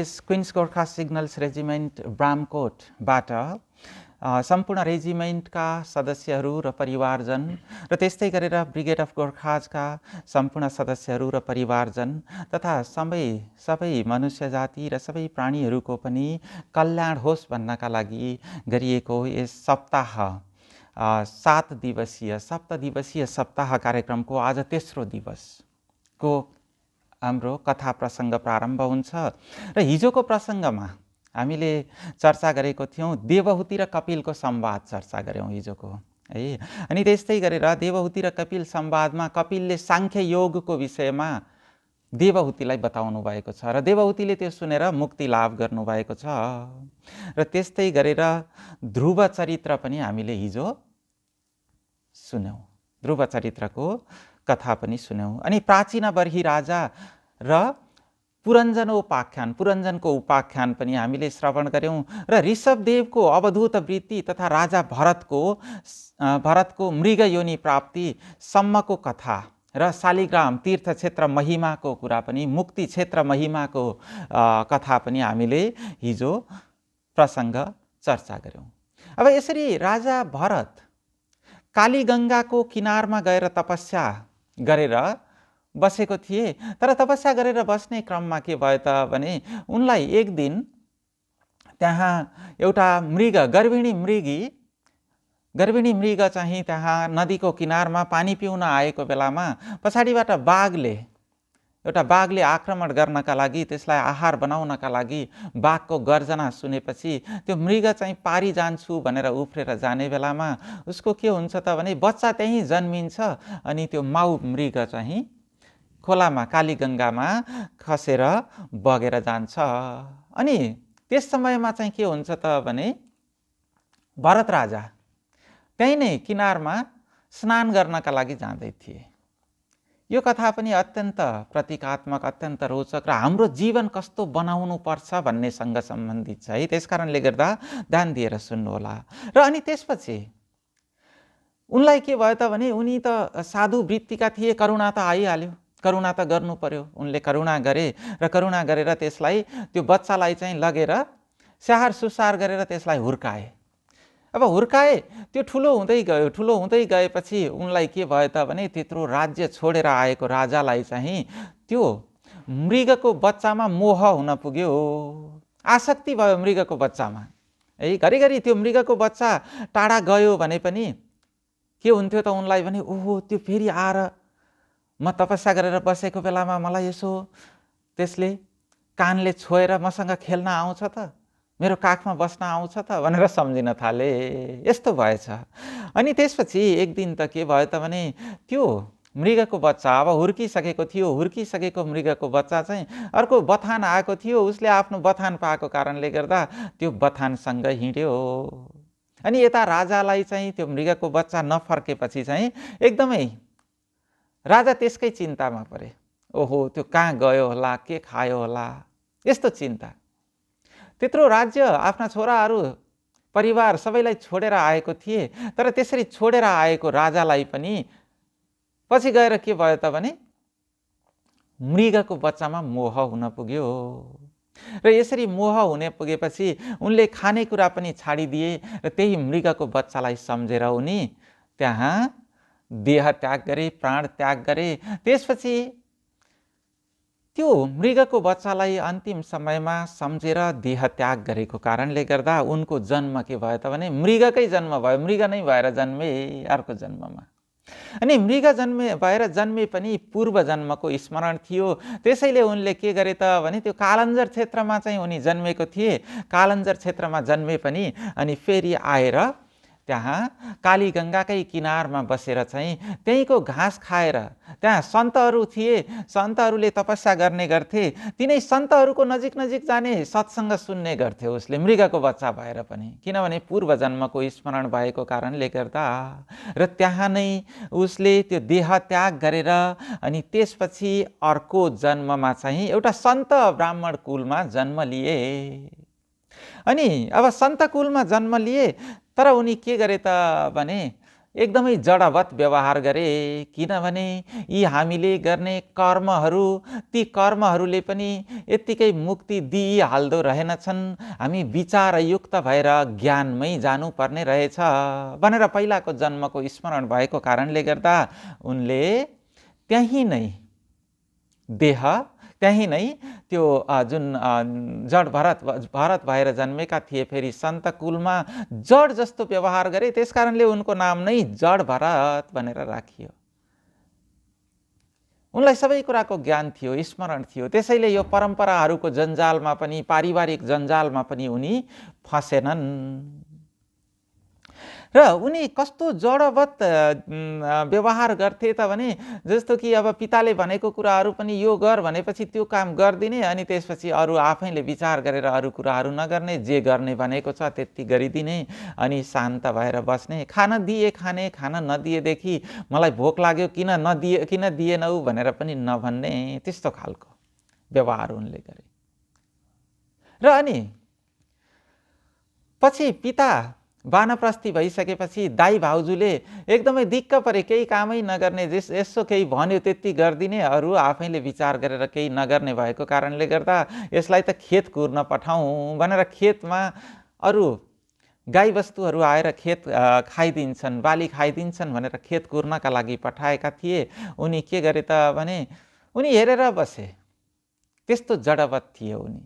Queens Gorkha signals regiment ब्रामकोटबाट सम्पूर्ण रेजिमेन्टका सदस्यहरू र परिवारजन र त्यस्तै गरेर ब्रिगेड अफ गोर्खाजका सम्पूर्ण सदस्यहरू र परिवारजन तथा सबै मनुष्य जाति र सबै प्राणीहरूको पनि कल्याण होस् भन्नका लागि गरिएको यस सप्ताह 7 दिवसीय सप्ताह कार्यक्रमको आज तेस्रो दिवसको हाम्रो कथा प्रसङ्ग प्रारम्भ हुन्छ र हिजोको प्रसङ्गमा हामीले चर्चा गरेको थियौं देवहुति र कपिलको संवाद चर्चा गर्यौं हिजोको है। अनि त्यस्तै गरेर देवहुति र कपिल संवादमा कपिलले सांख्य योगको विषयमा देवहुतिलाई बताउनु भएको छ र देवहुतिले त्यो सुनेर मुक्ति लाभ गर्नु भएको छ र त्यस्तै गरेर ध्रुव चरित्र पनि हामीले हिजो सुन्यौं, ध्रुव चरित्रको कथा पनि सुन्यौं। अनि प्राचीन बर्ही राजा र पुरञ्जनको उपाख्यान पनि हामीले श्रवण गर्यौं र ऋषभदेवको अवधूत वृत्ति तथा राजा भरतको मृग योनि प्राप्ति सम्मको कथा र शालिग्राम तीर्थ क्षेत्र महिमाको कुरा पनि, मुक्ति क्षेत्र महिमाको कथा पनि हामीले हिजो प्रसङ्ग चर्चा गर्यौं। अब यसरी राजा भरत कालीगङ्गाको किनारमा गएर तपस्या गरेर बसेको थिए, तर तपस्या गरेर बस्ने क्रममा के भयो त भने उनलाई एक दिन त्यहाँ एउटा गर्भिणी मृग चाहिँ त्यहाँ नदीको किनारमा पानी पिउन आएको बेलामा पछाडिबाट एउटा बाघले आक्रमण गर्नका लागि, त्यसलाई आहार बनाउनका लागि बाघको गर्जना सुनेपछि त्यो मृग चाहिँ पारी जान्छु भनेर उफ्रेर जाने बेलामा उसको के हुन्छ त भने बच्चा त्यहीँ जन्मिन्छ अनि त्यो माउ मृग चाहिँ खोलामा कालीगङ्गामा खसेर बगेर जान्छ। अनि त्यस समयमा चाहिँ के हुन्छ त भने भरत राजा त्यही नै किनारमा स्नान गर्नका लागि जाँदै थिए। यो कथा पनि अत्यन्त प्रतीकात्मक, अत्यन्त रोचक र हाम्रो जीवन कस्तो बनाउनु पर्छ भन्नेसँग सम्बन्धित छ है। त्यसकारणले गर्दा ध्यान दिएर सुन्नुहोला। र अनि त्यसपछि उनलाई के भयो त भने उनी त साधु वृत्तिका थिए, करुणा त आइहाल्यो, करुणा त गर्नु पर्यो। उनले करुणा गरे र करुणा गरेर त्यसलाई, त्यो बच्चालाई चाहिँ लगेर स्याहार सुसार गरेर त्यसलाई हुर्काए। अब हुर्काए, त्यो ठुलो हुँदै गएपछि उनलाई के भयो त भने त्यत्रो राज्य छोडेर आएको राजालाई चाहिँ त्यो मृगको बच्चामा मोह हुन पुग्यो, आसक्ति भयो मृगको बच्चामा है। घरिघरि त्यो मृगको बच्चा टाढा गयो भने पनि के हुन्थ्यो त उनलाई भने ओहो त्यो फेरि आएर म तपस्या गरेर बसेको बेलामा मलाई यसो त्यसले कानले छोएर मसँग खेल्न आउँछ त, मेरो काखमा बस्न आउँछ त भनेर सम्झिन थाले। यस्तो भएछ। अनि त्यसपछि एक दिन त के भयो त भने त्यो मृगको बच्चा अब हुर्किसकेको थियो, हुर्किसकेको मृगको बच्चा चाहिँ अर्को बथान आएको थियो, उसले आफ्नो बथान पाएको कारणले गर्दा त्यो बथानसँग हिँड्यो। अनि यता राजालाई चाहिँ त्यो मृगको बच्चा नफर्केपछि चाहिँ एकदमै राजा त्यसकै चिन्तामा परे। ओहो त्यो कहाँ गयो होला, के खायो होला, यस्तो चिन्ता। त्यत्रो राज्य, आफ्ना छोराहरू, परिवार सबैलाई छोडेर आएको थिए, तर त्यसरी छोडेर आएको राजालाई पनि पछि गएर के भयो त भने मृगको बच्चामा मोह हुन पुग्यो। र यसरी मोह हुने पुगेपछि उनले खानेकुरा पनि छाडिदिए र त्यही मृगको बच्चालाई सम्झेर उनी त्यहाँ देह त्याग गरे, प्राण त्याग गरे। त्यसपछि त्यो मृगको बच्चालाई अन्तिम समयमा सम्झेर देह त्याग गरेको कारणले गर्दा उनको जन्म के भयो त भने मृगकै जन्म भयो, मृग नै भएर जन्मे अर्को जन्ममा। अनि मृग भएर जन्मे पनि पूर्व जन्मको स्मरण थियो। त्यसैले उनले के गरे त भने त्यो कालन्जर क्षेत्रमा चाहिँ उनी जन्मेको थिए। कालन्जर क्षेत्रमा जन्मे पनि अनि फेरि आएर त्यहाँ कालीगङ्गाकै किनारमा बसेर चाहिँ त्यहीँको घाँस खाएर, त्यहाँ सन्तहरू थिए, सन्तहरूले तपस्या गर्ने गर्थे, तिनै सन्तहरूको नजिक नजिक जाने, सत्सङ्ग सुन्ने गर्थे उसले मृगको बच्चा भएर पनि, किनभने पूर्व जन्मको स्मरण भएको कारणले गर्दा। र त्यहाँ नै उसले त्यो देह त्याग गरेर अनि त्यसपछि अर्को जन्ममा चाहिँ एउटा सन्त ब्राह्मण कुलमा जन्म लिए। अनि अब सन्त कुलमा जन्म लिए, तर उनी के गरे त भने एकदमै जडवत व्यवहार गरे, किनभने यी हामीले गर्ने कर्महरू, ती कर्महरूले पनि यत्तिकै मुक्ति दिइहाल्दो रहेनछन्। हामी विचारयुक्त भएर ज्ञानमै जानुपर्ने रहेछ भनेर पहिलाको जन्मको स्मरण भएको कारणले गर्दा उनले त्यहीँ नै देह, त्यहीँ नै त्यो जुन जड भरत भएर जन्मेका थिए, फेरि सन्त कुलमा जड जस्तो व्यवहार गरे, त्यसकारणले उनको नाम नै जड भरत भनेर राखियो। उनलाई सबै कुराको ज्ञान थियो, स्मरण थियो, त्यसैले यो परम्पराहरूको जन्जालमा पनि, पारिवारिक जन्जालमा पनि उनी फसेनन्। र उनी कस्तो जडवत व्यवहार गर्थे त भने, जस्तो कि अब पिताले भनेको कुराहरू पनि यो गर भनेपछि त्यो काम गरिदिने, अनि त्यसपछि अरू आफैले विचार गरेर अरू कुराहरू नगर्ने, जे गर्ने भनेको छ त्यति गरिदिने, अनि शान्त भएर बस्ने। खान दिए खाने, खान नदिएदेखि मलाई भोक लाग्यो किन दिएनौ भनेर पनि नभन्ने, त्यस्तो खालको व्यवहार उनले गरे। र अनि पछि पिता वानप्रस्थी भइसकेपछि दाइ भाउजूले एकदमै दिक्क परे, केही कामै नगर्ने, यसो केही भन्यो त्यति गरिदिने, अरू आफैले विचार गरेर केही नगर्ने भएको कारणले गर्दा यसलाई त खेत कुर्न पठाउँ भनेर खेतमा अरू गाईबस्तुहरू आएर खेत खाइदिन्छन्, बाली खाइदिन्छन् भनेर खेत कुर्नका लागि पठाएका थिए। उनी के गरे त भने उनी हेरेर बसे, त्यस्तो जडवत थिए उनी।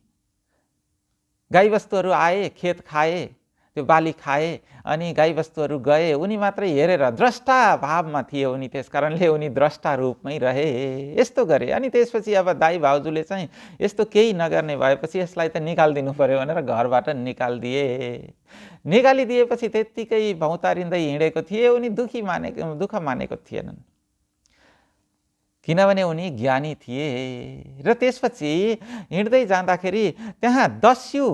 गाईबस्तुहरू आए, खेत खाए, त्यो बाली खाए, अनि गाईबस्तुहरू गए, उनी मात्रै हेरेर द्रष्टा भावमा थिए उनी, त्यसकारणले उनी द्रष्टा रूपमै रहे। यस्तो गरे। अनि त्यसपछि अब दाइ भाउजूले चाहिँ यस्तो केही नगर्ने भएपछि यसलाई त निकालिदिनु पर्यो भनेर घरबाट निकालिदिए। निकालिदिएपछि त्यत्तिकै भौतारिँदै हिँडेको थिए, उनी दुःख मानेको थिएनन्, किनभने उनी ज्ञानी थिए। र त्यसपछि हिँड्दै जाँदाखेरि त्यहाँ दस्यु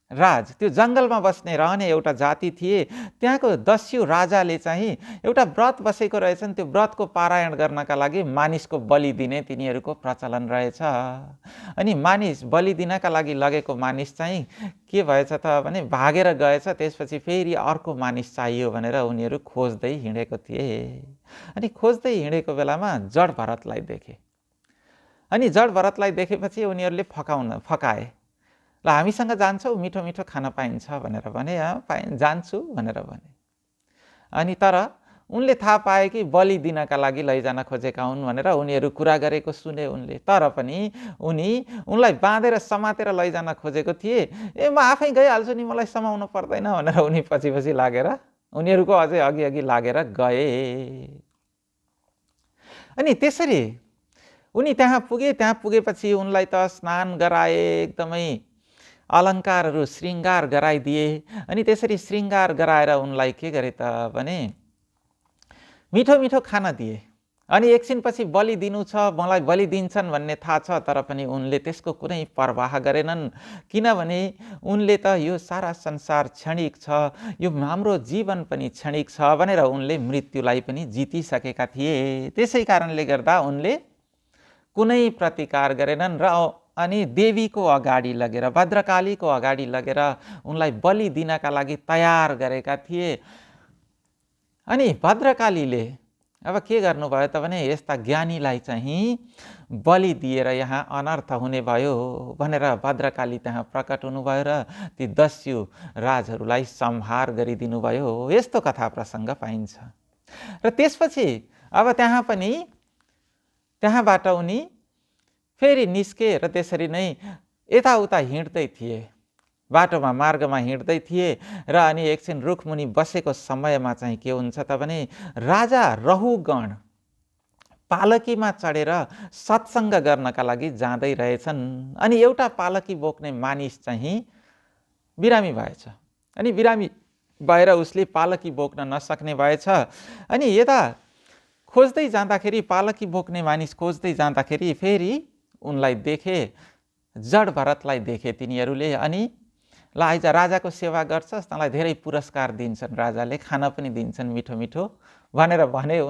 राज, त्यो जङ्गलमा बस्ने रहने एउटा जाति थिए, त्यहाँको दस्यु राजाले चाहिँ एउटा व्रत बसेको रहेछन्। त्यो व्रतको पारायण गर्नका लागि मानिसको बलि दिने तिनीहरूको प्रचलन रहेछ। अनि मानिस बलि दिनका लागि लगेको मानिस चाहिँ के भएछ त भने भागेर गएछ। त्यसपछि फेरि अर्को मानिस चाहियो भनेर उनीहरू खोज्दै हिँडेको थिए। अनि खोज्दै हिँडेको बेलामा जड भरतलाई देखे। अनि जड भरतलाई देखेपछि उनीहरूले फकाए, ल हामीसँग जान्छौ, मिठो मिठो खान पाइन्छ भनेर भने। जान्छु भनेर भने। अनि तर उनले थाहा पाए कि बलि दिनका लागि लैजान खोजेका हुन् भनेर उनीहरू कुरा गरेको सुने उनले। तर पनि उनलाई बाँधेर समातेर लैजान खोजेको थिए। म आफै गइहाल्छु नि, मलाई समाउनु पर्दैन भनेर उनी पछि पछि लागेर, उनीहरूको अझै अघि लागेर गए। अनि त्यसरी उनी त्यहाँ पुगे। त्यहाँ पुगेपछि उनलाई त स्नान गराए, एकदमै अलङ्कारहरू श्रृङ्गार गराइदिए। अनि त्यसरी श्रृङ्गार गराएर उनलाई के गरे त भने मिठो मिठो खाना दिए। अनि एकछिनपछि बलि दिनु छ, मलाई बलि दिन्छन् भन्ने थाहा छ, तर पनि उनले त्यसको कुनै परवाह गरेनन्, किनभने उनले त यो सारा संसार क्षणिक छ, यो हाम्रो जीवन पनि क्षणिक छ भनेर उनले मृत्युलाई पनि जितिसकेका थिए। त्यसै कारणले गर्दा उनले कुनै प्रतिकार गरेनन् र अनि देवीको अगाडि लगेर, भद्रकालीको अगाडि लगेर उनलाई बलि दिनका लागि तयार गरेका थिए। अनि भद्रकालीले अब के गर्नुभयो त भने यस्ता ज्ञानीलाई चाहिँ बलि दिएर यहाँ अनर्थ हुने भयो भनेर भद्रकाली त्यहाँ प्रकट हुनुभयो र ती दस्यु राजहरूलाई संहार गरिदिनु भयो। यस्तो कथा प्रसङ्ग पाइन्छ। र त्यसपछि अब त्यहाँबाट उनी फेरि निस्के र त्यसरी नै यताउता हिँड्दै थिए, बाटोमा मार्गमा हिँड्दै थिए। र अनि एकछिन रुखमुनि बसेको समयमा चाहिँ के हुन्छ त भने राजा रहुगण पालकीमा चढेर सत्सङ्ग गर्नका लागि जाँदै रहेछन्। अनि एउटा पालकी बोक्ने मानिस चाहिँ बिरामी भएछ। अनि बिरामी भएर उसले पालकी बोक्न नसक्ने भएछ। अनि यता खोज्दै जाँदाखेरि, पालकी बोक्ने मानिस खोज्दै जाँदाखेरि फेरि उनलाई देखे, जड भरतलाई देखे तिनीहरूले। अनि ल आइज राजाको सेवा गर्छस्, तँलाई धेरै पुरस्कार दिन्छन् राजाले, खाना पनि दिन्छन् मिठो मिठो भनेर भने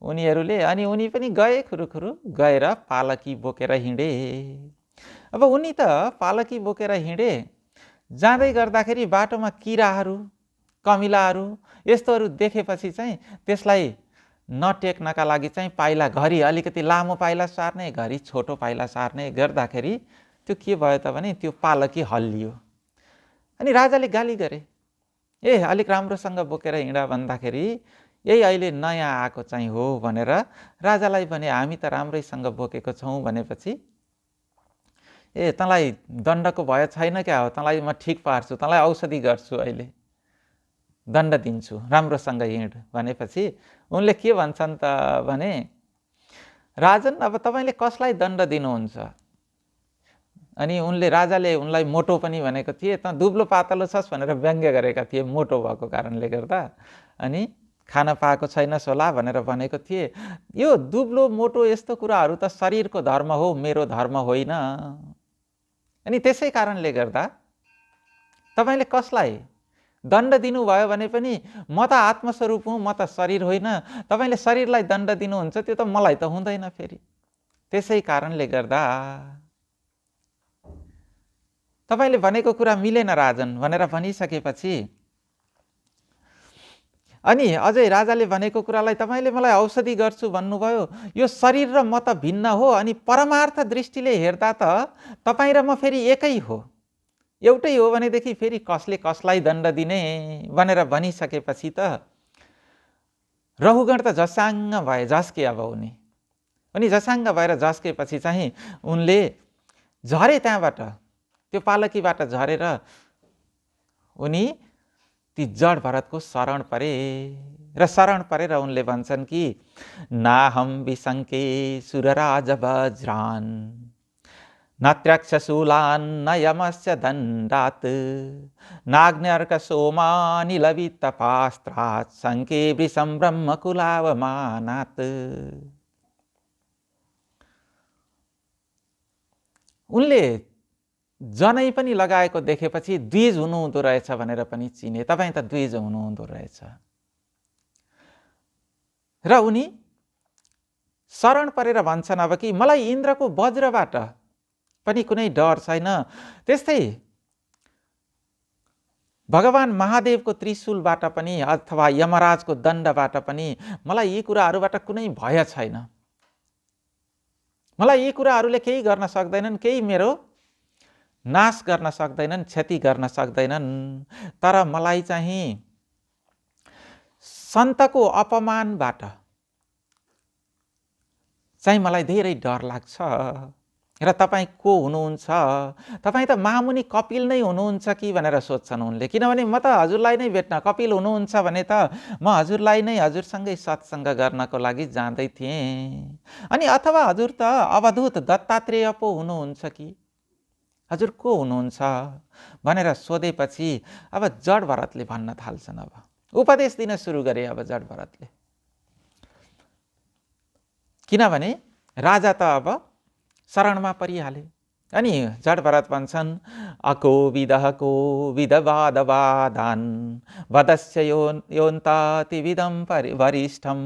उनीहरूले। अनि उनी पनि गए, खुरुखुरु गएर पालकी बोकेर हिँडे। अब उनी त पालकी बोकेर हिँडे, जाँदै गर्दाखेरि बाटोमा किराहरू, कमिलाहरू यस्तोहरू देखेपछि चाहिँ त्यसलाई नटेक्नका लागि चाहिँ पाइला घरि अलिकति लामो पाइला सार्ने, घरि छोटो पाइला सार्ने गर्दाखेरि त्यो के भयो त भने त्यो पालकी हल्लियो। अनि राजाले गाली गरे, ए अलिक राम्रोसँग बोकेर हिँड भन्दाखेरि यही अहिले नयाँ आएको चाहिँ हो भनेर राजालाई भने हामी त राम्रैसँग बोकेको छौँ भनेपछि ए तँलाई दण्डको भय छैन क्या हो, तँलाई म ठिक पार्छु, तँलाई औषधि गर्छु, अहिले दण्ड दिन्छु, राम्रोसँग हिँड भनेपछि उनले के भन्छन् त भने राजन अब तपाईँले कसलाई दण्ड दिनुहुन्छ? अनि उनले राजाले उनलाई मोटो पनि भनेको थिए, त दुब्लो पातलो छस् भनेर व्यङ्ग्य गरेका थिए मोटो भएको कारणले गर्दा। अनि खान पाएको छैनस् होला भनेर भनेको थिए। यो दुब्लो मोटो यस्तो कुराहरू त शरीरको धर्म हो, मेरो धर्म होइन। अनि त्यसै कारणले गर्दा तपाईँले कसलाई दण्ड दिनुभयो भने पनि म त आत्मस्वरूप हुँ, म त शरीर होइन, तपाईँले शरीरलाई दण्ड दिनुहुन्छ त्यो त मलाई त हुँदैन फेरि। त्यसै कारणले गर्दा तपाईँले भनेको कुरा मिलेन राजन भनेर भनिसकेपछि अनि अझै राजाले भनेको कुरालाई तपाईँले मलाई औषधि गर्छु भन्नुभयो, यो शरीर र म त भिन्न हो, अनि परमार्थ दृष्टिले हेर्दा त तपाईँ र म फेरि एकै हो, एउटै हो भनेदेखि फेरि कसले कसलाई दण्ड दिने भनेर भनिसकेपछि त रहुगण त झस्साङ्ग भए, झस्के अब उनी। अनि झस्साङ्ग भएर झस्केपछि चाहिँ उनले झरे, त्यहाँबाट त्यो पालकीबाट झरेर उनी ती जड भरतको शरण परे र शरण परेर उनले भन्छन् कि नाहम विशङ्के सुरराज वज्रान् नत्रक्षशूलान् न यमस्य दण्डात् नाग्न्यर्क सोमानिलवित्तपास्त्रात् शङ्के वृषं ब्रह्मकुलावमानात्। उनले जनै पनि लगाएको देखेपछि द्विज हुनुहुँदो रहेछ भनेर पनि चिने, तपाईँ त द्विज हुनुहुँदो रहेछ। र उनी शरण परेर भन्छन् अब कि मलाई इन्द्रको वज्रबाट पनि कुनै डर छैन, त्यस्तै भगवान महादेवको त्रिशूलबाट पनि अथवा यमराजको दण्डबाट पनि मलाई यी कुराहरूबाट कुनै भय छैन। मलाई यी कुराहरूले केही गर्न सक्दैनन्, केही मेरो नाश गर्न सक्दैनन्, क्षति गर्न सक्दैनन्। तर मलाई चाहिँ सन्तको अपमानबाट चाहिँ मलाई धेरै डर लाग्छ। र तपाईँ को हुनुहुन्छ? तपाईँ त महामुनि कपिल नै हुनुहुन्छ कि भनेर सोध्छन् उनले, किनभने म त हजुरलाई नै भेट्न, कपिल हुनुहुन्छ भने त म हजुरलाई नै हजुरसँगै सत्सङ्ग गर्नको लागि जाँदै थिएँ। अनि अथवा हजुर त अवधूत दत्तात्रेय पो हुनुहुन्छ कि, हजुर को हुनुहुन्छ भनेर सोधेपछि अब जड भरतले भन्न थाल्छन्। अब उपदेश दिन सुरु गरे अब जड भरतले, किनभने राजा त अब शरणमा परिहाले। अनि जड भरत भन्छन् अको विदहको विदवादवादान् वदस्य योन्तातिविदं वरिष्ठं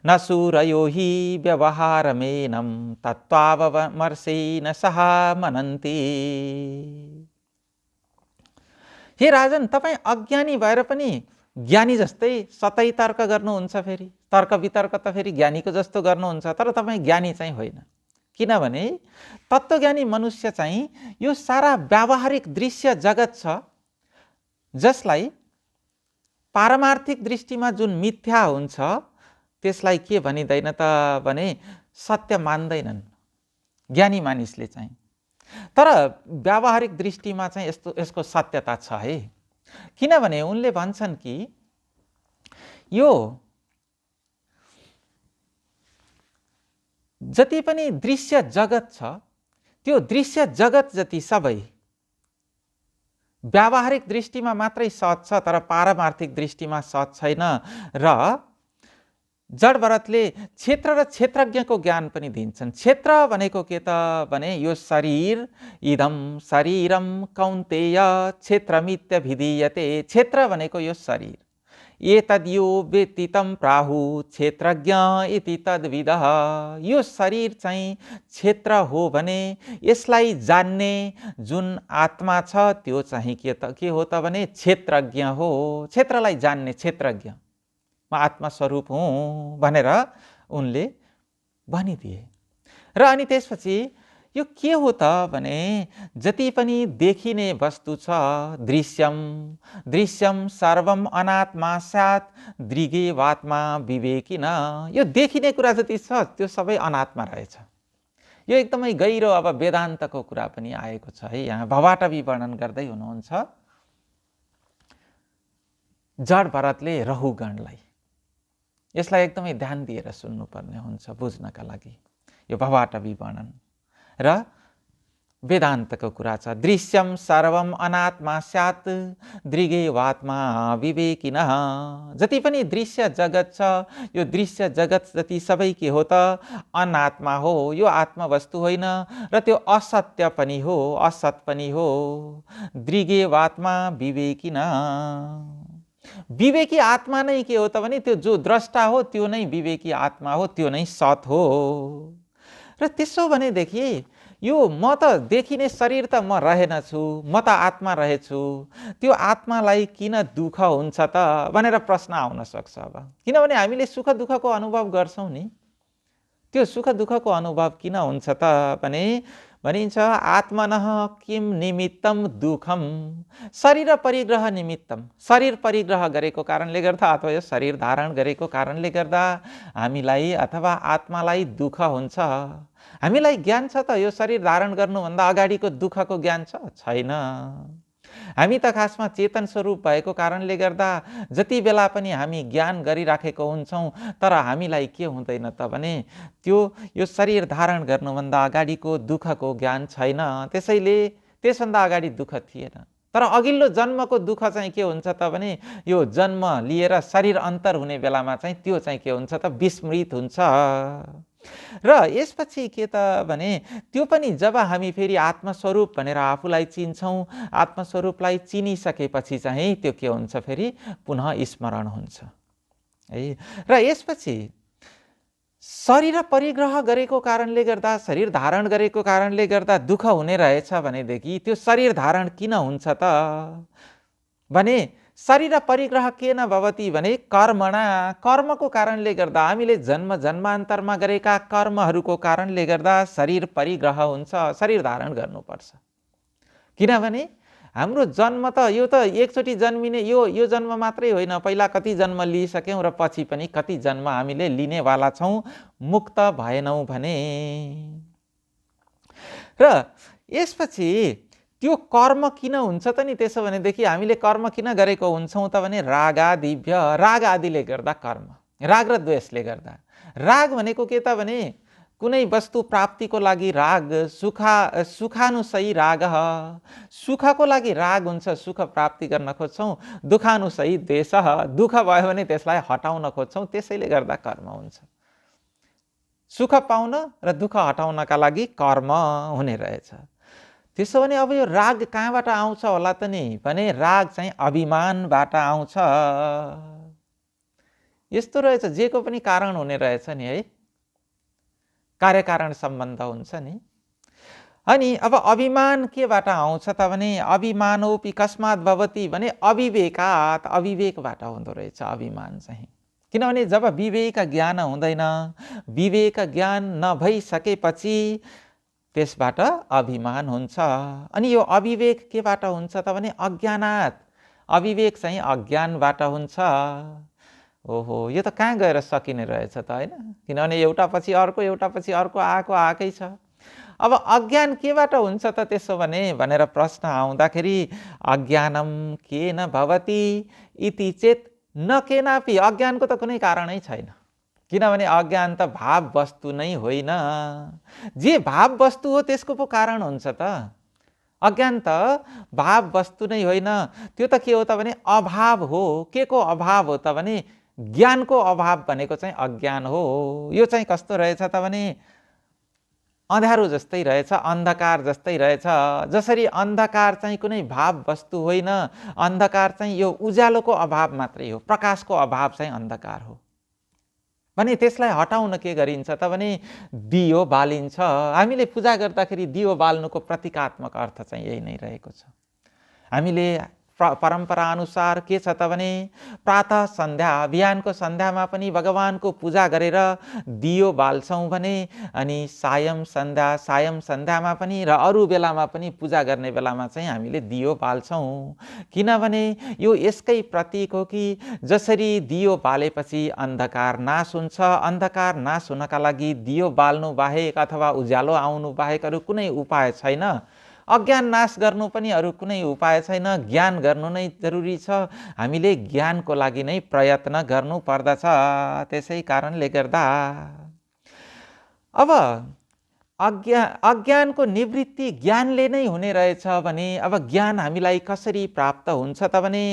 न सूरयो हि व्यवहारमेनं तत्त्वावमर्शेन सह मनन्ति। हे राजन, तपाईँ अज्ञानी भएर पनि ज्ञानी जस्तै सतै तर्क गर्नुहुन्छ, फेरि तर्क वितर्क त फेरि ज्ञानीको जस्तो गर्नुहुन्छ, तर तपाईँ ज्ञानी चाहिँ होइन। किनभने तत्त्वज्ञानी मनुष्य चाहिँ यो सारा व्यावहारिक दृश्य जगत छ जसलाई पारमार्थिक दृष्टिमा जुन मिथ्या हुन्छ त्यसलाई के भनिदैन त भने सत्य मान्दैनन् ज्ञानी मानिसले चाहिँ। तर व्यावहारिक दृष्टिमा चाहिँ यसको सत्यता छ है। किनभने उनले भन्छन् कि यो जति पनि दृश्य जगत छ त्यो दृश्य जगत जति सबै व्यावहारिक दृष्टिमा मात्रै सच छ, तर पारमार्थिक दृष्टिमा सच छैन। र जड भरतले क्षेत्र र क्षेत्रज्ञको ज्ञान पनि दिन्छन्। क्षेत्र भनेको के त भने यो शरीर, इदं शरीरम कौन्तेय क्षेत्रमित्यभिधीयते। क्षेत्र भनेको यो शरीर, एतद्यो वेत्ति तं प्राहु क्षेत्रज्ञ इति तद्विदः। यो शरीर चाहिँ क्षेत्र हो भने यसलाई जान्ने जुन आत्मा छ त्यो चाहिँ के हो त भने क्षेत्रज्ञ हो। क्षेत्रलाई जान्ने क्षेत्रज्ञ, म आत्मस्वरूप हुँ भनेर उनले भनिदिए। र अनि त्यसपछि यो के हो त भने जति पनि देखिने वस्तु छ, दृश्यम दृश्यम सर्वम अनात्मा स्यात् दृगेवात्मा विवेकिन। यो देखिने कुरा जति छ त्यो सबै अनात्मा रहेछ। यो एकदमै गहिरो अब वेदान्तको कुरा पनि आएको छ है। यहाँ भवाटवी वर्णन गर्दै हुनुहुन्छ जड भरतले रहुगणलाई। यसलाई एकदमै ध्यान दिएर सुन्नुपर्ने हुन्छ बुझ्नका लागि। यो भवाटवी वर्णन र वेदान्तको कुरा छ। दृश्यम सर्वम अनात्मा स्यात् दृगेवात्मा विवेकिनः। जति पनि दृश्य जगत छ यो दृश्य जगत जति सबै के हो त अनात्मा हो। यो आत्मा वस्तु होइन र त्यो असत्य पनि हो, असत पनि हो। दृगेवात्मा विवेकिनः। विवेकी आत्मा नै के हो त भने त्यो जो द्रष्टा हो त्यो नै विवेकी आत्मा हो, त्यो नै सत हो। र त्यसो भनेदेखि यो म त देखिने शरीर त म रहेनछु, म त आत्मा रहेछु, त्यो आत्मालाई किन दुःख हुन्छ त भनेर प्रश्न आउन सक्छ। अब किनभने हामीले सुख दुःखको अनुभव गर्छौँ नि, त्यो सुख दुःखको अनुभव किन हुन्छ त भने भनिन्छ आत्मनः किम निमित्तम दुःखम, शरीर परिग्रह निमित्तम। शरीर परिग्रह गरेको कारणले गर्दा अथवा यो शरीर धारण गरेको कारणले गर्दा हामीलाई अथवा आत्मालाई दुःख हुन्छ। हामीलाई ज्ञान छ त यो शरीर धारण गर्नुभन्दा अगाडिको दुःखको ज्ञान छ? छैन। हामी त खासमा चेतन स्वरूप भएको कारणले गर्दा जति बेला पनि हामी ज्ञान गरिराखेको हुन्छौँ, तर हामीलाई के हुँदैन त भने त्यो यो शरीर धारण गर्नुभन्दा अगाडिको दुःखको ज्ञान छैन। त्यसैले त्यसभन्दा अगाडि दुःख थिएन। तर अघिल्लो जन्मको दुःख चाहिँ के हुन्छ त भने यो जन्म लिएर शरीर अन्तर हुने बेलामा चाहिँ त्यो चाहिँ के हुन्छ त विस्मृत हुन्छ। र यसपछि के त भने त्यो पनि जब हामी फेरि आत्मस्वरूप भनेर आफूलाई चिन्छौँ, आत्मस्वरूपलाई चिनिसकेपछि चाहिँ त्यो के हुन्छ फेरि पुनः स्मरण हुन्छ है। र यसपछि शरीर परिग्रह गरेको कारणले गर्दा, शरीर धारण गरेको कारणले गर्दा दुःख हुने रहेछ भनेदेखि त्यो शरीर धारण किन हुन्छ त भने शरीर परिग्रह केन भवति भने कर्मणा, कर्मको कारणले गर्दा हामीले जन्म जन्मान्तरमा गरेका कर्महरूको कारणले गर्दा शरीर परिग्रह हुन्छ, शरीर धारण गर्नुपर्छ। किनभने हाम्रो जन्म त यो त एकचोटि जन्मिने यो जन्म मात्रै होइन, पहिला कति जन्म लिइसक्यौँ र पछि पनि कति जन्म हामीले लिनेवाला छौँ मुक्त भएनौँ भने। र यसपछि त्यो कर्म किन हुन्छ त नि? त्यसो भनेदेखि हामीले कर्म किन गरेको हुन्छौँ त भने रागादिभ्य, राग आदिले गर्दा कर्म, राग र द्वेषले गर्दा। राग भनेको के त भने कुनै वस्तु प्राप्तिको लागि राग, सुखानुसयी राग, सुखको लागि राग हुन्छ, सुख प्राप्ति गर्न खोज्छौँ। दुःखानुसयी द्वेष, दुःख भयो भने त्यसलाई हटाउन खोज्छौँ, त्यसैले गर्दा कर्म हुन्छ। सुख पाउन र दुःख हटाउनका लागि कर्म हुने रहेछ। त्यसो भने अब यो राग कहाँबाट आउँछ होला त नि भने राग चाहिँ अभिमानबाट आउँछ। यस्तो रहेछ, जेको पनि कारण हुने रहेछ नि है, कार्यकारण सम्बन्ध हुन्छ नि। अनि अब अभिमान केबाट आउँछ त भने अभिमानोपि कस्मात् भवति भने अविवेकात्, अविवेकबाट हुँदो रहेछ अभिमान चाहिँ। किनभने जब विवेक ज्ञान हुँदैन, विवेक ज्ञान नभइसकेपछि त्यसबाट अभिमान हुन्छ। अनि यो अविवेक केबाट हुन्छ त भने अज्ञानात्, अविवेक चाहिँ अज्ञानबाट हुन्छ। ओहो, यो त कहाँ गएर सकिने रहेछ त होइन? किनभने एउटा पछि अर्को आएकै छ। अब अज्ञान केबाट हुन्छ त त्यसो भने भनेर प्रश्न आउँदाखेरि अज्ञानम केन भवति इति चेत न केनापि, अज्ञानको त कुनै कारणै छैन। किनभने अज्ञान त भाव वस्तु नै होइन। जे भाव वस्तु हो त्यसको पो कारण हुन्छ त। अज्ञान त भाव वस्तु नै होइन, त्यो त के हो त भने अभाव हो। के को अभाव हो त भने ज्ञानको अभाव भनेको चाहिँ अज्ञान हो। यो चाहिँ कस्तो रहेछ त भने अँध्यारो जस्तै रहेछ, अन्धकार जस्तै रहेछ। जसरी अन्धकार चाहिँ कुनै भाव वस्तु होइन, अन्धकार चाहिँ यो उज्यालोको अभाव मात्रै हो, प्रकाशको अभाव चाहिँ अन्धकार हो भने त्यसलाई हटाउन के गरिन्छ त भने दियो बालिन्छ। हामीले पूजा गर्दाखेरि दियो बाल्नुको प्रतीकात्मक अर्थ चाहिँ यही नै रहेको छ। हामीले परम्परा अनुसार के छ त भने प्रातः सन्ध्या बिहानको सन्ध्यामा पनि भगवानको पूजा गरेर दियो बाल्छौँ भने अनि सायं सन्ध्यामा पनि र अरू बेलामा पनि पूजा गर्ने बेलामा चाहिँ हामीले दियो बाल्छौँ। किनभने यो यसकै प्रतीक हो कि जसरी दियो बालेपछि अन्धकार नाश हुन्छ, अन्धकार नाश हुनका लागि दियो बाल्नु बाहेक अथवा उज्यालो आउनु बाहेक अरू कुनै उपाय छैन। अज्ञान नाश गर्नु पनि अरू कुनै उपाय छैन, ज्ञान गर्नु नै जरुरी छ। हामीले ज्ञानको लागि नै प्रयत्न गर्नु पर्दछ। त्यसै कारणले गर्दा अब अज्ञानको निवृत्ति ज्ञानले नै हुने रहेछ भने अब ज्ञान हामीलाई कसरी प्राप्त हुन्छ त भने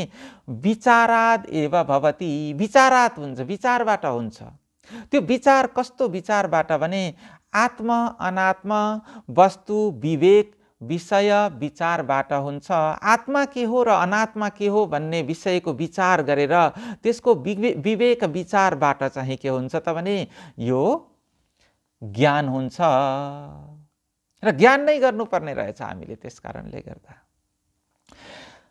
विचाराद एव भवति, विचारात हुन्छ, विचारबाट हुन्छ। त्यो विचार कस्तो विचारबाट भने आत्म अनात्म वस्तु विवेक विषय विचारबाट हुन्छ। आत्मा के हो र अनात्मा के हो भन्ने विषयको विचार गरेर त्यसको विवेक विचारबाट चाहिँ के हुन्छ त भने यो ज्ञान हुन्छ र ज्ञान नै गर्नुपर्ने रहेछ हामीले। त्यस कारणले गर्दा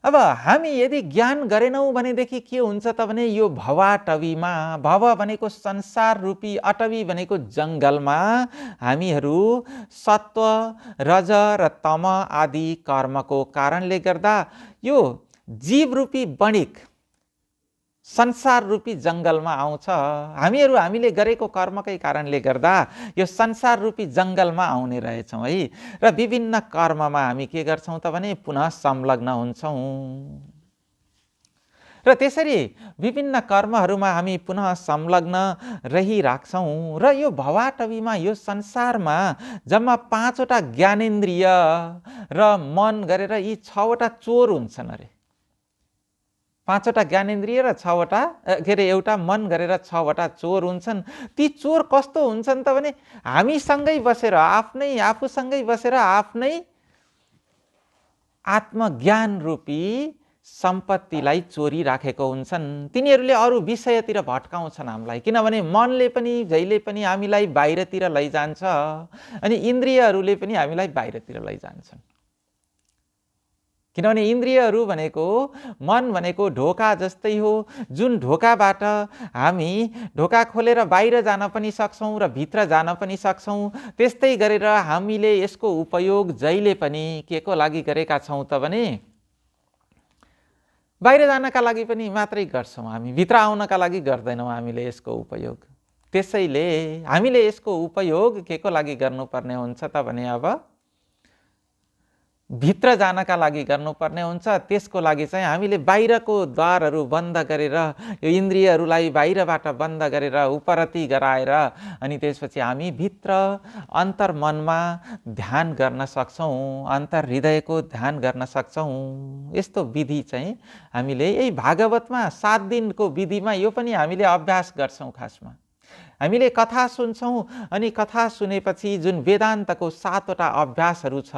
अब हामी यदि ज्ञान गरेनौँ भनेदेखि के हुन्छ त भने यो भवाटवीमा, भव भनेको संसार रूपी, अटवी भनेको जङ्गलमा हामीहरू सत्व रज र तम आदि कर्मको कारणले गर्दा यो जीव रूपी बणिक संसार रूपी जङ्गलमा आउँछ। हामीले गरेको कर्मकै कारणले गर्दा यो संसार रूपी जङ्गलमा आउने रहेछौँ है। र विभिन्न कर्ममा हामी के गर्छौँ त भने पुनः संलग्न हुन्छौँ र त्यसरी विभिन्न कर्महरूमा हामी पुनः संलग्न रहिराख्छौँ। र यो भवाटवीमा, यो संसारमा जम्मा 5वटा ज्ञानेन्द्रिय र मन गरेर यी 6वटा चोर हुन्छन् अरे। 5वटा ज्ञानेन्द्रिय र 6वटा एउटा मन गरेर 6वटा चोर हुन्छन्। ती चोर कस्तो हुन्छन् त भने हामीसँगै बसेर आफूसँगै बसेर आफ्नै आत्मज्ञान रूपी सम्पत्तिलाई चोरी राखेको हुन्छन्। तिनीहरूले अरू विषयतिर भट्काउँछन् हामीलाई। किनभने मनले पनि जहिले पनि हामीलाई बाहिरतिर लैजान्छ अनि इन्द्रियहरूले पनि हामीलाई बाहिरतिर लैजान्छन्। किनभने इन्द्रियहरू भनेको मन भनेको ढोका जस्तै हो, जुन ढोकाबाट हामी ढोका खोलेर बाहिर जान पनि सक्छौँ र भित्र जान पनि सक्छौँ। त्यस्तै गरेर हामीले यसको उपयोग जहिले पनि के को लागि गरेका छौँ त भने बाहिर जानका लागि पनि मात्रै गर्छौँ, हामी भित्र आउनका लागि गर्दैनौँ हामीले यसको उपयोग। त्यसैले हामीले यसको उपयोग के को लागि गर्नुपर्ने हुन्छ त भने अब भित्र जानका लागि गर्नुपर्ने हुन्छ। त्यसको लागि चाहिँ हामीले बाहिरको द्वारहरू बन्द गरेर यो इन्द्रियहरूलाई बाहिरबाट बन्द गरेर उपरति गराएर अनि त्यसपछि हामी भित्र अन्तर्मनमा ध्यान गर्न सक्छौँ, अन्तर हृदयको ध्यान गर्न सक्छौँ। यस्तो विधि चाहिँ हामीले यही भागवतमा 7 दिनको विधिमा यो पनि हामीले अभ्यास गर्छौँ। खासमा हामीले कथा सुन्छौँ अनि कथा सुनेपछि जुन वेदान्तको 7वटा अभ्यासहरू छ,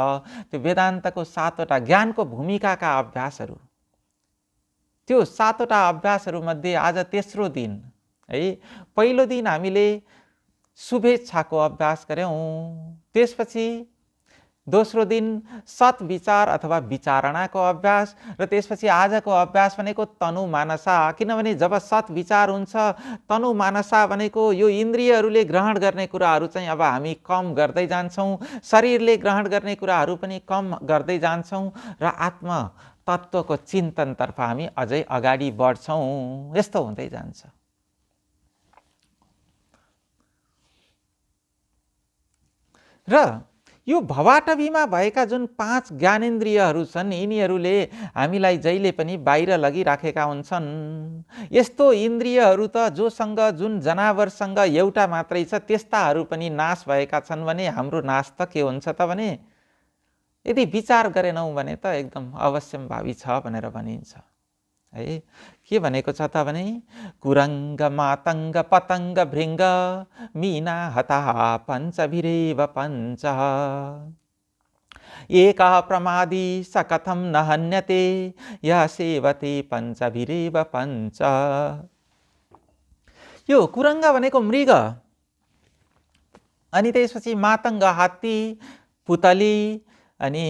त्यो वेदान्तको 7वटा ज्ञानको भूमिकाका अभ्यासहरू, त्यो 7वटा अभ्यासहरूमध्ये आज तेस्रो दिन है। पहिलो दिन हामीले शुभेच्छाको अभ्यास गऱ्यौँ। त्यसपछि दोस्रो दिन सत्विचार अथवा विचारणाको अभ्यास र त्यसपछि आजको अभ्यास भनेको तनु मानसा। किनभने जब सत्विचार हुन्छ, तनु मानसा भनेको यो इन्द्रियहरूले ग्रहण गर्ने कुराहरू चाहिँ अब हामी कम गर्दै जान्छौँ, शरीरले ग्रहण गर्ने कुराहरू पनि कम गर्दै जान्छौँ र आत्म तत्त्वको चिन्तनतर्फ हामी अझै अगाडि बढ्छौँ। यस्तो हुँदै जान्छ। र यो भवाटवीमा भएका जुन 5 ज्ञानेन्द्रियहरू छन्, यिनीहरूले हामीलाई जहिले पनि बाहिर लगिराखेका हुन्छन्। यस्तो इन्द्रियहरू त जोसँग, जुन जनावरसँग एउटा मात्रै छ, त्यस्ताहरू पनि नाश भएका छन् भने हाम्रो नाश त के हुन्छ त भने यदि विचार गरेनौँ भने त एकदम अवश्यम्भावी छ भनेर भनिन्छ। है। के भनेको छ त भने कुरङ्ग मातङ्ग पतङ्ग भृङ्ग मीना हताः पञ्चभिरेव पञ्च एकः प्रमादी स कथं न हन्यते यः सेवते पञ्चभिरेव पञ्च। यो कुरङ्ग भनेको मृग, अनि त्यसपछि मातङ्ग हात्ती, पुतली, अनि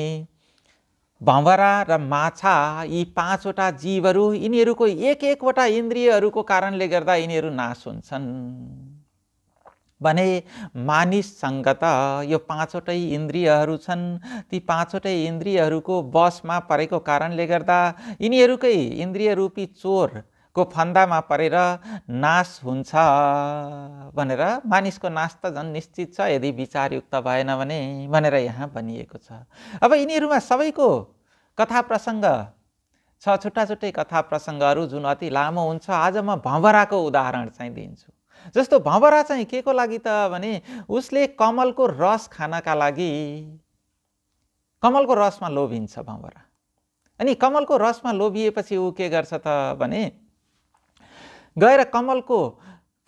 भँवरा र माछा, यी पाँचवटा जीवहरू, यिनीहरूको एक एकवटा इन्द्रियहरूको कारणले गर्दा यिनीहरू नाश हुन्छन् भने मानिससँग त यो पाँचवटै इन्द्रियहरू छन्। ती पाँचवटै इन्द्रियहरूको बसमा परेको कारणले गर्दा यिनीहरूकै इन्द्रिय रूपी चोरको फन्दामा परेर नाश हुन्छ भनेर मानिसको नाश त झन् निश्चित छ यदि विचारयुक्त भएन भने भनेर यहाँ भनिएको छ। अब यिनीहरूमा सबैको कथा प्रसङ्ग छ, छुट्टा छुट्टै कथा प्रसङ्गहरू जुन अति लामो हुन्छ। आज म भँवराको उदाहरण चाहिँ दिन्छु। जस्तो भँवरा चाहिँ के को लागि त भने उसले कमलको रस खानका लागि कमलको रसमा लोभिन्छ भँवरा। अनि कमलको रसमा लोभिएपछि ऊ के गर्छ त भने गएर कमलको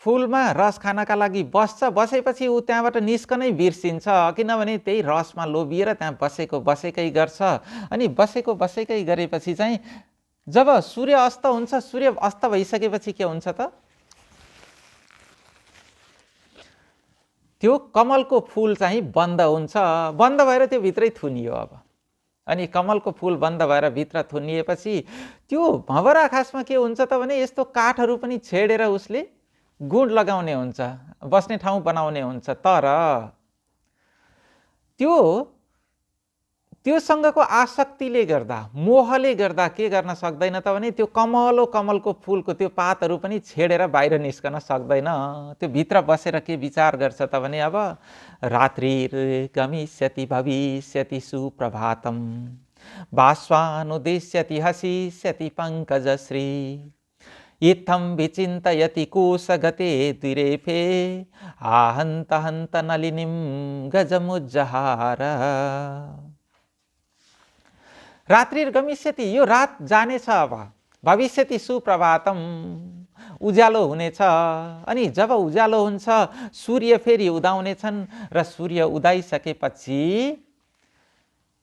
फुलमा रस खानका लागि बस्छ। बसेपछि ऊ त्यहाँबाट निस्कनै बिर्सिन्छ, किनभने त्यही रसमा लोभिएर त्यहाँ बसेको बसेकै गर्छ। अनि बसेको बसेकै गरेपछि चाहिँ जब सूर्य अस्त हुन्छ, सूर्य अस्त भइसकेपछि के हुन्छ त त्यो कमलको फुल चाहिँ बन्द हुन्छ। बन्द भएर त्यो भित्रै थुनियो। अब अनि कमलको फुल बन्द भएर भित्र थुनिएपछि त्यो भँवरा खासमा के हुन्छ त भने यस्तो काठहरू पनि छेडेर उसले गुण लगाउने हुन्छ, बस्ने ठाउँ बनाउने हुन्छ। तर त्योसँगको आसक्तिले गर्दा, मोहले गर्दा के गर्न सक्दैन त भने त्यो कमलको फुलको त्यो पातहरू पनि छेडेर बाहिर निस्कन सक्दैन। त्यो भित्र बसेर के विचार गर्छ त भने अब रात्रिर्गमिष्यति भविष्यति सुप्रभातम बाष्पानुदिश्यति हसिष्यति पङ्कजश्री इत्थं विचिन्तयति कोशगते द्विरेफे आहन्त हन्त नलिनीं गजमुज्जहार। रात्रिर्गमिष्यति, यो रात जानेछ। अब भविष्यति सुप्रभातम, उज्यालो हुनेछ। अनि जब उज्यालो हुन्छ सूर्य फेरि उदाउनेछन् र सूर्य उदाइसकेपछि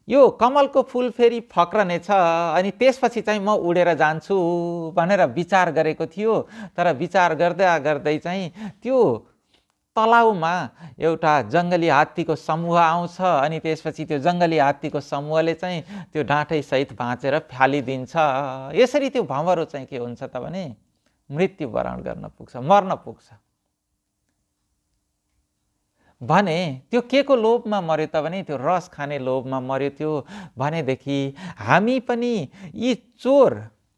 यो कमलको फुल फेरि फक्रनेछ। अनि त्यसपछि चाहिँ म उडेर जान्छु भनेर विचार गरेको थियो। तर विचार गर्दा गर्दै चाहिँ त्यो तलाउमा एउटा जङ्गली हात्तीको समूह आउँछ। अनि त्यसपछि त्यो जङ्गली हात्तीको समूहले चाहिँ त्यो डाँठै सहित भाँचेर फालिदिन्छ। यसरी त्यो भँवरो चाहिँ के हुन्छ त भने मृत्युवरण गर्न पुग्छ, मर्न पुग्छ। भने त्यो के को लोभमा मर्यो त भने त्यो रस खाने लोभमा मर्यो। त्यो भनेदेखि हामी पनि यी चोर,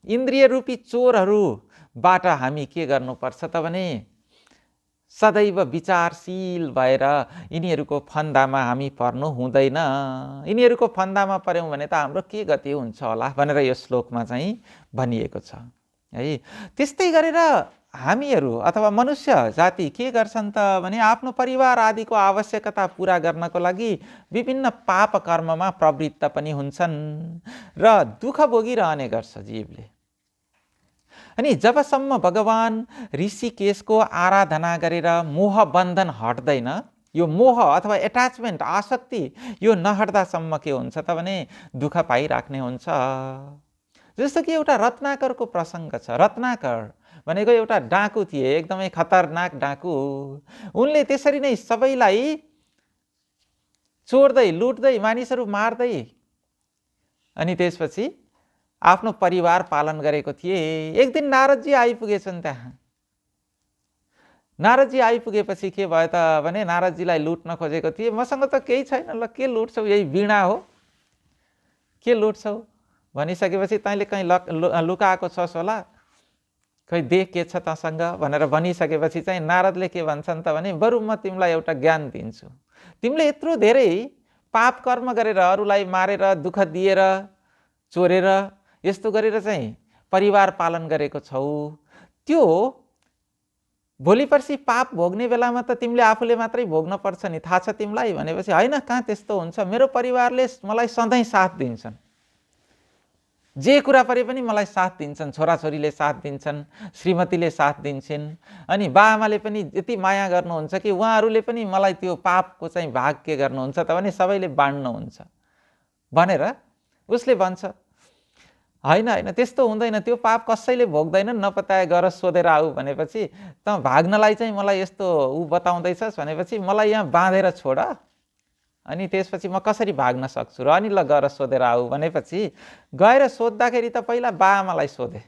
इन्द्रिय रूपी चोरहरूबाट हामी के गर्नुपर्छ त भने सदैव विचारशील भएर यिनीहरूको फन्दामा हामी पर्नु हुँदैन। यिनीहरूको फन्दामा पर्यौँ भने त हाम्रो के गति हुन्छ होला भनेर यो श्लोकमा चाहिँ भनिएको छ है। त्यस्तै गरेर हामीहरू अथवा मनुष्य जाति के गर्छन् त भने आफ्नो परिवार आदिको आवश्यकता पूरा गर्नको लागि विभिन्न पाप कर्ममा प्रवृत्त पनि हुन्छन् र दुःख भोगिरहने गर्छ जीवले। अनि जबसम्म भगवान ऋषिकेशको आराधना गरेर मोह बन्धन हट्दैन, यो मोह अथवा एट्याचमेन्ट, आसक्ति यो नहट्दासम्म के हुन्छ त भने दुःख पाइराख्ने हुन्छ। जस्तो कि एउटा रत्नाकरको प्रसङ्ग छ। रत्नाकर भनेको एउटा डाकु थिए, एकदमै खतरनाक डाकु। उनले त्यसरी नै सबैलाई चोर्दै लुट्दै मानिसहरू मार्दै अनि त्यसपछि आफ्नो परिवार पालन गरेको थिए। एक दिन नारदजी आइपुगेछन् त्यहाँ। नारदजी आइपुगेपछि के भयो त भने नारदजीलाई लुट्न खोजेको थिए। मसँग त केही छैन, ल के लुट्छौ, यही वीणा हो, के लुट्छौ भनिसकेपछि तैँले कहीँ लुकाएको छस् होला, खै देख के छ तँसँग भनेर भनिसकेपछि चाहिँ नारदले के भन्छन् त भने बरु म तिमीलाई एउटा ज्ञान दिन्छु। तिमीले यत्रो धेरै पाप कर्म गरेर, अरूलाई मारेर, दुःख दिएर, चोरेर, यस्तो गरेर चाहिँ परिवार पालन गरेको छौ, त्यो भोलि पर्सि पाप भोग्ने बेलामा त तिमीले आफूले मात्रै भोग्न पर्छ नि, थाहा छ तिमीलाई भनेपछि होइन, कहाँ त्यस्तो हुन्छ, मेरो परिवारले मलाई सधैँ साथ दिन्छन्, जे कुरा परे पनि मलाई साथ दिन्छन्, छोराछोरीले साथ दिन्छन्, श्रीमतीले साथ दिन्छन्, अनि बाआमाले पनि यति माया गर्नुहुन्छ कि उहाँहरूले पनि मलाई त्यो पापको चाहिँ भाग के गर्नुहुन्छ त भने सबैले बाँड्नुहुन्छ भनेर उसले भन्छ। होइन होइन, त्यस्तो हुँदैन, त्यो पाप कसैले भोग्दैनन्, नपताए गर सोधेर आऊ भनेपछि त भाग्नलाई चाहिँ मलाई यस्तो बताउँदैछस् भनेपछि मलाई यहाँ बाँधेर छोड, अनि त्यसपछि म कसरी भाग्न सक्छु र, अनि ल गएर सोधेर आऊ भनेपछि गएर सोद्धाखेरि त पहिला बाआमालाई सोधे।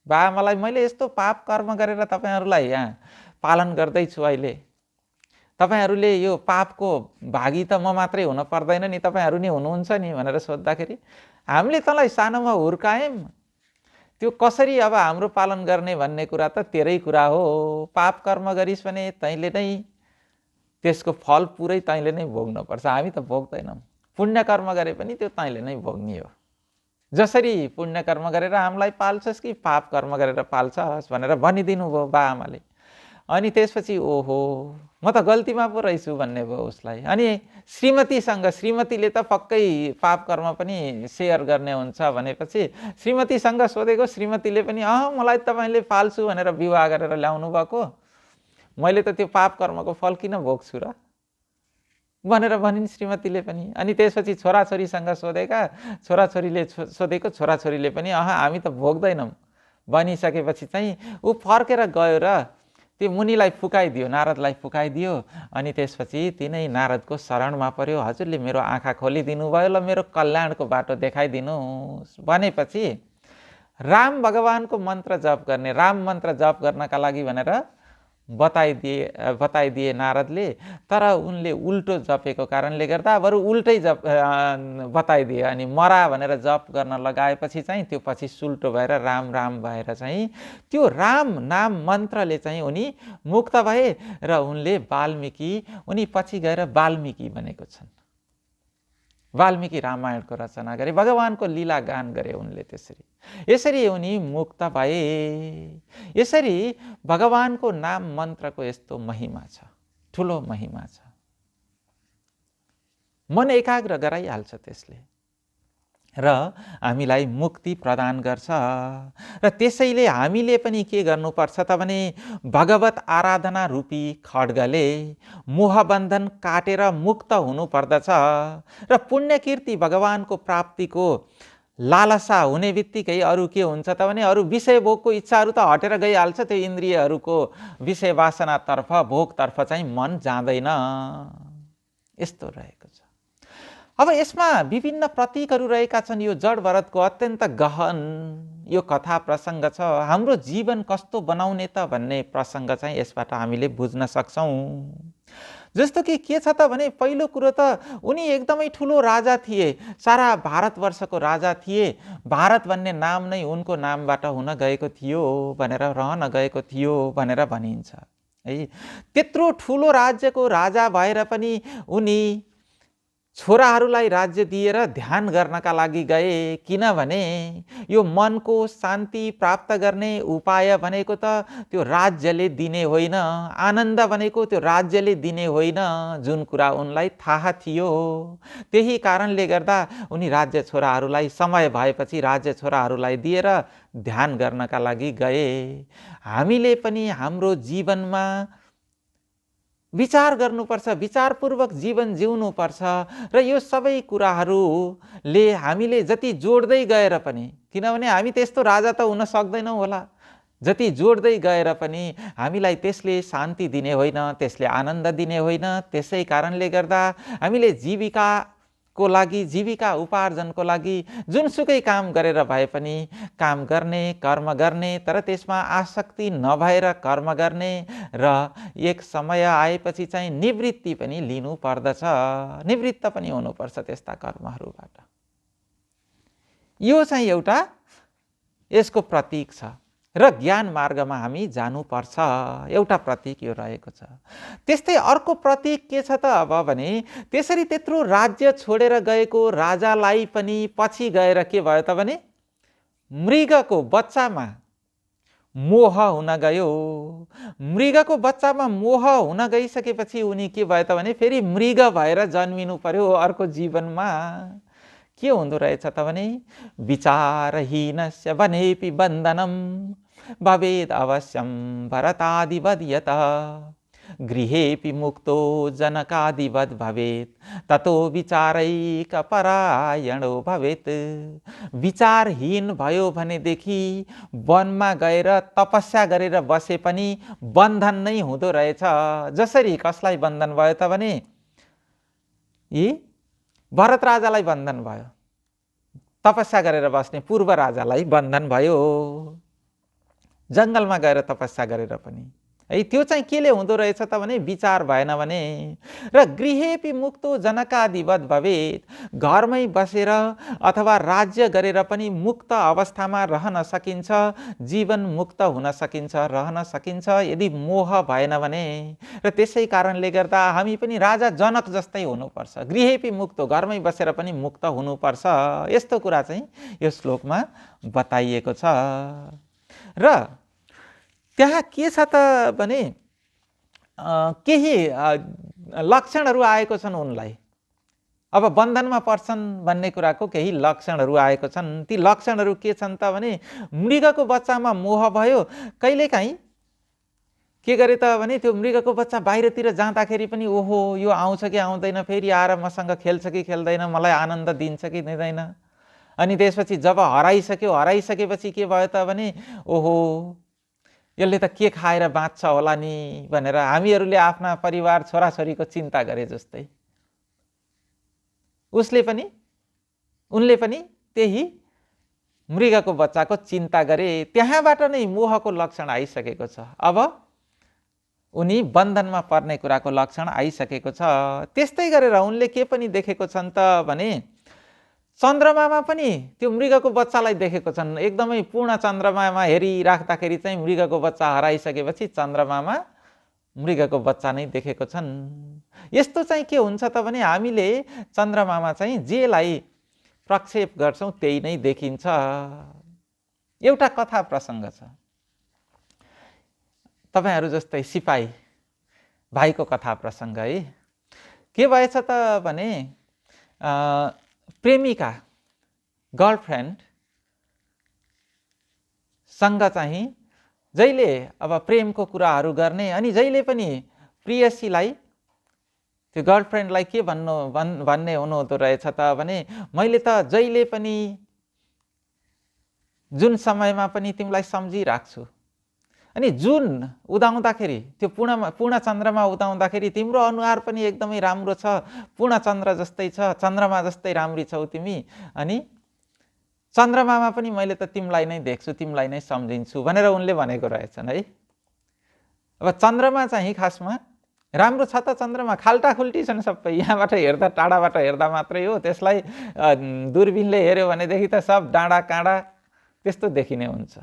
बाआमालाई मैले यस्तो पाप कर्म गरेर तपाईँहरूलाई यहाँ पालन गर्दैछु, अहिले तपाईँहरूले यो पापको भागी त म मात्रै हुन पर्दैन नि, तपाईँहरू नै हुनुहुन्छ नि भनेर सोद्धाखेरि हामीले तँलाई सानोमा हुर्कायौँ, त्यो कसरी अब हाम्रो पालन गर्ने भन्ने कुरा त तेरै कुरा हो, पाप कर्म गरिस् भने तैँले नै त्यसको फल पुरै तैँले नै भोग्नुपर्छ, हामी त भोग्दैनौँ। पुण्य कर्म गरे पनि त्यो तैँले नै भोग्ने हो, जसरी पुण्य कर्म गरेर हामीलाई पाल्छस् कि पाप कर्म गरेर पाल्छस् भनेर भनिदिनु भयो बाआमाले। अनि त्यसपछि ओहो म त गल्तीमा पो रहेछु भन्ने भयो उसलाई। अनि श्रीमतीले त पक्कै पाप कर्म पनि सेयर गर्ने हुन्छ भनेपछि श्रीमतीसँग सोधेको, श्रीमतीले पनि मलाई तपाईँले पाल्छु भनेर विवाह गरेर ल्याउनु भएको, मैले त त्यो पाप कर्मको फल किन भोग्छु र भनेर भनिन् श्रीमतीले पनि। अनि त्यसपछि छोराछोरीसँग सोधेका, छोराछोरीले सोधेको, छोराछोरीले पनि हामी त भोग्दैनौँ भनिसकेपछि चाहिँ ऊ फर्केर गयो र त्यो मुनिलाई फुकाइदियो, नारदलाई फुकाइदियो। अनि त्यसपछि तिनै नारदको शरणमा पर्यो, हजुरले मेरो आँखा खोलिदिनु भयो, ल मेरो कल्याणको बाटो देखाइदिनुहोस् भनेपछि राम भगवानको मन्त्र जप गर्ने, राम मन्त्र जप गर्नका लागि भनेर बताइदिए नारदले। तर उनले उल्टो जपेको कारणले गर्दा बरु उल्टै बताइदिए। अनि मरा भनेर जप गर्न लगाएपछि चाहिँ त्यो पछि सुल्टो भएर राम राम भएर चाहिँ त्यो राम नाम मन्त्रले चाहिँ उनी मुक्त भए र उनले उनी पछि गएर वाल्मीकि बनेको छन्। वाल्मीकि रामायणको रचना गरे, भगवानको लीला गान गरे उनले। यसरी उनी मुक्त भए। यसरी भगवानको नाम मन्त्रको यस्तो महिमा छ, ठुलो महिमा छ। मन एकाग्र गराइहाल्छ त्यसले र हामीलाई मुक्ति प्रदान गर्छ। र त्यसैले हामीले पनि के गर्नुपर्छ त भने भगवत आराधना रूपी खड्गले मोहबन्धन काटेर मुक्त हुनु पर्दछ। र पुण्य कीर्ति भगवानको प्राप्तिको लालसा हुने बित्तिकै अरू के हुन्छ त भने अरू विषय भोगको इच्छाहरू त हटेर गइहाल्छ। त्यो इन्द्रियहरूको विषय वासनातर्फ, भोगतर्फ चाहिँ मन जाँदैन। यस्तो रहेको छ। अब यसमा विभिन्न प्रतीकहरू रहेका छन्। यो जड भरतको अत्यन्त गहन यो कथा प्रसङ्ग छ। हाम्रो जीवन कस्तो बनाउने त भन्ने प्रसङ्ग चाहिँ यसबाट हामीले बुझ्न सक्छौँ। जस्तो कि के छ त भने पहिलो कुरो त उनी एकदमै ठुलो राजा थिए, सारा भारतवर्षको राजा थिए। भारत भन्ने नाम नै उनको नामबाट हुन गएको थियो भनेर, रहन गएको थियो भनेर भनिन्छ है। त्यत्रो ठुलो राज्यको राजा भएर पनि उनी छोराहरूलाई राज्य दिएर ध्यान गर्नका लागि गए। किनभने यो मनको शान्ति प्राप्त गर्ने उपाय भनेको त त्यो राज्यले दिने होइन, आनन्द भनेको त्यो राज्यले दिने होइन, जुन कुरा उनलाई थाहा थियो। त्यही कारणले गर्दा उनी राज्य छोराहरूलाई समय भएपछि राज्य छोराहरूलाई दिएर ध्यान गर्नका लागि गए। हामीले पनि हाम्रो जीवनमा विचार गर्नुपर्छ, विचारपूर्वक जीवन जिउनुपर्छ। र यो सबै कुराहरूले हामीले जति जोड्दै गएर पनि, किनभने हामी त्यस्तो राजा त हुन सक्दैनौँ होला, जति जोड्दै गएर पनि हामीलाई त्यसले शान्ति दिने होइन, त्यसले आनन्द दिने होइन। त्यसै कारणले गर्दा हामीले जीविकाको लागि, जीविका उपार्जनको लागि जुनसुकै काम गरेर भए पनि काम गर्ने, कर्म गर्ने, तर त्यसमा आसक्ति नभएर कर्म गर्ने र एक समय आएपछि चाहिँ निवृत्ति पनि लिनु पर्दछ, निवृत्त पनि हुनुपर्छ त्यस्ता कर्महरूबाट। यो चाहिँ एउटा यसको प्रतीक छ। र ज्ञान मार्गमा हामी जानुपर्छ, एउटा प्रतीक यो रहेको छ। त्यस्तै अर्को प्रतीक के छ त अब भने त्यसरी त्यत्रो राज्य छोडेर गएको राजालाई पनि पछि गएर के भयो त भने मृगको बच्चामा मोह हुन गयो। मृगको बच्चामा मोह हुन गइसकेपछि उनी के भयो त भने फेरि मृग भएर जन्मिनु पर्यो अर्को जीवनमा। के हुँदो रहेछ त भने विचारहीनस्य वनेपि बन्धनम भवेद अवश्यम भरतादिवद् यतः गृहेपि मुक्तो जनकादिवद् भवेत् ततो विचारैकपरायणो भवेत्। विचारहीन भयो भनेदेखि वनमा गएर तपस्या गरेर बसे पनि बन्धन नै हुँदो रहेछ। जसरी कसलाई बन्धन भयो त भने यी भरत राजालाई बन्धन भयो, तपस्या गरेर बस्ने पूर्व राजालाई बन्धन भयो जङ्गलमा गएर तपस्या गरेर पनि है। त्यो चाहिँ केले हुँदो रहेछ त भने विचार भएन भने। र गृहेपि मुक्तो जनकादिवद् भवेत्, घरमै बसेर अथवा राज्य गरेर पनि मुक्त अवस्थामा रहन सकिन्छ, जीवन मुक्त हुन सकिन्छ, रहन सकिन्छ यदि मोह भएन भने। र त्यसै कारणले गर्दा हामी पनि राजा जनक जस्तै हुनुपर्छ, गृहेपि मुक्तो, घरमै बसेर पनि मुक्त हुनुपर्छ। यस्तो कुरा चाहिँ यो श्लोकमा बताइएको छ। र त्यहाँ के छ त भने केही लक्षणहरू आएको छन् उनलाई, अब बन्धनमा पर्छन् भन्ने कुराको केही लक्षणहरू आएको छन्। ती लक्षणहरू के छन् त भने मृगको बच्चामा मोह भयो। कहिलेकाहीँ के गरे त भने त्यो मृगको बच्चा बाहिरतिर जाँदाखेरि पनि ओहो यो आउँछ कि आउँदैन, फेरि आएर मसँग खेल्छ कि खेल्दैन, मलाई आनन्द दिन्छ कि दिँदैन। अनि त्यसपछि जब हराइसकेपछि के भयो त भने ओहो यसले त के खाएर बाँच्छ होला नि भनेर हामीहरूले आफ्ना परिवार छोराछोरीको चिन्ता गरे जस्तै उनले पनि त्यही मृगको बच्चाको चिन्ता गरे। त्यहाँबाट नै मोहको लक्षण आइसकेको छ। अब उनी बन्धनमा पर्ने कुराको लक्षण आइसकेको छ। त्यस्तै गरेर उनले के पनि देखेको छन् त भने चन्द्रमामा पनि त्यो मृगको बच्चालाई देखेको छन्। एकदमै पूर्ण चन्द्रमामा हेरिराख्दाखेरि चाहिँ मृगको बच्चा हराइसकेपछि चन्द्रमामा मृगको बच्चा नै देखेको छन्। यस्तो चाहिँ के हुन्छ त भने हामीले चन्द्रमामा चाहिँ जेलाई प्रक्षेप गर्छौँ त्यही नै देखिन्छ। एउटा कथा प्रसङ्ग छ, तपाईहरू जस्तै सिपाही भाइको कथा प्रसङ्ग है। के भएछ त भने प्रेमिका गर्लफ्रेन्ड सँग चाहिँ जहिले अब प्रेमको कुराहरू गर्ने अनि जहिले पनि प्रियसीलाई त्यो गर्लफ्रेन्डलाई के भन्ने हुनुहुँदो रहेछ त भने मैले त जहिले पनि जुन समयमा पनि तिमीलाई सम्झिराख्छु, अनि जुन उदाउँदाखेरि त्यो पूर्ण चन्द्रमा उदाउँदाखेरि तिम्रो अनुहार पनि एकदमै राम्रो छ, पूर्ण चन्द्र जस्तै छ, चन्द्रमा जस्तै राम्री छौ तिमी, अनि चन्द्रमामा पनि मैले त तिमीलाई नै देख्छु, तिमीलाई नै सम्झिन्छु भनेर उनले भनेको रहेछन् है। अब चन्द्रमा चाहिँ खासमा राम्रो छ त, चन्द्रमा खाल्टाखुल्टी छन् सबै, यहाँबाट हेर्दा टाढाबाट हेर्दा मात्रै हो, त्यसलाई दूरबिनले हेऱ्यो भनेदेखि त सब डाँडा काँडा त्यस्तो देखिने हुन्छ,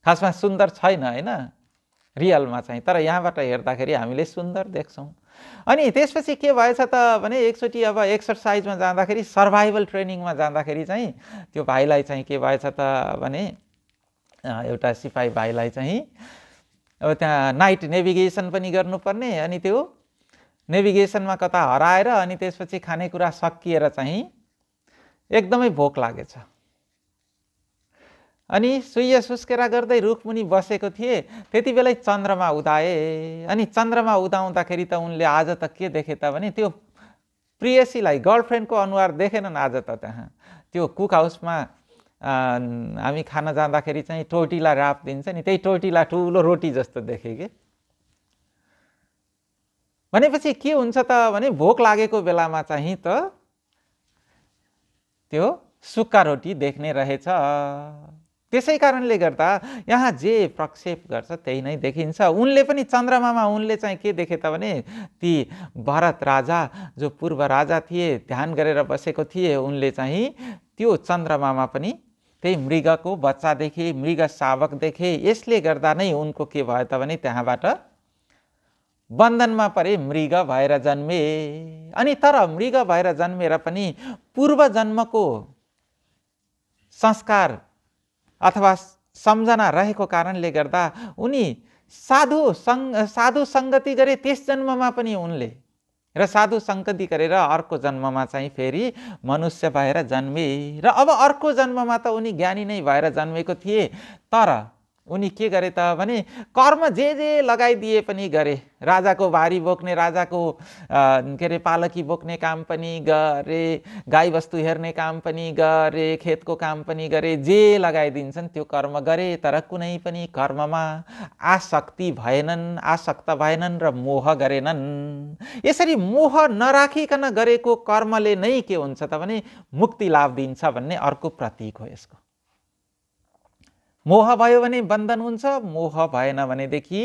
खासमा सुन्दर छैन हैन रियलमा चाहिँ, तर यहाँबाट हेर्दाखेरि हामीले सुन्दर देख्छौँ। अनि त्यसपछि के भएछ त भने एकचोटि अब एक्सर्साइजमा जाँदाखेरि, सर्भाइभल ट्रेनिङमा जाँदाखेरि चाहिँ त्यो भाइलाई चाहिँ के भएछ त भने एउटा सिपाही भाइलाई चाहिँ अब त्यहाँ नाइट नेभिगेसन पनि गर्नुपर्ने, अनि त्यो नेभिगेसनमा कता हराएर अनि त्यसपछि खानेकुरा सकिएर चाहिँ एकदमै भोक लागेछ। अनि सुइया सुस्केरा गर्दै रुखमुनि बसेको थिए, त्यति बेलै चन्द्रमा उदाए। अनि चन्द्रमा उदाउँदाखेरि त उनले आज त के देखे त भने त्यो प्रियसीलाई, गर्लफ्रेन्डको अनुहार देखेनन् आज त। त्यहाँ त्यो कुक हाउसमा हामी खान जाँदाखेरि चाहिँ टोटीला राप दिन्छ नि, त्यही टोटीला ठुलो रोटी जस्तो देखे के। भनेपछि के हुन्छ त भने भोक लागेको बेलामा चाहिँ त त्यो सुक्खा रोटी देख्ने रहेछ। त्यसै कारणले गर्दा यहाँ जे प्रक्षेप गर्छ त्यही नै देखिन्छ। उनले पनि चन्द्रमामा उनले चाहिँ के देखे त भने ती भरत राजा जो पूर्व राजा थिए, ध्यान गरेर बसेको थिए, उनले चाहिँ त्यो चन्द्रमामा पनि त्यही मृगको बच्चा देखे, मृग शावक देखे। यसले गर्दा नै उनको के भयो त भने त्यहाँबाट बन्धनमा परे, मृग भएर जन्मे। अनि तर मृग भएर जन्मेर पनि पूर्व जन्मको संस्कार अथवा सम्झना रहेको कारणले गर्दा उनी साधु सङ्गति गरे। त्यस जन्ममा पनि उनले र साधु सङ्गति गरेर अर्को जन्ममा चाहिँ फेरि मनुष्य भएर जन्मे र अब अर्को जन्ममा त उनी ज्ञानी नै भएर जन्मेको थिए, तर उनी के गरे त भने कर्म जे लगाइदिए पनि गरे। राजाको भारी बोक्ने, राजाको के अरे पालकी बोक्ने काम पनि गरे, गाईबस्तु हेर्ने काम पनि गरे, खेतको काम पनि गरे, जे लगाइदिन्छन् त्यो कर्म गरे, तर कुनै पनि कर्ममा आसक्ति भएनन्, आसक्त भएनन् र मोह गरेनन्। यसरी मोह नराखिकन गरेको कर्मले नै के हुन्छ त भने मुक्ति लाभ दिन्छ भन्ने अर्को प्रतीक हो यसको। मोह भयो भने बन्धन हुन्छ, मोह भएन भनेदेखि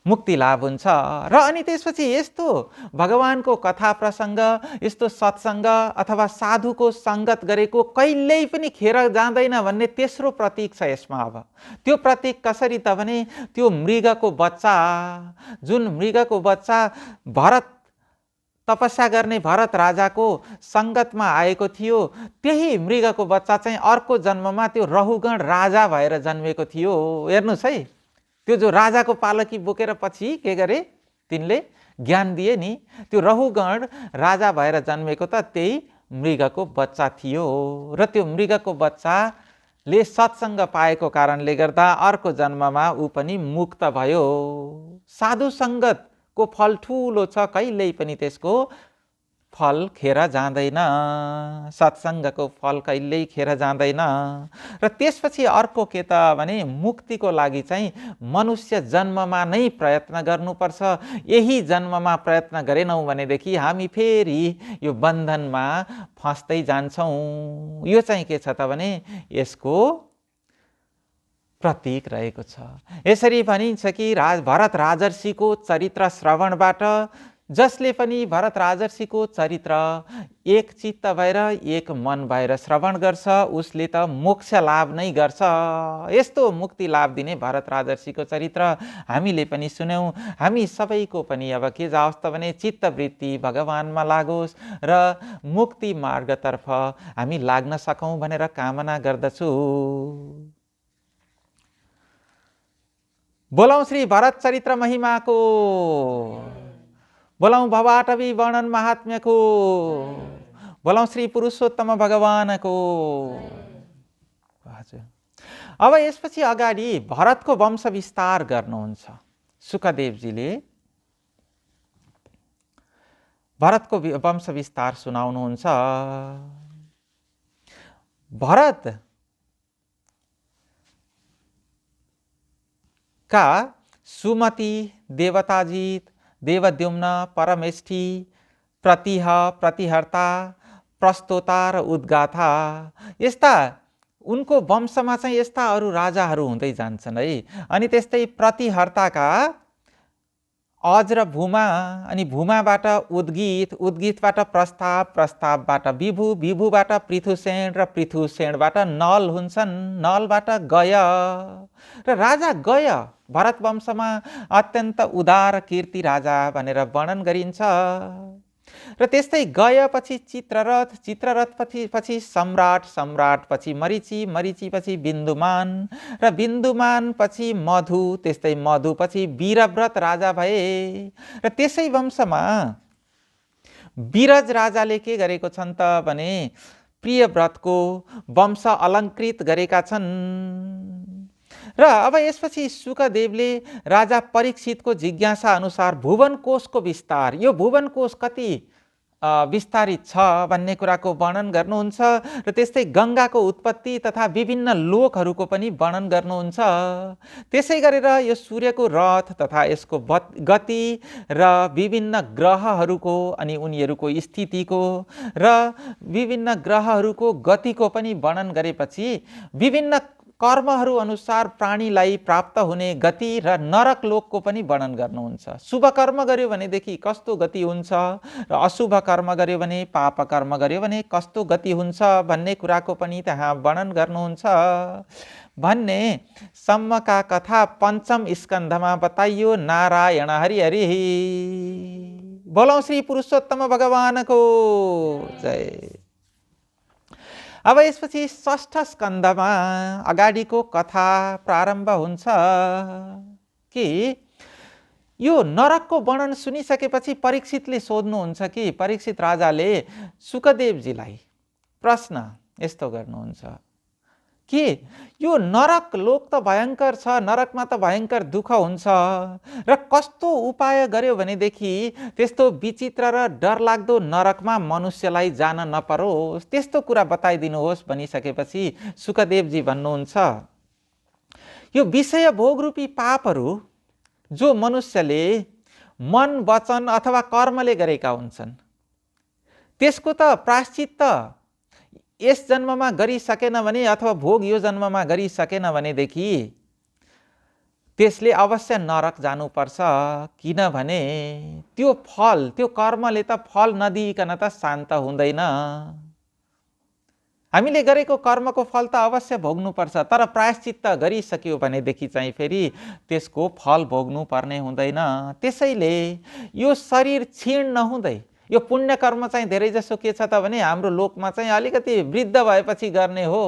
मुक्ति लाभ हुन्छ। र अनि त्यसपछि यस्तो भगवानको कथा प्रसङ्ग, यस्तो सत्सङ्ग अथवा साधुको सङ्गत गरेको कहिल्यै पनि खेर जाँदैन भन्ने तेस्रो प्रतीक छ यसमा। अब त्यो प्रतीक कसरी त भने त्यो मृगको बच्चा, जुन मृगको बच्चा भरत तपस्या गर्ने भरत राजाको सङ्गतमा आएको थियो, त्यही मृगको बच्चा चाहिँ अर्को जन्ममा त्यो रहुगण राजा भएर जन्मेको थियो। हेर्नुहोस् है, त्यो जो राजाको पालकी बोकेर पछि के गरे तिनले ज्ञान दिए नि, त्यो रहुगण राजा भएर जन्मेको त त्यही मृगको बच्चा थियो। र त्यो मृगको बच्चाले सत्सङ्ग पाएको कारणले गर्दा अर्को जन्ममा ऊ पनि मुक्त भयो। साधु सङ्गत को फल ठूलो छ, कहिल्यै पनि त्यसको फल खेर जाँदैन, सत्सङ्गको फल कहिल्यै खेर जाँदैन। र त्यसपछि अर्को के त भने मुक्तिको लागि चाहिँ मनुष्य जन्ममा नै प्रयत्न गर्नुपर्छ। यही जन्ममा प्रयत्न गरेनौँ भनेदेखि हामी फेरि यो बन्धनमा फस्दै जान्छौँ। यो चाहिँ के छ त भने यसको प्रतीक रहेको छ। यसरी भनिन्छ कि भरत राजर्षिको चरित्र श्रवणबाट, जसले पनि भरत राजर्षिको चरित्र एक चित्त भएर एक मन भएर श्रवण गर्छ उसले त मोक्ष लाभ नै गर्छ। यस्तो मुक्ति लाभ दिने भरत राजर्षिको चरित्र हामीले पनि सुन्यौँ। हामी सबैको पनि अब के जाओस् त भने चित्तवृत्ति भगवानमा लागोस् र मुक्ति मार्गतर्फ हामी लाग्न सकौँ भनेर कामना गर्दछु। बोलाउँ श्री भरत चरित्र महिमाको, बोलाउँ भवाटवी वर्णन महात्म्यको, बोलाउँ श्री पुरुषोत्तम भगवानको। हजुर, अब यसपछि अगाडि भरतको वंश विस्तार गर्नुहुन्छ सुखदेवजीले। भरतको वंश विस्तार सुनाउनुहुन्छ। भरत का सुमति, देवताजित, देवद्युम्न, परमेष्ठी, प्रतिह, प्रतिहर्ता, प्रस्तोता र उद्गाथा, यस्ता उनको वंशमा चाहिँ यस्ता अरू राजाहरू हुँदै जान्छन् है। अनि त्यस्तै प्रतिहर्ताका अज र भूमा, अनि भूमाबाट उद्गीत, उद्गीतबाट प्रस्ताव, प्रस्तावबाट विभु, विभुबाट पृथुसेन र पृथुसेनबाट नल हुन्छन्, नलबाट गय। र राजा गय भरत वंशमा अत्यन्त उदार कीर्ति राजा भनेर वर्णन गरिन्छ। र त्यस्तै गएपछि चित्ररथ, चित्ररथ पछि सम्राट, सम्राट पछि मरीचि, मरीचि पछि बिन्दुमान र बिन्दुमान पछि मधु, त्यस्तै मधु पछि वीरव्रत राजा भए। र त्यसै वंशमा वीरज राजाले के गरेको छन् त भने प्रियव्रतको वंश अलङ्कृत गरेका छन्। र अब यसपछि सुखदेवले राजा परीक्षितको जिज्ञासा अनुसार भुवन कोशको विस्तार, यो भुवन कोश कति विस्तारित छ भन्ने कुराको वर्णन गर्नुहुन्छ। र त्यस्तै गङ्गाको उत्पत्ति तथा विभिन्न लोकहरूको पनि वर्णन गर्नुहुन्छ। त्यसै गरेर यो सूर्यको रथ तथा यसको गति र विभिन्न ग्रहहरूको अनि उनीहरूको स्थितिको र विभिन्न ग्रहहरूको गतिको पनि वर्णन गरेपछि विभिन्न कर्महरू अनुसार प्राणीलाई प्राप्त हुने गति र नरक लोकको पनि वर्णन गर्नुहुन्छ। शुभ कर्म गर्यो भनेदेखि कस्तो गति हुन्छ र अशुभ कर्म गर्यो भने, पाप कर्म गर्यो भने कस्तो गति हुन्छ भन्ने कुराको पनि त्यहाँ वर्णन गर्नुहुन्छ भन्ने सम्मका कथा पञ्चम स्कन्धमा बताइयो। नारायण हरि हरि। बोलौं श्री पुरुषोत्तम भगवानको जय। अब यसपछि षष्ठ स्कन्धमा अगाडिको कथा प्रारम्भ हुन्छ कि यो नरकको वर्णन सुनिसकेपछि परीक्षितले सोध्नुहुन्छ कि परीक्षित राजाले सुकदेवजीलाई प्रश्न यस्तो गर्नुहुन्छ कि यो नरक लोक त भयङ्कर छ, नरकमा त भयङ्कर दुःख हुन्छ र कस्तो उपाय गर्यो भनेदेखि त्यस्तो विचित्र र डरलाग्दो नरकमा मनुष्यलाई जान नपरोस् त्यस्तो कुरा बताइदिनुहोस् भनिसकेपछि सुकदेवजी भन्नुहुन्छ यो विषय भोगरूपी पापहरू जो मनुष्यले मन वचन अथवा कर्मले गरेका हुन्छन् त्यसको त प्रायश्चित यस जन्ममा गरिसकेन भने अथवा भोग यो जन्ममा गरिसकेन भनेदेखि त्यसले अवश्य नरक जानुपर्छ, किनभने त्यो फल त्यो कर्मले त फल नदिइकन त शान्त हुँदैन। हामीले गरेको कर्मको फल त अवश्य भोग्नुपर्छ, तर प्रायश्चित गरिसक्यो भनेदेखि चाहिँ फेरि त्यसको फल भोग्नु पर्ने हुँदैन। त्यसैले यो शरीर क्षीण नहुँदै यो पुण्य कर्म चाहिँ धेरै जसो के छ त भने हाम्रो लोकमा चाहिँ अलिकति वृद्ध भएपछि गर्ने हो।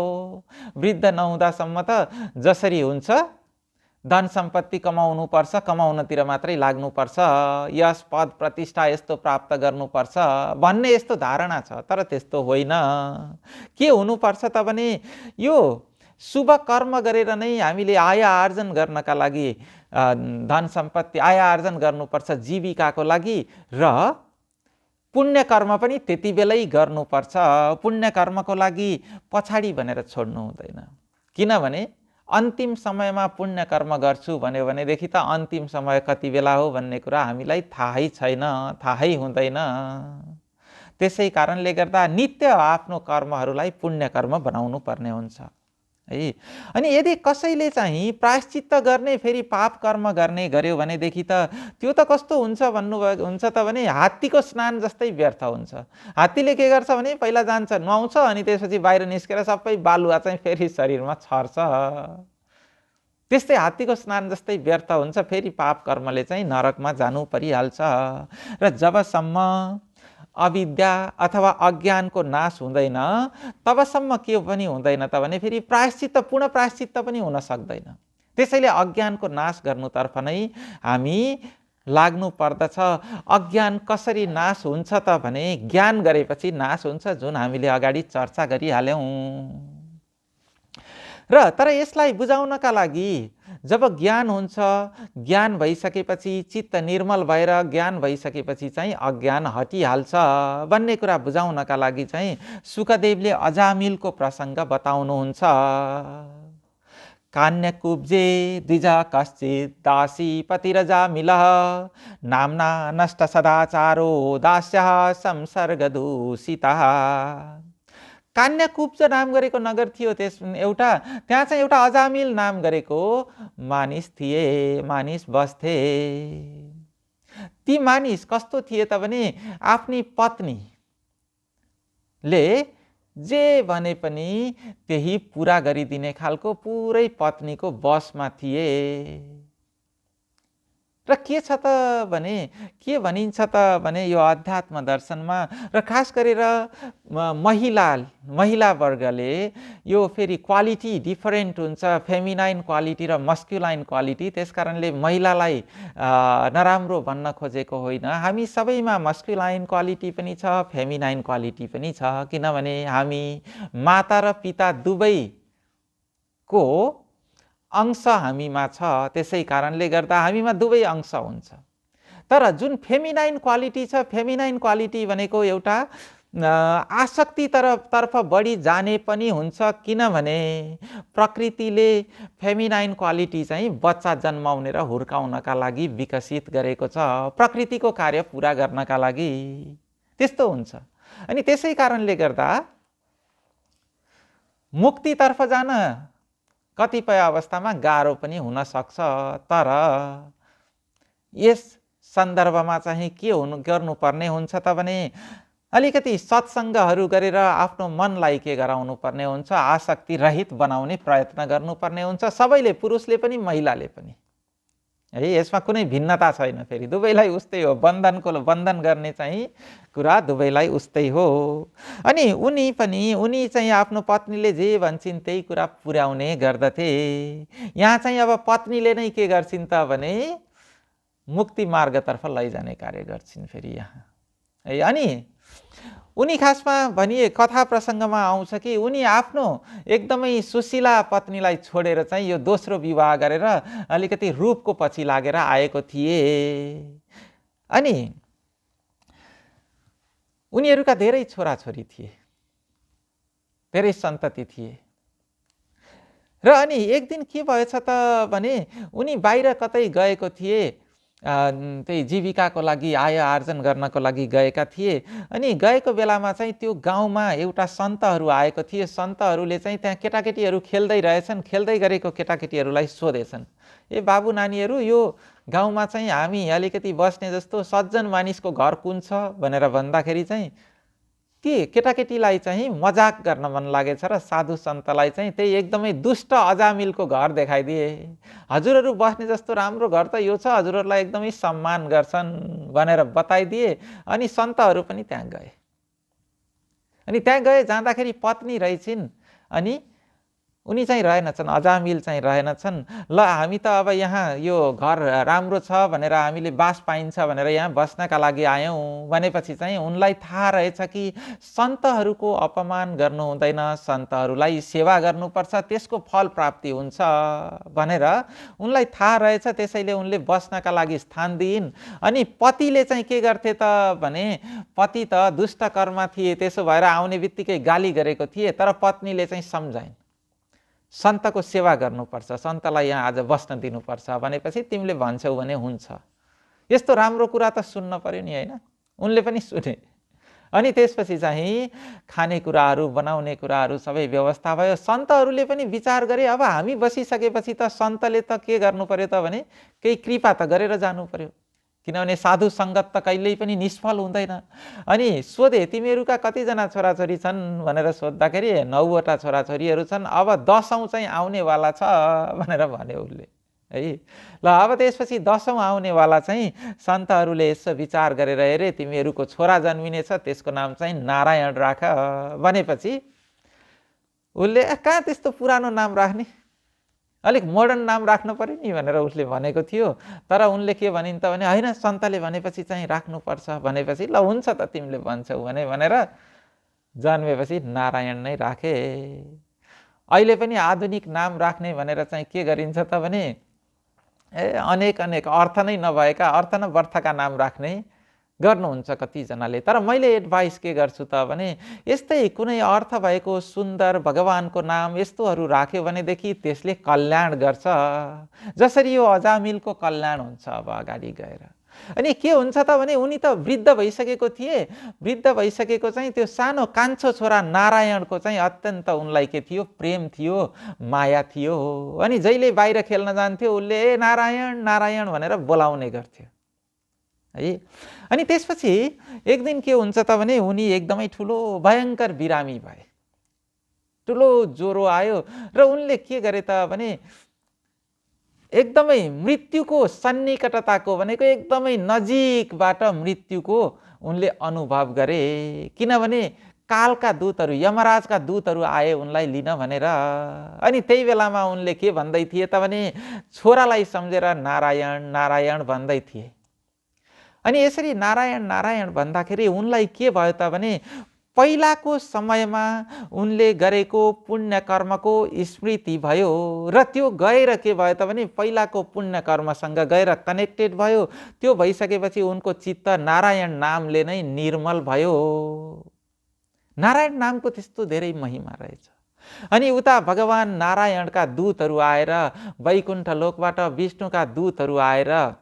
वृद्ध नहुँदासम्म त जसरी हुन्छ धन सम्पत्ति कमाउनु पर्छ, कमाउनतिर मात्रै लाग्नुपर्छ, यश पद प्रतिष्ठा यस्तो प्राप्त गर्नुपर्छ भन्ने यस्तो धारणा छ, तर त्यस्तो होइन। के हुनुपर्छ त भने यो शुभ कर्म गरेर नै हामीले आय आर्जन गर्नका लागि धन सम्पत्ति आय आर्जन गर्नुपर्छ जीविकाको लागि, र पुण्य कर्म पनि त्यति बेलै गर्नुपर्छ। पुण्य कर्मको लागि पछाडि भनेर छोड्नु हुँदैन, किनभने अन्तिम समयमा पुण्य कर्म गर्छु भन्यो भनेदेखि त अन्तिम समय कति बेला हो भन्ने कुरा हामीलाई थाहै छैन, थाहै हुँदैन। त्यसै कारणले गर्दा नित्य आफ्नो कर्महरूलाई पुण्य कर्म बनाउनु पर्ने हुन्छ है। अनि यदि कसैले चाहिँ प्रायश्चित्त गर्ने फेरि पाप कर्म गर्ने गर्यो भनेदेखि त त्यो त कस्तो हुन्छ भन्नुभएको हुन्छ त भने हात्तीको स्नान जस्तै व्यर्थ हुन्छ। हात्तीले के गर्छ भने पहिला जान्छ नुहाउँछ, अनि त्यसपछि बाहिर निस्केर सबै बालुवा चाहिँ फेरि शरीरमा छर्छ। त्यस्तै हात्तीको स्नान जस्तै व्यर्थ हुन्छ, फेरि पाप कर्मले चाहिँ नरकमा जानु परिहाल्छ। र जबसम्म अविद्या अथवा अज्ञानको नाश हुँदैन तबसम्म के पनि हुँदैन त भने फेरि प्रायश्चित्त पूर्ण प्रायश्चित्त पनि हुन सक्दैन। त्यसैले अज्ञानको नाश गर्नुतर्फ नै हामी लाग्नु पर्दछ। अज्ञान कसरी नाश हुन्छ त भने ज्ञान गरेपछि नाश हुन्छ, जुन हामीले अगाडि चर्चा गरिहाल्यौँ। र तर यसलाई बुझाउनका लागि जब ज्ञान हुन्छ, ज्ञान भइसकेपछि चित्त निर्मल भएर ज्ञान भइसकेपछि चाहिँ अज्ञान हटिहाल्छ भन्ने कुरा बुझाउनका लागि चाहिँ सुकदेवले अजामिलको प्रसङ्ग बताउनुहुन्छ। कान्यकुब्जे द्विज कश्चित् दासी पतिरजामिलः नाम्ना नष्ट सदाचारो दास्यः संसर्गदूषितः। कान्यकुब्ज नाम गरेको नगर थियो त्यस एउटा, त्यहाँ चाहिँ एउटा अजामिल नाम गरेको मानिस थिए, मानिस बस्थे। ती मानिस कस्तो थिए त भने आफ्नी पत्नीले जे भने पनि त्यही पुरा गरिदिने खालको पुरै पत्नीको बसमा थिए। र के छ त भने के भनिन्छ त भने यो अध्यात्म दर्शनमा र खास गरेर महिला वर्गले यो फेरि क्वालिटी डिफरेन्ट हुन्छ, फेमिनाइन क्वालिटी र मस्क्युलाइन क्वालिटी। त्यसकारणले महिलालाई नराम्रो भन्न खोजेको होइन, हामी सबैमा मस्क्युलाइन क्वालिटी पनि छ, फेमिनाइन क्वालिटी पनि छ, किनभने हामी माता र पिता दुवैको अंश हामीमा छ। त्यसै कारणले गर्दा हामीमा दुवै अंश हुन्छ। तर जुन फेमिनाइन क्वालिटी छ, फेमिनाइन क्वालिटी भनेको एउटा आसक्ति तर्फ बढी जाने पनि हुन्छ, किनभने प्रकृतिले फेमिनाइन क्वालिटी चाहिँ बच्चा जन्माउने र हुर्काउनका लागि विकसित गरेको छ, प्रकृतिको कार्य पुरा गर्नका लागि त्यस्तो हुन्छ। अनि त्यसै कारणले गर्दा मुक्तितर्फ जान कतिपय अवस्थामा गाह्रो पनि हुन सक्छ। तर यस सन्दर्भमा चाहिँ के गर्नुपर्ने हुन्छ त भने अलिकति सत्सङ्गहरू गरेर आफ्नो मनलाई के गराउनु पर्ने हुन्छ, आसक्ति रहित बनाउने प्रयत्न गर्नुपर्ने हुन्छ। सबैले, पुरुषले पनि महिलाले पनि है, यसमा कुनै भिन्नता छैन। फेरि दुवैलाई उस्तै हो, बन्धन गर्ने चाहिँ कुरा दुवैलाई उस्तै हो। अनि उनी चाहिँ आफ्नो पत्नीले जे भन्छन् त्यही कुरा पुर्याउने गर्दथे। यहाँ चाहिँ अब पत्नीले नै के गर्छिन् त भने मुक्ति मार्गतर्फ लैजाने कार्य गर्छिन् फेरि यहाँ है। अनि उनी खासमा भनिए कथा प्रसङ्गमा आउँछ कि उनी आफ्नो एकदमै सुशीला पत्नीलाई छोडेर चाहिँ यो दोस्रो विवाह गरेर अलिकति रूपको पछि लागेर आएको थिए। अनि उनीहरूका धेरै छोराछोरी थिए, धेरै सन्तति थिए। र अनि एक दिन के भएछ त भने उनी बाहिर कतै गएको थिए, त्यही जीविकाको लागि आय आर्जन गर्नको लागि गएका थिए। अनि गएको बेलामा चाहिँ त्यो गाउँमा एउटा सन्तहरू आएको थिए। सन्तहरूले चाहिँ त्यहाँ केटाकेटीहरू खेल्दै रहेछन्, खेल्दै गरेको केटाकेटीहरूलाई सोधेछन्, ए बाबु नानीहरू यो गाउँमा चाहिँ हामी अलिकति बस्ने जस्तो सज्जन मानिसको घर कुन छ भनेर भन्दाखेरि चाहिँ ती केटाकेटीलाई चाहिँ मजाक गर्न मन लागेछ र साधु सन्तलाई चाहिँ त्यही एकदमै दुष्ट अजामिलको घर देखाइदिए। हजुरहरू बस्ने जस्तो राम्रो घर त यो छ, हजुरहरूलाई एकदमै सम्मान गर्छन् भनेर बताइदिए। अनि सन्तहरू पनि त्यहाँ गए। अनि त्यहाँ गए जाँदाखेरि पत्नी रहेछिन्, अनि उनी चाहिँ रहेनछन्, अजामिल चाहिँ रहेनछन्। ल हामी त अब यहाँ यो घर राम्रो छ भनेर हामीले बास पाइन्छ भनेर यहाँ बस्नका लागि आयौँ भनेपछि चाहिँ उनलाई थाहा रहेछ कि सन्तहरूको अपमान गर्नु हुँदैन, सन्तहरूलाई सेवा गर्नुपर्छ, त्यसको फल प्राप्ति हुन्छ भनेर उनलाई थाहा रहेछ। त्यसैले उनले बस्नका लागि स्थान दिइन्। अनि पतिले चाहिँ के गर्थे त भने पति त दुष्ट कर्म थिए, त्यसो भएर आउने बित्तिकै गाली गरेको थिए। तर पत्नीले चाहिँ सम्झाइन्, सन्तको सेवा गर्नुपर्छ, सन्तलाई यहाँ आज बस्न दिनुपर्छ भनेपछि तिमीले भन्छौ भने हुन्छ। यस्तो राम्रो कुरा त सुन्न पर्यो नि, होइन? उनले पनि सुने। अनि त्यसपछि चाहिँ खानेकुराहरू बनाउने कुराहरू सबै व्यवस्था भयो। सन्तहरूले पनि विचार गरे अब हामी बसिसकेपछि त सन्तले त के गर्नु पर्यो त भने केही कृपा त गरेर जानु पर्यो, किनभने साधु सङ्गत त कहिल्यै पनि निष्फल हुँदैन। अनि सोधे तिमीहरूका कतिजना छोराछोरी छन् भनेर सोद्धाखेरि 9वटा छोराछोरीहरू छन्, अब 10औँ चाहिँ आउनेवाला छ भनेर भन्यो उसले है। ल अब त्यसपछि 10औँ आउनेवाला चाहिँ सन्तहरूले यसो विचार गरेर हेरे, तिमीहरूको छोरा जन्मिनेछ, त्यसको नाम चाहिँ नारायण राख भनेपछि उसले कहाँ त्यस्तो पुरानो नाम राख्ने, अलिक मोडर्न नाम राख्नु पर्यो नि भनेर उसले भनेको थियो। तर उनले के भनिन् त भने होइन, सन्तले भनेपछि चाहिँ राख्नुपर्छ भनेपछि ल हुन्छ त तिमीले भन्छौ भने भनेर जन्मेपछि नारायण नै राखे। अहिले पनि आधुनिक नाम राख्ने भनेर चाहिँ के गरिन्छ त भने अनेक अनेक अर्थ नै नभएका, अर्थ न बर्थका नाम राख्ने गर्नुहुन्छ कतिजनाले। तर मैले एडभाइस के गर्छु त भने यस्तै कुनै अर्थ भएको सुन्दर भगवानको नाम यस्तोहरू राख्यो भनेदेखि त्यसले कल्याण गर्छ, जसरी यो अजामिलको कल्याण हुन्छ अब अगाडि गएर। अनि के हुन्छ त भने उनी त वृद्ध भइसकेको थिए। वृद्ध भइसकेको चाहिँ त्यो सानो कान्छो छोरा नारायणको चाहिँ अत्यन्त उनलाई के थियो, प्रेम थियो, माया थियो। अनि जहिले बाहिर खेल्न जान्थ्यो उसले ए नारायण नारायण भनेर बोलाउने गर्थ्यो है। अनि त्यसपछि एक दिन के हुन्छ त भने उनी एकदमै ठुलो भयङ्कर बिरामी भए, ठुलो ज्वरो आयो र उनले के गरे त भने एकदमै मृत्युको सन्निकटताको भनेको एकदमै नजिकबाट मृत्युको उनले अनुभव गरे। किनभने कालका दूतहरू, यमराजका दूतहरू आए उनलाई लिन भनेर। अनि त्यही बेलामा उनले के भन्दै थिए त भने छोरालाई सम्झेर नारायण नारायण भन्दै थिए। अनि यसरी नारायण नारायण भन्दाखेरि उनलाई के भयो त भने पहिलाको समयमा उनले गरेको पुण्य कर्मको स्मृति भयो र त्यो गएर के भयो त भने पहिलाको पुण्य कर्मसँग गएर कनेक्टेड भयो। त्यो भइसकेपछि उनको चित्त नारायण नामले नै निर्मल भयो। नारायण नामको त्यस्तो धेरै महिमा रहेछ। अनि उता भगवान नारायणका दूतहरू आएर, वैकुण्ठ लोकबाट विष्णुका दूतहरू आएर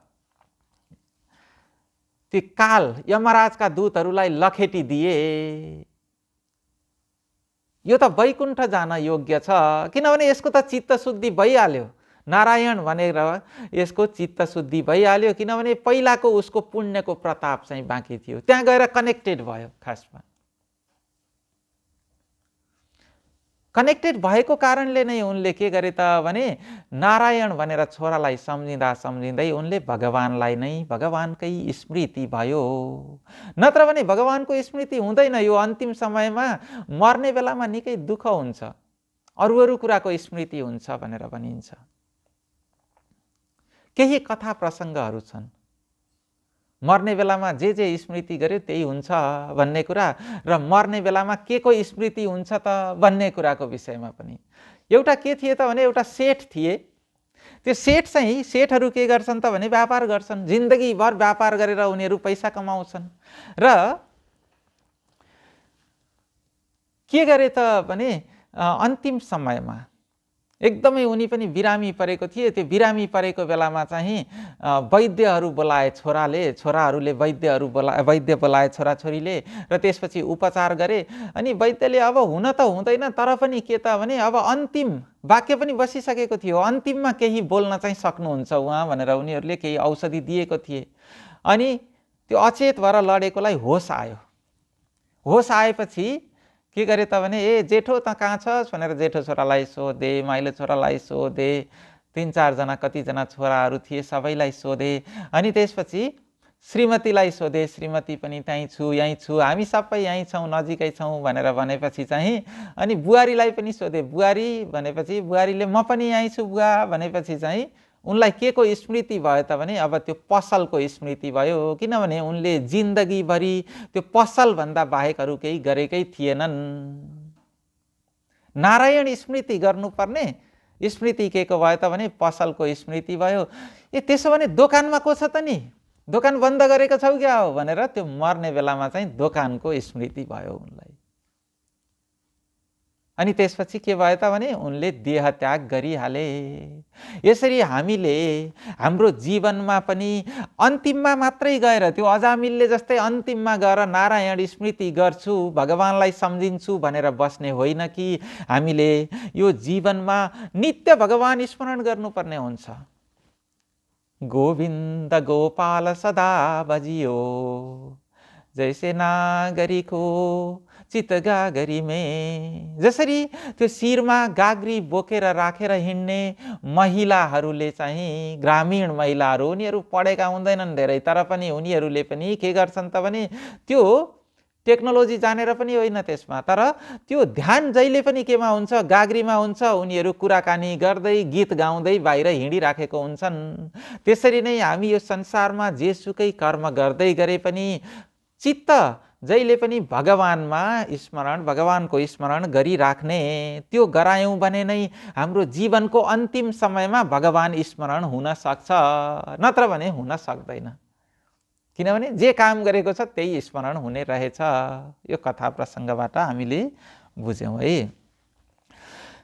ती काल यमराजका दूतहरूलाई लखेटी दिए। यो त वैकुण्ठ जान योग्य छ, किनभने यसको त चित्त शुद्धि भइहाल्यो। नारायण भनेर यसको चित्त शुद्धि भइहाल्यो, किनभने पहिलाको उसको पुण्यको प्रताप चाहिँ बाँकी थियो, त्यहाँ गएर कनेक्टेड भयो। खासमा कनेक्टेड भएको कारणले नै उनले के गरे त भने नारायण भनेर छोरालाई सम्झिँदा सम्झिँदै उनले भगवानलाई नै, भगवानकै स्मृति भयो। नत्र भने भगवानको स्मृति हुँदैन। यो अन्तिम समयमा मर्ने बेलामा निकै दुःख हुन्छ, अरू कुराको स्मृति हुन्छ भनेर भनिन्छ। केही कथा प्रसङ्गहरू छन् मर्ने बेलामा जे जे स्मृति गर्यो त्यही हुन्छ भन्ने कुरा र मर्ने बेलामा के को स्मृति हुन्छ त भन्ने कुराको विषयमा पनि। एउटा के थिए त भने एउटा सेठ थिए। त्यो सेठ चाहिँ सेठहरू के गर्छन् त भने व्यापार गर्छन्, जिन्दगीभर व्यापार गरेर उनीहरू पैसा कमाउँछन् र के गरे त भने अन्तिम समयमा एकदमै उनी पनि बिरामी परेको थिए। त्यो बिरामी परेको बेलामा चाहिँ वैद्यहरू बोलाए छोराहरूले वैद्य बोलाए छोराछोरीले र त्यसपछि उपचार गरे। अनि वैद्यले अब हुन त हुँदैन तर पनि के त भने अब अन्तिम वाक्य पनि बसिसकेको थियो, अन्तिममा केही बोल्न चाहिँ सक्नुहुन्छ उहाँ भनेर उनीहरूले केही औषधि दिएको थिए। अनि त्यो अचेत भएर लडेकोलाई होस आयो। होस आएपछि के गरे त भने ए जेठो त कहाँ छस् भनेर जेठो छोरालाई सोधे, माइलो छोरालाई सोधे, 3-4 जना कतिजना छोराहरू थिए सबैलाई सोधे। अनि त्यसपछि श्रीमतीलाई सोधे, श्रीमती पनि त्यहीँ छु यहीँ छु हामी सबै यहीँ छौँ नजिकै छौँ भनेर भनेपछि चाहिँ अनि बुहारीलाई पनि सोधे, बुहारी भनेपछि बुहारीले म पनि यहीँ छु बुवा भनेपछि चाहिँ उनलाई के को स्मृति भयो त भने अब त्यो पसलको स्मृति भयो। किनभने उनले जिन्दगीभरि त्यो पसलभन्दा बाहेक अरू केही गरेकै थिएनन्। नारायण स्मृति गर्नुपर्ने स्मृति के को भयो त भने पसलको स्मृति भयो। ए त्यसो भने दोकानमा को छ त नि, दोकान बन्द गरेको छौ क्या हो भनेर त्यो मर्ने बेलामा चाहिँ दोकानको स्मृति भयो उनलाई। अनि त्यसपछि के भयो त भने उनले देह त्याग गरिहाले। यसरी हामीले हाम्रो जीवनमा पनि अन्तिममा मात्रै गएर त्यो अजामिलले जस्तै अन्तिममा गएर नारायण स्मृति गर्छु भगवानलाई सम्झिन्छु भनेर बस्ने होइन कि हामीले यो जीवनमा नित्य भगवान स्मरण गर्नुपर्ने हुन्छ। गोविन्द गोपाल सदा बजियो जैसे नागरीको चित गागरी में। जसरी त्यो शिरमा गाग्री बोकेर राखेर हिँड्ने महिलाहरूले चाहिँ ग्रामीण महिलाहरू उनीहरू पढेका हुँदैनन् धेरै तर पनि उनीहरूले पनि के गर्छन् त भने त्यो टेक्नोलोजी जानेर पनि होइन त्यसमा तर त्यो ध्यान जहिले पनि केमा हुन्छ गाग्रीमा हुन्छ। उनीहरू कुराकानी गर्दै गीत गाउँदै बाहिर हिँडिराखेको हुन्छन्। त्यसरी नै हामी यो संसारमा जेसुकै कर्म गर्दै गरे पनि चित्त जहिले पनि भगवानमा स्मरण भगवानको स्मरण गरिराख्ने त्यो गरायौं भने नै हाम्रो जीवनको अन्तिम समयमा भगवान स्मरण हुन सक्छ, नत्र भने हुन सक्दैन। किनभने जे काम गरेको छ त्यही स्मरण हुने रहेछ। यो कथा प्रसङ्गबाट हामीले बुझ्यौं है।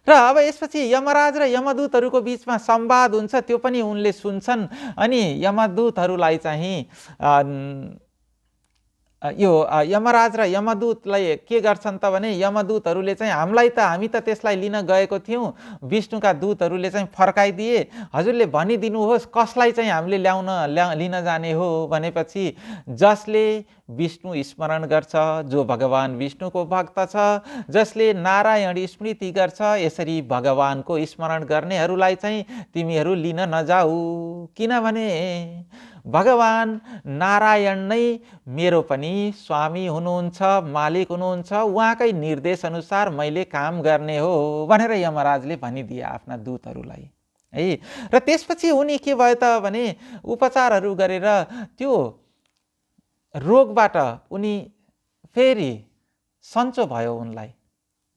र अब यसपछि यमराज र यमदूतहरूको बीचमा संवाद हुन्छ, त्यो पनि उनले सुन्छन्। अनि यमदूतहरूलाई चाहिँ यो यमराज र यमदूतलाई के गर्छन् त भने यमदूतहरूले चाहिँ हामी त त्यसलाई लिन गएको थियौं, विष्णुका दूतहरूले चाहिँ फर्काइदिए, हजुरले भनिदिनुहोस् कसलाई चाहिँ हामीले लिन जाने हो भनेपछि जसले विष्णु स्मरण गर्छ, जो भगवान विष्णुको भक्त छ, जसले नारायण स्मृति गर्छ, यसरी भगवानको स्मरण गर्नेहरूलाई चाहिँ तिमीहरू लिन नजाऊ। किनभने भगवान नारायण नै मेरो पनि स्वामी हुनुहुन्छ, मालिक हुनुहुन्छ, उहाँकै निर्देश अनुसार मैले काम गर्ने हो भनेर यमराजले भनिदिए आफ्ना दूतहरूलाई है। र त्यसपछि उनी के भयो त भने उपचारहरू गरेर त्यो रोगबाट उनी फेरि सन्चो भयो उनलाई,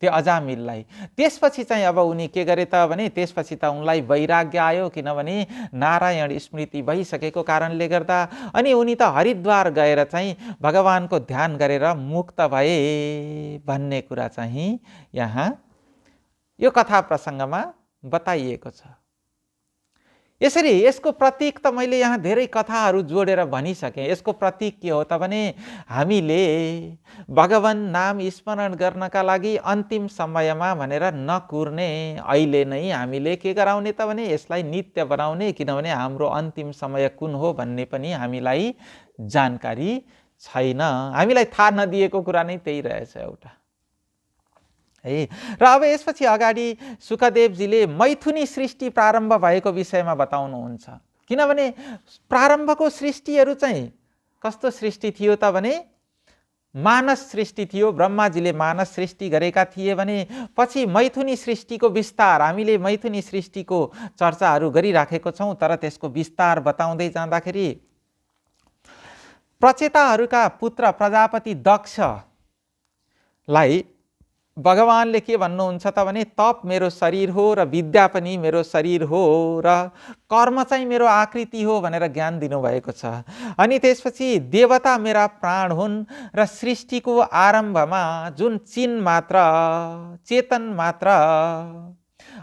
त्यो अजामिललाई। त्यसपछि चाहिँ अब उनी के गरे त भने त्यसपछि त उनलाई वैराग्य आयो, किनभने नारायण स्मृति भइसकेको कारणले गर्दा। अनि उनी त हरिद्वार गएर चाहिँ भगवानको ध्यान गरेर मुक्त भए भन्ने कुरा चाहिँ यहाँ यो कथा प्रसङ्गमा बताइएको छ। यसरी यसको प्रतीक त मैले यहाँ धेरै कथाहरू जोडेर भनिसकेँ। यसको प्रतीक के हो त भने हामीले भगवान नाम स्मरण गर्नका लागि अन्तिम समयमा भनेर नकुर्ने, अहिले नै हामीले के गराउने त भने यसलाई नित्य बनाउने। किनभने हाम्रो अन्तिम समय कुन हो भन्ने पनि हामीलाई जानकारी छैन, हामीलाई थाहा नदिएको कुरा नै त्यही रहेछ एउटा है। र अब यसपछि अगाडि सुखदेवजीले मैथुनी सृष्टि प्रारम्भ भएको विषयमा बताउनुहुन्छ। किनभने प्रारम्भको सृष्टिहरू चाहिँ कस्तो सृष्टि थियो त भने मानस सृष्टि थियो। ब्रह्माजीले मानस सृष्टि गरेका थिए भने पछि मैथुनी सृष्टिको विस्तार, हामीले मैथुनी सृष्टिको चर्चाहरू गरिराखेको छौँ, तर त्यसको विस्तार बताउँदै जाँदाखेरि प्रचेताहरूका पुत्र प्रजापति दक्षलाई भगवानले के भन्नुहुन्छ त भने तप मेरो शरीर हो र विद्या पनि मेरो शरीर हो र कर्म चाहिँ मेरो आकृति हो भनेर ज्ञान दिनुभएको छ। अनि त्यसपछि देवता मेरा प्राण हुन् र सृष्टिको आरम्भमा जुन चिन मात्र चेतन मात्र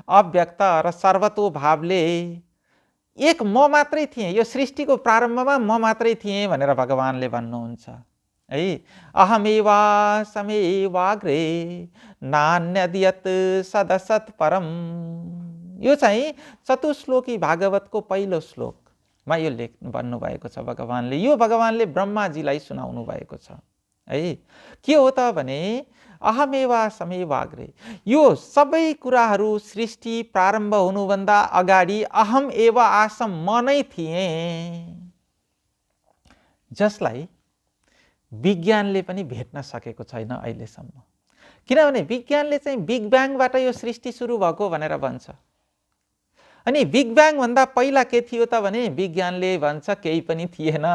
अव्यक्त र सर्वतोभावले एक म मात्रै थिएँ, यो सृष्टिको प्रारम्भमा म मात्रै थिएँ भनेर भगवानले भन्नुहुन्छ है। अहमेवासमेवाग्रे नान्यद्यत् सदसत् परम। यो चाहिँ चतुश्लोकी भागवतको पहिलो श्लोकमा यो भन्नुभएको छ भगवानले। यो भगवानले ब्रह्माजीलाई सुनाउनु भएको छ है। के हो त भने अहमेवासमेवाग्रे, यो सबै कुराहरू सृष्टि प्रारम्भ हुनुभन्दा अगाडि अहम एव आसम म नै थिएँ, जसलाई विज्ञानले पनि भेट्न सकेको छैन अहिलेसम्म। किनभने विज्ञानले चाहिँ बिग ब्याङबाट यो सृष्टि सुरु भएको भनेर भन्छ। अनि बिग ब्याङ भन्दा पहिला के थियो त भने विज्ञानले भन्छ केही पनि थिएन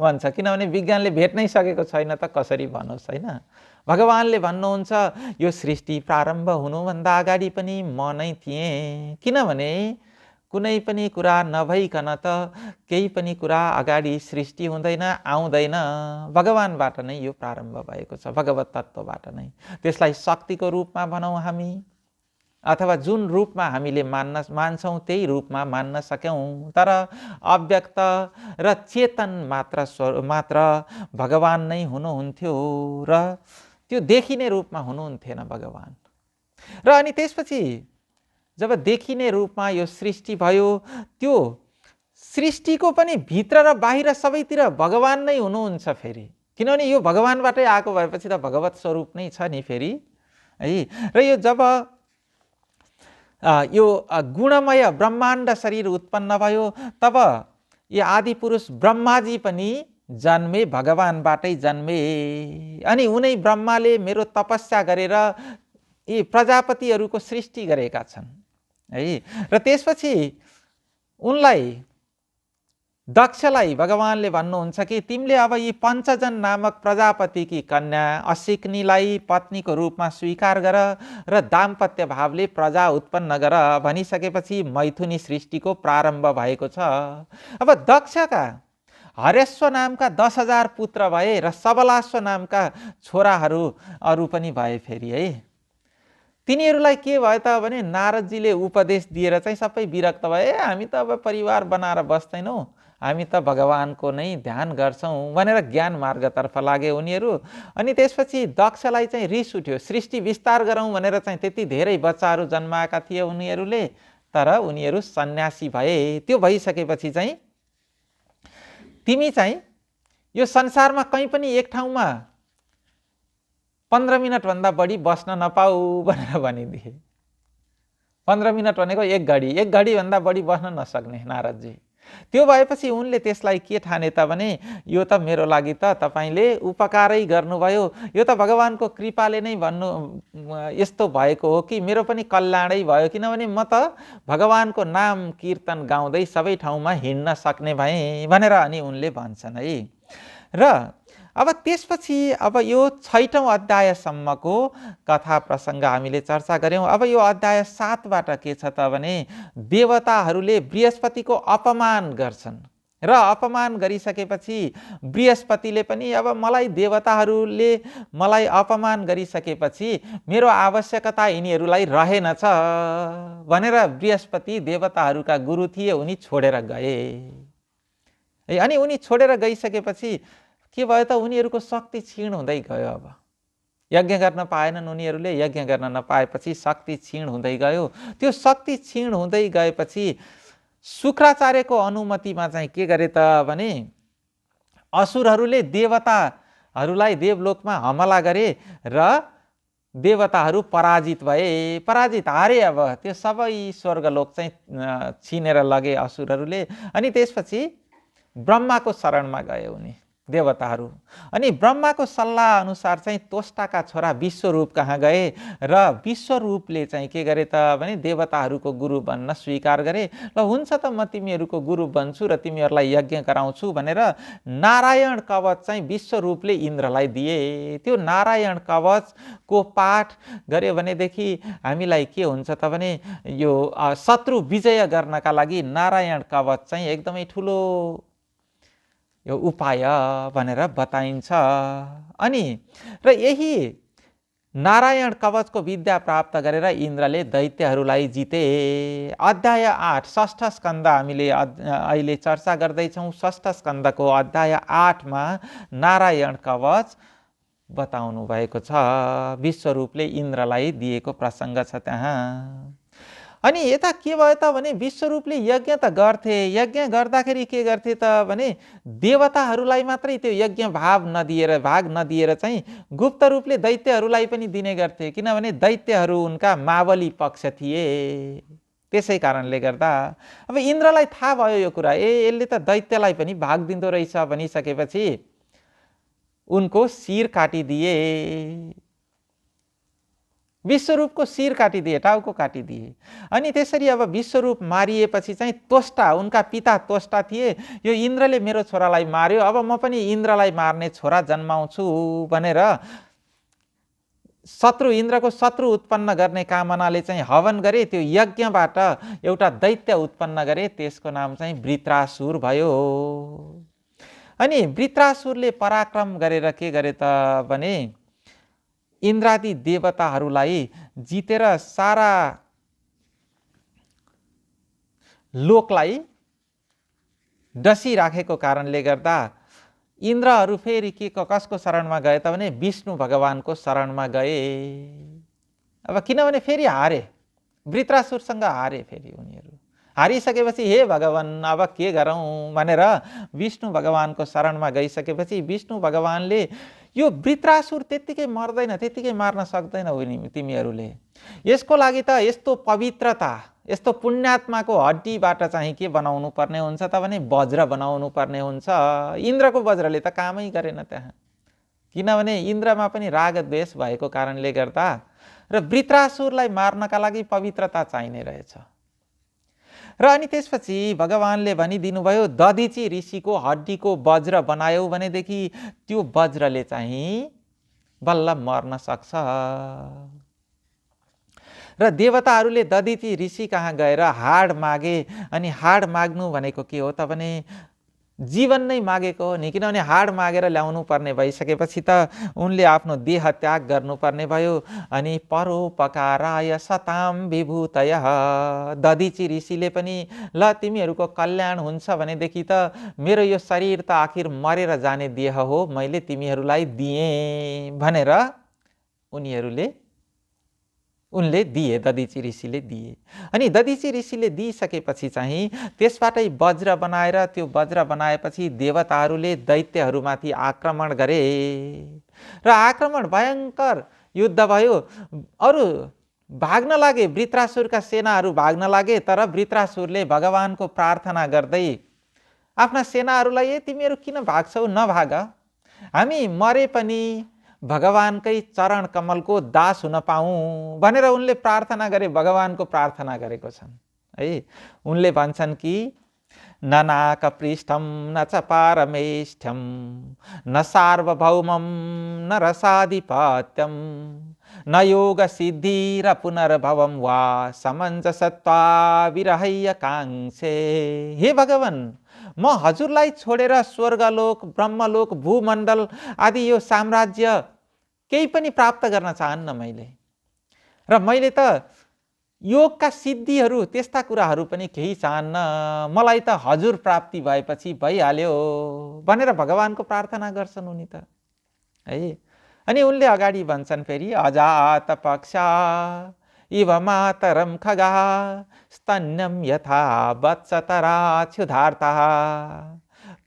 भन्छ। किनभने विज्ञानले भेट्नै सकेको छैन त कसरी भनोस् हैन। भगवानले भन्नुहुन्छ यो सृष्टि प्रारम्भ हुनुभन्दा अगाडि पनि म नै थिएँ। किनभने कुनै पनि कुरा नभइकन त केही पनि कुरा अगाडि सृष्टि हुँदैन, आउँदैन। भगवानबाट नै यो प्रारम्भ भएको छ, भगवत तत्त्वबाट नै। त्यसलाई शक्तिको रूपमा भनौँ हामी अथवा जुन रूपमा हामीले मान्छौँ त्यही रूपमा मान्न सक्यौँ, तर अव्यक्त र चेतन मात्र भगवान नै हुनुहुन्थ्यो र त्यो देखिने रूपमा हुनुहुन्थेन भगवान। र अनि त्यसपछि जब देखिने रूपमा यो सृष्टि भयो, त्यो सृष्टिको पनि भित्र र बाहिर सबैतिर भगवान नै हुनुहुन्छ फेरि। किनभने यो भगवानबाटै आएको भएपछि त भगवत स्वरूप नै छ नि फेरि है। र यो जब यो गुणमय ब्रह्माण्ड शरीर उत्पन्न भयो, तब यो आदि पुरुष ब्रह्माजी पनि जन्मे, भगवानबाटै जन्मे। अनि उनै ब्रह्माले मेरो तपस्या गरेर यी प्रजापतिहरूको सृष्टि गरेका छन् है। र त्यसपछि उनलाई दक्षलाई भगवानले भन्नुहुन्छ कि तिमीले अब यी पञ्चजन नामक प्रजापतिकी कन्या असिक्नीलाई पत्नीको रूपमा स्वीकार गर र दाम्पत्य भावले प्रजा उत्पन्न गर भनिसकेपछि मैथुनी सृष्टिको प्रारम्भ भएको छ। अब दक्षका हरेश्व नामका 10,000 पुत्र भए र सबलाश्व नामका छोराहरू अरू पनि भए फेरि है। तिनीहरूलाई के भयो त भने नारदजीले उपदेश दिएर चाहिँ सबै विरक्त भए। हामी त अब परिवार बनाएर बस्दैनौँ, हामी त भगवानको नै ध्यान गर्छौँ भनेर ज्ञान मार्गतर्फ लागे उनीहरू। अनि त्यसपछि दक्षलाई चाहिँ रिस उठ्यो, सृष्टि विस्तार गरौँ भनेर चाहिँ त्यति धेरै बच्चाहरू जन्माएका थिए उनीहरूले, तर उनीहरू सन्यासी भए। त्यो भइसकेपछि चाहिँ तिमी चाहिँ यो संसारमा कहीँ पनि एक ठाउँमा 15 मिनटभन्दा बढी बस्न नपाऊ भनेर भनिदिए। 15 मिनट भनेको एक घडी भन्दा बढी बस्न नसक्ने नारदजी। त्यो भएपछि उनले त्यसलाई के ठाने त भने यो त मेरो लागि त तपाईले उपकारै गर्नुभयो, यो त भगवानको कृपाले नै भन्नु यस्तो भएको हो कि मेरो पनि कल्याणै भयो। किनभने म त भगवानको नाम कीर्तन गाउँदै सबै ठाउँमा हिँड्न सक्ने भएँ भनेर अनि उनले भन्छन् है। र अब त्यसपछि अब यो 6औं अध्यायसम्मको कथा प्रसङ्ग हामीले चर्चा गर्यौं। अब यो अध्याय 7बाट के छ त भने देवताहरूले बृहस्पतिको अपमान गर्छन् र अपमान गरिसकेपछि बृहस्पतिले पनि अब मलाई देवताहरूले मलाई अपमान गरिसकेपछि मेरो आवश्यकता यिनीहरूलाई रहेनछ भनेर बृहस्पति देवताहरूका गुरु थिए, उनी छोडेर गए। अनि उनी छोडेर गइसकेपछि के भयो त उनीहरूको शक्ति क्षीण हुँदै गयो। अब यज्ञ गर्न पाएनन् उनीहरूले, यज्ञ गर्न नपाएपछि शक्ति क्षीण हुँदै गयो। त्यो शक्ति क्षीण हुँदै गएपछि शुक्राचार्यको अनुमतिमा चाहिँ के गरे त भने असुरहरूले देवताहरूलाई देवलोकमा हमला गरे र देवताहरू पराजित भए, पराजित हारे। अब त्यो सबै स्वर्गलोक चाहिँ छिनेर लगे असुरहरूले। अनि त्यसपछि ब्रह्माको शरणमा गए उनी, देवताहरू। अनि ब्रह्माको सल्लाह अनुसार चाहिँ त्वष्टाका छोरा विश्वरूप कहाँ गए र विश्वरूपले चाहिँ के गरे त भने देवताहरूको गुरु बन्न स्वीकार गरे। ल हुन्छ त म तिमीहरूको गुरु बन्छु र तिमीहरूलाई यज्ञ गराउँछु भनेर नारायण कवच चाहिँ विश्वरूपले इन्द्रलाई दिए। त्यो नारायण कवचको पाठ गर्यो भनेदेखि हामीलाई के हुन्छ त भने यो शत्रु विजय गर्नका लागि नारायण कवच चाहिँ एकदमै ठुलो यो उपाय भनेर बताइन्छ। अनि र यही नारायण कवचको विद्या प्राप्त गरेर इन्द्रले दैत्यहरूलाई जिते। अध्याय 8 षष्ठ स्कन्द हामीले अहिले चर्चा गर्दैछौँ। षष्ठ स्कन्दको अध्याय 8 मा नारायण कवच बताउनु भएको छ। विश्वरूपले इन्द्रलाई दिएको प्रसङ्ग छ त्यहाँ। अनि यता के भयो त भने विश्वरूपले यज्ञ त गर्थे, यज्ञ गर्दाखेरि के गर्थे त भने देवताहरूलाई मात्रै त्यो यज्ञ भाग नदिएर चाहिँ गुप्त रूपले दैत्यहरूलाई पनि दिने गर्थे, किनभने दैत्यहरू उनका मावली पक्ष थिए। त्यसै कारणले गर्दा अब इन्द्रलाई थाहा भयो यो कुरा, यसले त दैत्यलाई पनि भाग दिँदो रहेछ भनिसकेपछि उनको शिर काटिदिए। विश्वरूपको शिर काटिदिए, टाउको काटिदिए। अनि त्यसरी अब विश्वरूप मारिएपछि चाहिँ त्वष्टा, उनका पिता त्वष्टा थिए, यो इन्द्रले मेरो छोरालाई मार्यो, अब म पनि इन्द्रलाई मार्ने छोरा जन्माउँछु भनेर इन्द्रको शत्रु उत्पन्न गर्ने कामनाले चाहिँ हवन गरे। त्यो यज्ञबाट एउटा दैत्य उत्पन्न गरे, त्यसको नाम चाहिँ वृत्रासुर भयो। अनि वृत्रासुरले पराक्रम गरेर के गरे त भने इन्द्रादि देवताहरूलाई जितेर सारा लोकलाई डसिराखेको कारणले गर्दा इन्द्रहरू फेरि कसको शरणमा गए त भने विष्णु भगवानको शरणमा गए। अब किनभने फेरि हारे, वृत्रासुरसँग हारे। फेरि उनीहरू हारिसकेपछि हे भगवान अब के गरौँ भनेर विष्णु भगवानको शरणमा गइसकेपछि विष्णु भगवानले यो वृत्रासुर त्यत्तिकै मर्दैन, त्यत्तिकै मार्न सक्दैन तिमीहरूले। यसको लागि त यस्तो पवित्रता, यस्तो पुण्यात्माको हड्डीबाट चाहिँ के बनाउनु पर्ने हुन्छ त भने वज्र बनाउनु पर्ने हुन्छ। इन्द्रको वज्रले त कामै गरेन त्यहाँ, किनभने इन्द्रमा पनि राग द्वेष भएको कारणले गर्दा र वृत्रासुरलाई मार्नका लागि पवित्रता चाहिने रहेछ। र अनि त्यसपछि भगवानले भनिदिनु भयो दधिची ऋषिको हड्डीको वज्र बनायौ भनेदेखि त्यो वज्रले चाहिँ बल्ल मर्न सक्छ। र देवताहरूले दधिची ऋषि कहाँ गएर हाड मागे। अनि हाड माग्नु भनेको के हो त भने जीवन नै मागेको हो नि, किनभने हाड मागेर ल्याउनु पर्ने भइसकेपछि त उनले आफ्नो देह त्याग गर्नुपर्ने भयो। अनि परोपकाराय सताम विभूतय, दधिची ऋषिले पनि ल तिमीहरूको कल्याण हुन्छ भनेदेखि त मेरो यो शरीर त आखिर मरेर जाने देह हो, मैले तिमीहरूलाई दिएँ भनेर उनले दिए, दधिची ऋषिले दिए। अनि दधिची ऋषिले दिइसकेपछि चाहिँ त्यसबाटै वज्र बनाएर त्यो वज्र बनाएपछि देवताहरूले दैत्यहरूमाथि आक्रमण गरे र आक्रमण भयङ्कर युद्ध भयो। अरू भाग्न लागे, वृत्रासुरका सेनाहरू भाग्न लागे, तर वृत्रासुरले भगवानको प्रार्थना गर्दै आफ्ना सेनाहरूलाई तिमीहरू किन भाग्छौ, नभाग, हामी मरे पनि भगवानकै चरण कमलको दास हुन पाऊँ भनेर उनले प्रार्थना गरे, भगवानको प्रार्थना गरेको छन् है। उनले भन्छन् कि न नाकपृष्ठम न च पारमेष्ठ्यम न सार्वभौमम न रसाधिपत्यम न योग सिद्धि र पुनर्भवम वा समञ्जसत्वा विरहय काङ्क्षे। हे भगवान, म हजुरलाई छोडेर स्वर्गलोक, ब्रह्मलोक, भूमण्डल आदि यो साम्राज्य केही पनि प्राप्त गर्न चाहन्न मैले, र मैले त योगका सिद्धिहरू त्यस्ता कुराहरू पनि केही चाहन्न, मलाई त हजुर प्राप्ति भएपछि भइहाल्यो भनेर भगवानको प्रार्थना गर्छन् उनी त है। अनि उनले अगाडि भन्छन् फेरि अजात पक्षा इव मातरम खगा स्तन्यम यथा वत्सतराच्युधार्तः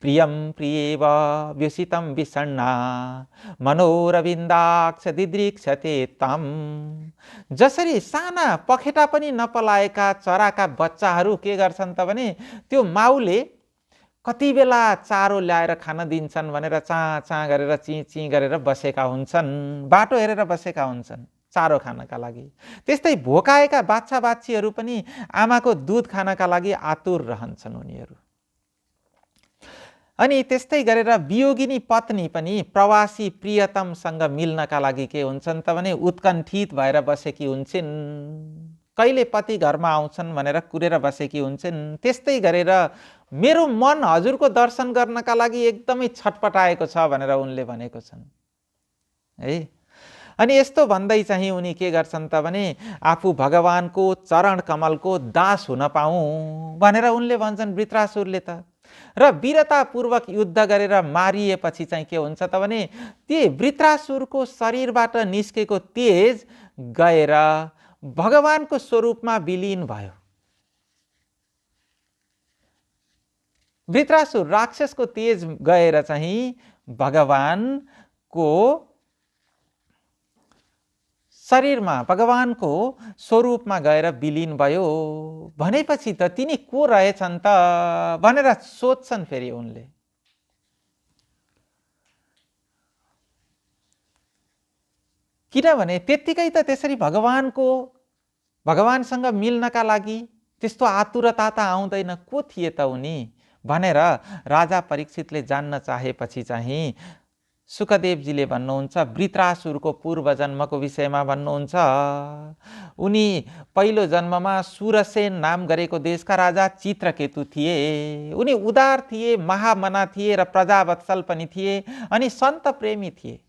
प्रियम प्रियेव व्युषितं विषण्णा मनोरविन्दाक्ष दिदृक्षते तम। जसरी साना पखेटा पनि नपलाएका चराका बच्चाहरू के गर्छन् त भने त्यो माउले कति बेला चारो ल्याएर खान दिन्छन् भनेर चाँ चाँ गरेर चिँ चिँ गरेर बसेका हुन्छन्, बाटो हेरेर बसेका हुन्छन् चारो खानका लागि। त्यस्तै भोकाएका बाछा बाछीहरू पनि आमाको दुध खानका लागि आतुर रहन्छन् उनीहरू। अनि त्यस्तै गरेर वियोगिनी पत्नी पनि प्रवासी प्रियतमसँग मिल्नका लागि के हुन्छन् त भने उत्कण्ठित भएर बसेकी हुन्छन्, कहिले पति घरमा आउँछन् भनेर कुरेर बसेकी हुन्छन्। त्यस्तै गरेर मेरो मन हजुरको दर्शन गर्नका लागि एकदमै छटपटाएको छ भनेर उनले भनेको छन् है। अनि यस्तो भन्दै चाहिँ उनी के गर्छन् त भने आफू भगवानको चरण कमलको दास हुन पाऊँ भनेर उनले भन्छन् वृत्रासुरले त। र वीरतापूर्वक युद्ध गरेर मारिएपछि चाहिँ के हुन्छ त भने ती वृत्रासुरको शरीरबाट निस्केको तेज गएर भगवानको स्वरूपमा विलीन भयो। वृत्रासुर राक्षसको तेज गएर चाहिँ भगवानको शरीरमा भगवानको स्वरूपमा गएर विलीन भयो भनेपछि त तिनी को रहेछन् त भनेर सोध्छन् फेरि उनले। किनभने त्यत्तिकै त त्यसरी भगवानसँग मिल्नका लागि त्यस्तो आतुरता त आउँदैन, को थिए त उनी भनेर राजा परीक्षितले जान्न चाहेपछि चाहिँ सुखदेवजीले भन्नुहुन्छ वृत्रासुरको पूर्व जन्मको विषयमा भन्नुहुन्छ। उनी पहिलो जन्ममा सुरसेन नाम गरेको देशका राजा चित्रकेतु थिए। उनी उदार थिए, महामना थिए र प्रजावत्सल पनि थिए अनि सन्त प्रेमी थिए।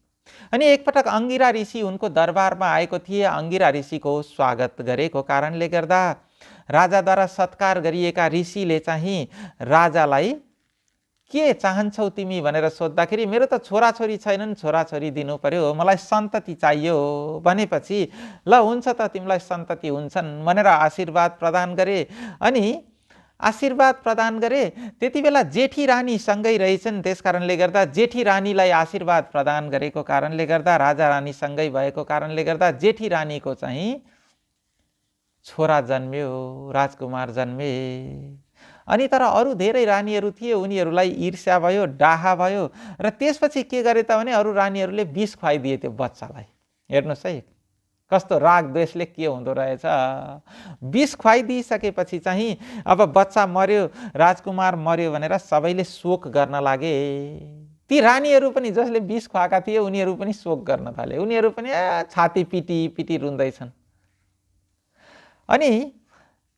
अनि एकपटक अंगिरा ऋषि उनको दरबारमा आएको थिए। अंगिरा ऋषिको स्वागत गरेको कारणले गर्दा राजाद्वारा सत्कार गरिएका ऋषिले चाहिँ राजालाई के चाहन्छौ तिमी भनेर सोद्धाखेरि मेरो त छोराछोरी छैनन्, छोराछोरी दिनु पर्यो, मलाई सन्तति चाहियो भनेपछि ल हुन्छ त तिमीलाई सन्तति हुन्छन् भनेर आशीर्वाद प्रदान गरे। अनि आशीर्वाद प्रदान गरे त्यति बेला जेठी रानी सँगै रहेछन्, त्यसकारणले गर्दा जेठी रानीलाई आशीर्वाद प्रदान गरेको कारणले गर्दा राजा रानी सँगै भएको कारणले गर्दा जेठी रानीको चाहिँ छोरा जन्मियो, राजकुमार जन्मे। अनि तर अरू धेरै रानीहरू थिए, उनीहरूलाई ईर्ष्या भयो, डाहा भयो र त्यसपछि के गरे त भने अरू रानीहरूले विष खुवाइदिए त्यो बच्चालाई। हेर्नुहोस् है कस्तो राग द्वेषले के हुँदो रहेछ। विष खुवाइदिइसकेपछि चाहिँ अब बच्चा मर्यो, राजकुमार मर्यो भनेर सबैले शोक गर्न लागे। ती रानीहरू पनि जसले विष खुवाएका थिए उनीहरू पनि शोक गर्न थाले। उनीहरू पनि छाती पिटी पिटी रुँदैछन्। अनि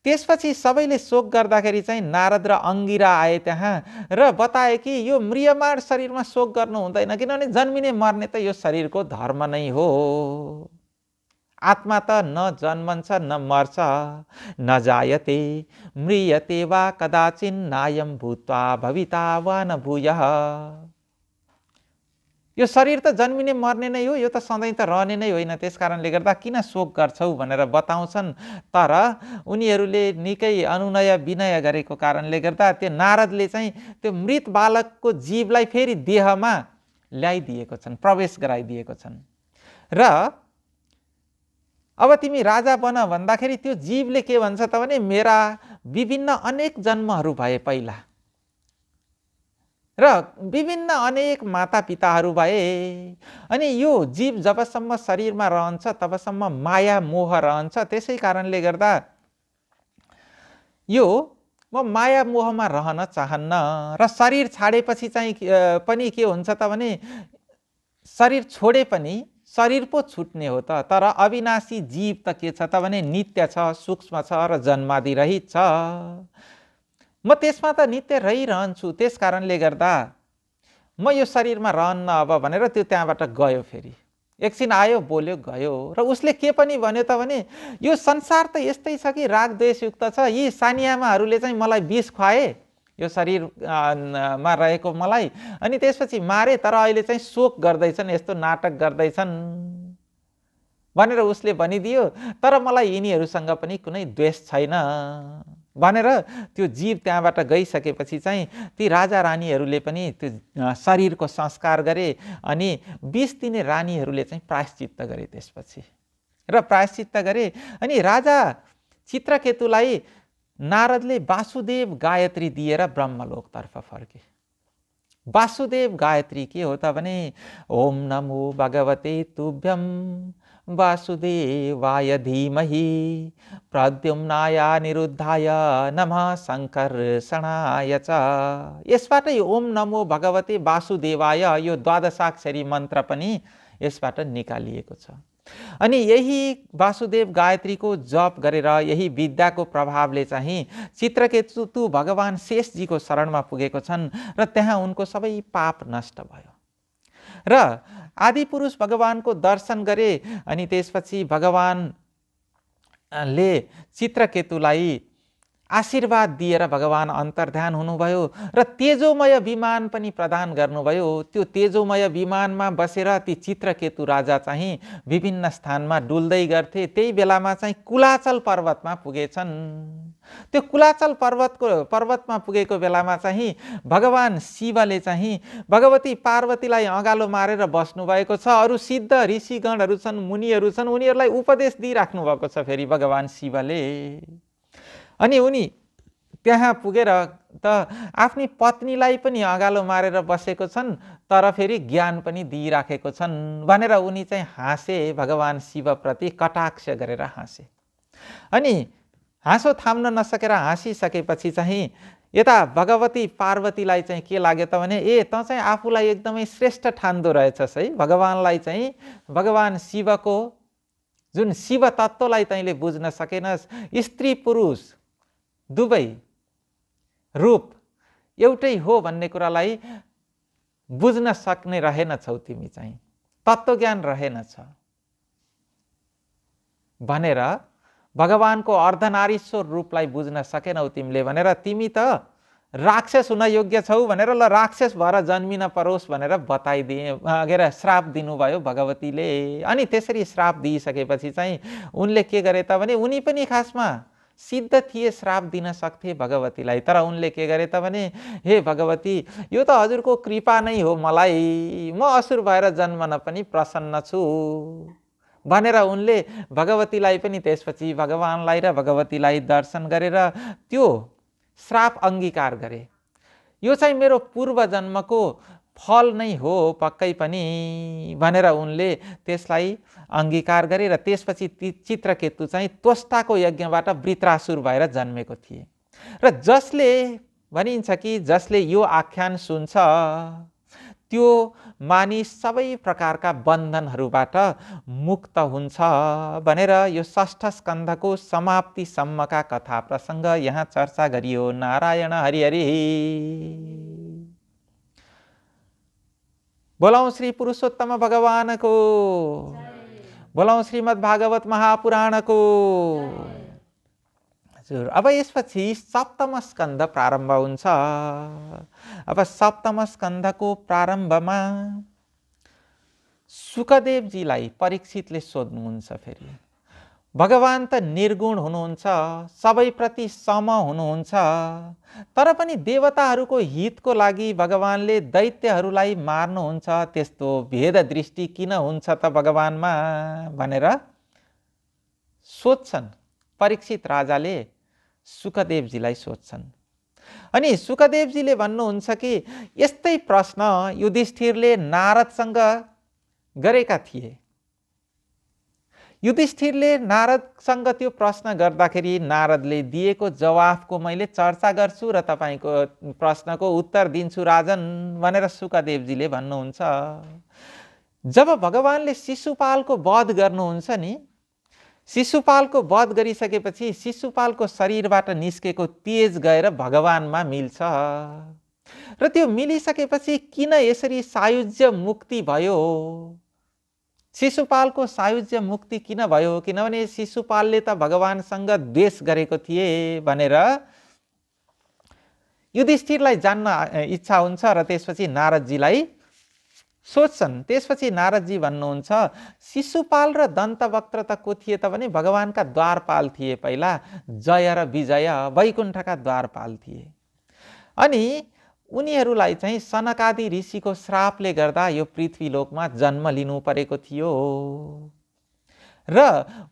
त्यसपछि सबैले शोक गर्दाखेरि चाहिँ नारद र अंगिरा आए त्यहाँ र बताए कि यो म्रियमाण शरीरमा शोक गर्नु हुँदैन, किनभने जन्मिने मर्ने त यो शरीरको धर्म नै हो। आत्मा त न जन्मन्छ न मर्छ, न जायते म्रियते वा कदाचिन् नायम भूत्वा भविता वा न भूयः। यो शरीर त जन्मिने मर्ने नै हो, यो त सधैँ त रहने नै होइन, त्यसकारणले गर्दा किन शोक गर्छौ भनेर बताउँछन्। तर उनीहरूले निकै अनुनय विनय गरेको कारणले गर्दा त्यो नारदले चाहिँ त्यो मृत बालकको जीवलाई फेरि देहमा ल्याइदिएको छन्, प्रवेश गराइदिएको छन्। र अब तिमी राजा बन भन्दाखेरि त्यो जीवले के भन्छ त भने मेरा विभिन्न अनेक जन्महरू भए पहिला र विभिन्न अनेक माता पिताहरू भए। अनि यो जीव जबसम्म शरीरमा रहन्छ तबसम्म माया मोह रहन्छ, त्यसै कारणले गर्दा यो म माया मोहमा रहन चाहन्न र शरीर छाडेपछि चाहिँ पनि के हुन्छ त भने शरीर छोडे पनि शरीर पो छुट्ने हो त, तर अविनाशी जीव त के छ त भने नित्य छ, सूक्ष्म छ र जन्मादि रहित छ। म त्यसमा त नित्य रहिरहन्छु, त्यस कारणले गर्दा म यो शरीरमा रहन्न अब भनेर त्यो त्यहाँबाट गयो। फेरि एकछिन आयो, बोल्यो, गयो र उसले के पनि भन्यो त भने यो संसार त यस्तै छ कि राग द्वेषयुक्त छ। यी सानीआमाहरूले चाहिँ मलाई विष खुवाए यो शरीरमा रहेको मलाई, अनि त्यसपछि मारे, तर अहिले चाहिँ शोक गर्दैछन्, यस्तो नाटक गर्दैछन् भनेर उसले भनिदियो। तर मलाई यिनीहरूसँग पनि कुनै द्वेष छैन भनेर त्यो जीव त्यहाँबाट गइसकेपछि चाहिँ ती राजा रानीहरूले पनि त्यो शरीरको संस्कार गरे। अनि 20 दिने रानीहरूले चाहिँ प्रायश्चित्त गरे त्यसपछि र प्रायश्चित्त गरे। अनि राजा चित्रकेतुलाई नारदले वासुदेव गायत्री दिएर ब्रह्मलोकतर्फ फर्के। वासुदेव गायत्री के हो त भने ओम नमो भगवते तुभ्यम वासुदेवाय धीमहि प्रद्युम्नाय निरुद्धाय नमः शङ्कर्षणाय च। यसबाटै ओम नमो भगवते वासुदेवाय यो द्वादशाक्षरी मन्त्र पनि यसबाट निकालिएको छ। अनि यही वासुदेव गायत्रीको जप गरेर यही विद्याको प्रभावले चाहिँ चित्रकेतु भगवान शेषजीको शरणमा पुगेको छन् र त्यहाँ उनको सबै पाप नष्ट भयो र आदिपुरुष भगवानको दर्शन गरे। अनि त्यसपछि भगवानले चित्रकेतुलाई आशीर्वाद दिएर भगवान अन्तर्ध्यान हुनुभयो र तेजोमय विमान पनि प्रदान गर्नुभयो। त्यो तेजोमय विमानमा बसेर ती चित्रकेतु राजा चाहिँ विभिन्न स्थानमा डुल्दै गर्थे। त्यही बेलामा चाहिँ कुलाचल पर्वतमा पुगेछन्। त्यो कुलाचल पर्वतमा पुगेको बेलामा चाहिँ भगवान शिवले चाहिँ भगवती पार्वतीलाई अँगालो मारेर बस्नुभएको छ। अरू सिद्ध ऋषिगणहरू छन्, मुनिहरू छन्, उनीहरूलाई उपदेश दिइराख्नु भएको छ फेरि भगवान शिवले। अनि उनी त्यहाँ पुगेर त आफ्नी पत्नीलाई पनि अँगालो मारेर बसेको छन्, तर फेरि ज्ञान पनि दिइराखेको छन् भनेर उनी चाहिँ हाँसे, भगवान शिवप्रति कटाक्ष गरेर हाँसे। अनि हाँसो थाम्न नसकेर हाँसिसकेपछि चाहिँ यता भगवती पार्वतीलाई चाहिँ के लाग्यो त भने ए त चाहिँ आफूलाई एकदमै श्रेष्ठ ठान्दो रहेछस् है। भगवानलाई चाहिँ भगवान शिवको जुन शिव तत्त्वलाई तैँले बुझ्न सकेनस्। स्त्री पुरुष दुवै रूप एउटै हो भन्ने कुरालाई बुझ्न सक्ने रहेनछौ तिमी, चाहिँ तत्त्वज्ञान रहेनछ भनेर भगवानको अर्धनारीश्वर रूपलाई बुझ्न सकेनौ तिमीले भनेर तिमी त राक्षस हुन योग्य छौ भनेर ल राक्षस भएर जन्मिन परोस् भनेर बताइदिए अगेर श्राप दिनुभयो भगवतीले। अनि त्यसरी श्राप दिइसकेपछि चाहिँ उनले के गरे त भने उनी पनि खासमा सिद्ध थिए, श्राप दिन सक्थे भगवतीलाई, तर उनले के गरे त भने हे भगवती यो त हजुरको कृपा नै हो, मलाई म असुर भएर जन्मन पनि प्रसन्न छु भनेर उनले भगवतीलाई पनि त्यसपछि भगवानलाई र भगवतीलाई दर्शन गरेर त्यो श्राप अंगीकार गरे। यो चाहिँ मेरो पूर्व जन्मको फल नै हो पक्कै पनि भनेर उनले त्यसलाई अंगीकार गरे र त्यसपछि चित्रकेतु चाहिँ त्वष्टाको यज्ञबाट वृत्रासुर भएर जन्मेको थिए। र जसले भनिन्छ कि जसले यो आख्यान सुन्छ त्यो मानिस सबै प्रकारका बन्धनहरूबाट मुक्त हुन्छ भनेर यो षष्ठ स्कन्धको समाप्तिसम्मका कथा प्रसङ्ग यहाँ चर्चा गरियो। नारायण हरि हरि। बोलाउँ श्री पुरुषोत्तम भगवानको, बोलाउँ श्रीमद् भागवत महापुराणको। हजुर अब यसपछि सप्तम स्कन्ध प्रारम्भ हुन्छ। अब सप्तम स्कन्धको प्रारम्भमा सुकदेवजीलाई परीक्षितले सोध्नुहुन्छ फेरि भगवान त निर्गुण हुनुहुन्छ, सबैप्रति सम हुनुहुन्छ, तर पनि देवताहरूको हितको लागि भगवानले दैत्यहरूलाई मार्नुहुन्छ, त्यस्तो भेद दृष्टि किन हुन्छ त भगवानमा भनेर सोध्छन्। परीक्षित राजाले सुकदेवजीलाई सोध्छन्। अनि सुकदेवजीले भन्नुहुन्छ कि यस्तै प्रश्न युधिष्ठिरले नारदसँग गरेका थिए। युधिष्ठिरले नारदसँग त्यो प्रश्न गर्दाखेरि नारदले दिएको जवाफको मैले चर्चा गर्छु र तपाईको प्रश्नको उत्तर दिन्छु राजन भनेर सुकदेवजीले भन्नुहुन्छ। जब भगवानले शिशुपालको वध गर्नुहुन्छ नि, शिशुपालको वध गरिसकेपछि शिशुपालको शरीरबाट निस्केको तेज गएर भगवानमा मिल्छ र त्यो मिलिसकेपछि किन यसरी सायुज्य मुक्ति भयो? शिशुपालको सायुज्य मुक्ति किन भयो? किनभने शिशुपालले त भगवानसँग द्वेष गरेको थिए भनेर युधिष्ठिरलाई जान्न इच्छा हुन्छ र त्यसपछि नारदजीलाई सोध्छन्। त्यसपछि नारदजी भन्नुहुन्छ शिशुपाल र दन्तवक्त्र त को थिए त भने भगवानका द्वारपाल थिए। पहिला जय र विजय वैकुण्ठका द्वारपाल थिए। अनि उनीहरूलाई चाहिँ सनकादि ऋषिको श्रापले गर्दा यो पृथ्वी लोकमा जन्म लिनु परेको थियो र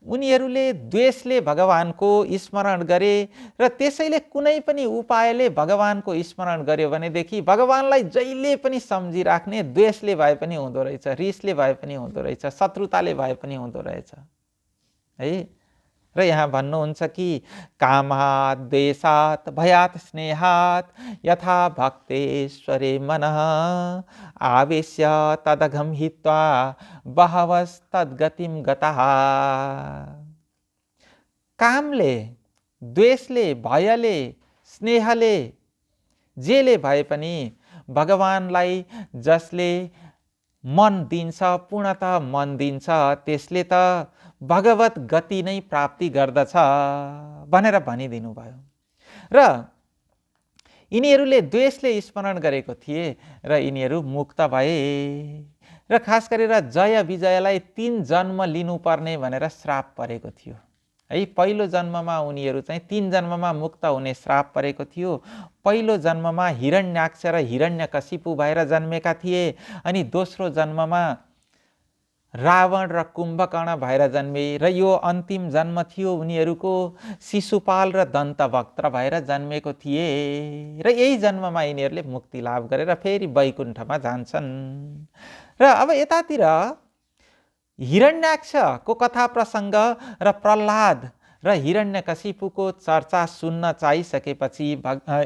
उनीहरूले द्वेषले भगवानको स्मरण गरे र त्यसैले कुनै पनि उपायले भगवानको स्मरण गर्यो भनेदेखि भगवानलाई जहिले पनि सम्झिराख्ने द्वेषले भए पनि हुँदो रहेछ, रिसले भए पनि हुँदो रहेछ, शत्रुताले भए पनि हुँदो रहेछ है। र यहाँ भन्नुहुन्छ कि कामात् द्वेषात् भयात् स्नेहात् यथा भक्तेश्वरे मनः आवेश्य तदघं हित्वा बहवस्तद्गतिं गतः। कामले, द्वेषले, भयले, स्नेहले, जेले भए पनि भगवानलाई जसले मन दिन्छ, पूर्णतः मन दिन्छ, त्यसले त भगवत गति नै प्राप्ति गर्दछ भनेर भनिदिनु भयो। र यिनीहरूले द्वेषले स्मरण गरेको थिए र यिनीहरू मुक्त भए। र खास गरेर जय विजयलाई 3 जन्म लिनुपर्ने भनेर श्राप परेको थियो है। पहिलो जन्ममा उनीहरू चाहिँ 3 जन्ममा मुक्त हुने श्राप परेको थियो। पहिलो जन्ममा हिरण्याक्ष र हिरण्यकशिपु भएर जन्मेका थिए, अनि दोस्रो जन्ममा रावण र कुम्भकर्ण भएर जन्मे, र यो अन्तिम जन्म थियो उनीहरूको शिशुपाल र दन्तवक्त्र भएर जन्मेको थिए। र यही जन्ममा यिनीहरूले मुक्ति लाभ गरेर फेरि वैकुण्ठमा जान्छन्। र अब यतातिर हिरण्याक्षको कथा प्रसङ्ग र प्रह्लाद र हिरण्यकशिपुको चर्चा सुन्न चाहिसकेपछि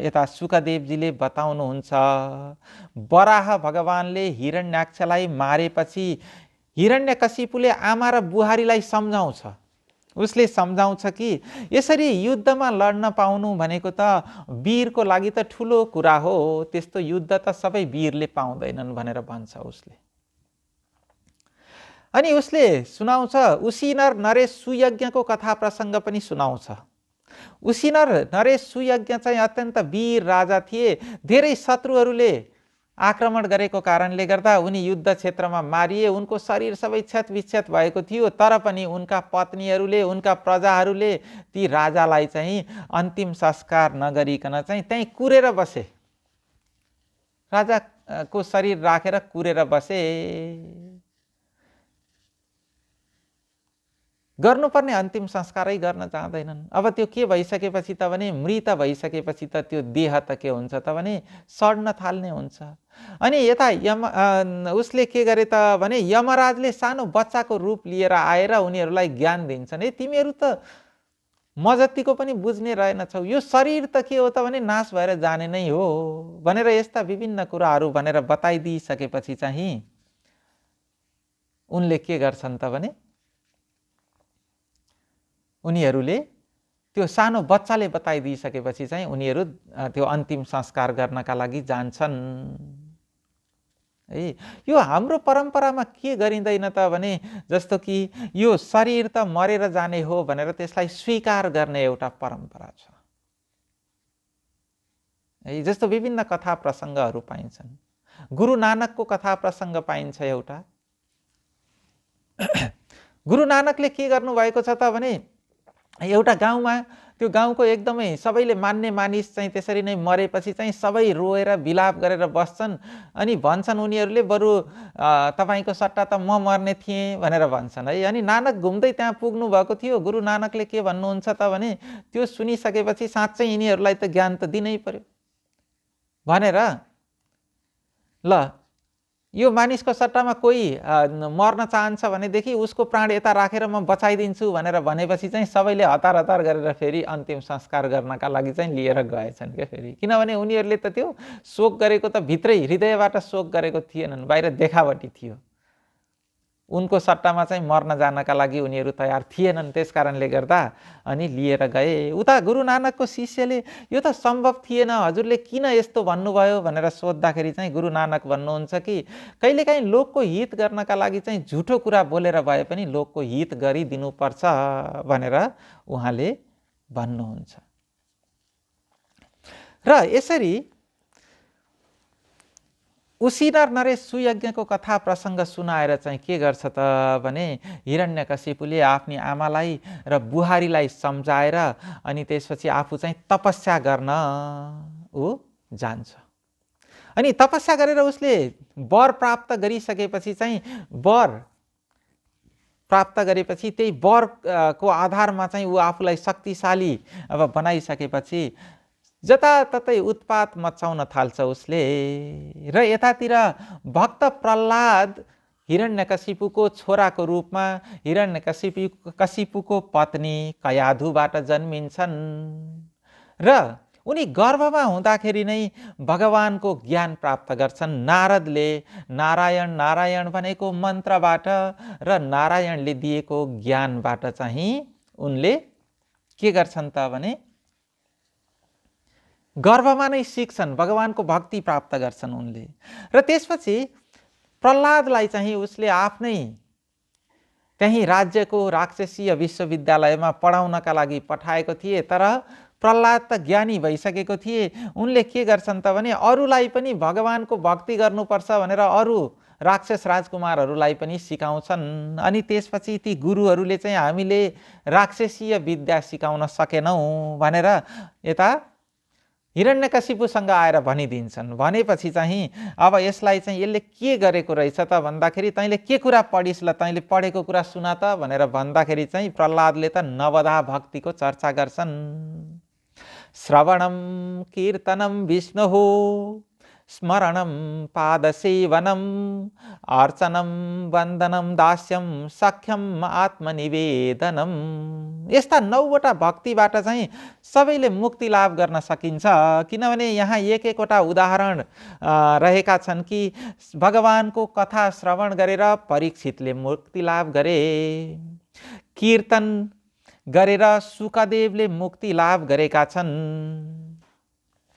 यता शुकदेवजीले बताउनुहुन्छ, वराह भगवानले हिरण्याक्षलाई मारेपछि हिरण्यकशिपुले आमा र बुहारीलाई सम्झाउँछ। उसले सम्झाउँछ कि यसरी युद्धमा लड्न पाउनु भनेको त वीरको लागि त ठुलो कुरा हो, त्यस्तो युद्ध त सबै वीरले पाउँदैनन् भनेर भन्छ उसले। अनि उसले सुनाउँछ, उसिनर नरेश सुयज्ञको कथा प्रसङ्ग पनि सुनाउँछ। उसिनर नरेश सुयज्ञ चाहिँ अत्यन्त वीर राजा थिए। धेरै शत्रुहरूले आक्रमण गरेको कारणले गर्दा उनी युद्ध क्षेत्रमा मारिए। उनको शरीर सबै क्षतविक्षत भएको थियो, तर पनि उनका पत्नीहरूले, उनका प्रजाहरूले ती राजालाई चाहिँ अन्तिम संस्कार नगरिकन चाहिँ त्यहीँ कुरेर बसे। राजाको शरीर राखेर कुरेर बसे। गर्नुपर्ने अन्तिम संस्कारै गर्न जाँदैनन्। अब त्यो के भइसकेपछि त भने मृत भइसकेपछि त त्यो देह त के हुन्छ त भने सड्न थाल्ने हुन्छ। अनि यता उसले के गरे त भने यमराजले सानो बच्चाको रूप लिएर आएर उनीहरूलाई ज्ञान दिन्छन्, है तिमीहरू त म जतिको पनि बुझ्ने रहेनछौ, यो शरीर त के हो त भने नाश भएर जाने नै हो भनेर यस्ता विभिन्न कुराहरू भनेर बताइदिइसकेपछि चाहिँ उनले के गर्छन् त भने उनीहरूले त्यो सानो बच्चाले बताइदिइसकेपछि चाहिँ उनीहरू त्यो अन्तिम संस्कार गर्नका लागि जान्छन्। है यो हाम्रो परम्परामा के गरिँदैन त भने जस्तो कि यो शरीर त मरेर जाने हो भनेर त्यसलाई स्वीकार गर्ने एउटा परम्परा छ। है जस्तो विभिन्न कथा प्रसङ्गहरू पाइन्छन्। गुरु नानकको कथा प्रसङ्ग पाइन्छ एउटा। गुरु नानकले के गर्नुभएको छ त भने एउटा गाउँमा, त्यो गाउँको एकदमै सबैले मान्ने मानिस चाहिँ त्यसरी नै मरेपछि चाहिँ सबै रोएर विलाप गरेर बस्छन्। अनि भन्छन् उनीहरूले, बरु तपाईँको सट्टा त म मर्ने थिएँ भनेर भन्छन् है। अनि नानक घुम्दै त्यहाँ पुग्नु भएको थियो। गुरु नानकले के भन्नुहुन्छ त भने त्यो सुनिसकेपछि साँच्चै यिनीहरूलाई त ज्ञान त दिनै पर्यो भनेर, ल यो मानिसको सट्टामा कोही मर्न चाहन्छ भनेदेखि उसको प्राण यता राखेर म बचाइदिन्छु भनेर भनेपछि चाहिँ सबैले हतार हतार गरेर फेरि अन्तिम संस्कार गर्नका लागि चाहिँ लिएर गएछन् क्या फेरि। किनभने उनीहरूले त त्यो शोक गरेको त भित्रै हृदयबाट शोक गरेको थिएनन्, बाहिर देखावटी थियो। उनको सट्टामा चाहिँ मर्न जानका लागि उनीहरू तयार थिएनन्। त्यस कारणले गर्दा अनि लिएर गए। उता गुरु नानकको शिष्यले यो त सम्भव थिएन, हजुरले किन यस्तो भन्नुभयो भनेर सोद्धाखेरि चाहिँ गुरु नानक भन्नुहुन्छ कि कहिलेकाहीँ लोकको हित गर्नका लागि चाहिँ झुटो कुरा बोलेर भए पनि लोकको हित गरिदिनुपर्छ भनेर उहाँले भन्नुहुन्छ। र यसरी उसिनर नरेश सुयज्ञको कथा प्रसङ्ग सुनाएर चाहिँ के गर्छ त भने हिरण्यकशिपुले आफ्नी आमालाई र बुहारीलाई सम्झाएर अनि त्यसपछि आफू चाहिँ तपस्या गर्न ऊ जान्छ। अनि तपस्या गरेर उसले वर प्राप्त गरिसकेपछि चाहिँ वर प्राप्त गरेपछि त्यही वर को आधारमा चाहिँ ऊ आफूलाई शक्तिशाली अब बनाइसकेपछि जताततै उत्पात मचाउन थाल्छ उसले। र यतातिर भक्त प्रह्लाद हिरण्यकशिपुको छोराको रूपमा हिरण्यकशिपुको पत्नी कयाधुबाट जन्मिन्छन् र उनी गर्भमा हुँदाखेरि नै भगवानको ज्ञान प्राप्त गर्छन् नारदले। नारायण नारायण भनेको मन्त्रबाट र नारायणले दिएको ज्ञानबाट चाहिँ उनले के गर्छन् त भने गर्भमा नै सिक्छन्, भगवानको भक्ति प्राप्त गर्छन् उनले। र त्यसपछि प्रह्लादलाई चाहिँ उसले आफ्नै त्यही राज्यको राक्षसीय विश्वविद्यालयमा पढाउनका लागि पठाएको थिए। तर प्रह्लाद त ज्ञानी भइसकेको थिए, उनले के गर्छन् त भने अरूलाई पनि भगवानको भक्ति गर्नुपर्छ भनेर अरू राक्षस राजकुमारहरूलाई पनि सिकाउँछन्। अनि त्यसपछि ती गुरुहरूले चाहिँ हामीले राक्षसीय विद्या सिकाउन सकेनौँ भनेर यता हिरण्यकशिपुसँग आएर भनिदिन्छन्। भनेपछि चाहिँ अब यसलाई चाहिँ यसले के गरेको रहेछ त भन्दाखेरि तैँले के कुरा पढिस् ल, तैँले पढेको कुरा सुना त भनेर भन्दाखेरि चाहिँ प्रह्लादले त नवधा भक्तिको चर्चा गर्छन्। श्रवणम कीर्तनम विष्णुः स्मरणम पादसेवनम अर्चनम वन्दनम दास्यम सख्यम आत्मनिवेदनम। यस्ता 9वटा भक्तिबाट चाहिँ सबैले मुक्ति लाभ गर्न सकिन्छ। किनभने यहाँ एक एकवटा उदाहरण रहेका छन् कि भगवानको कथा श्रवण गरेर परीक्षितले मुक्ति लाभ गरे, कीर्तन गरेर सुकदेवले मुक्ति लाभ गरेका छन्,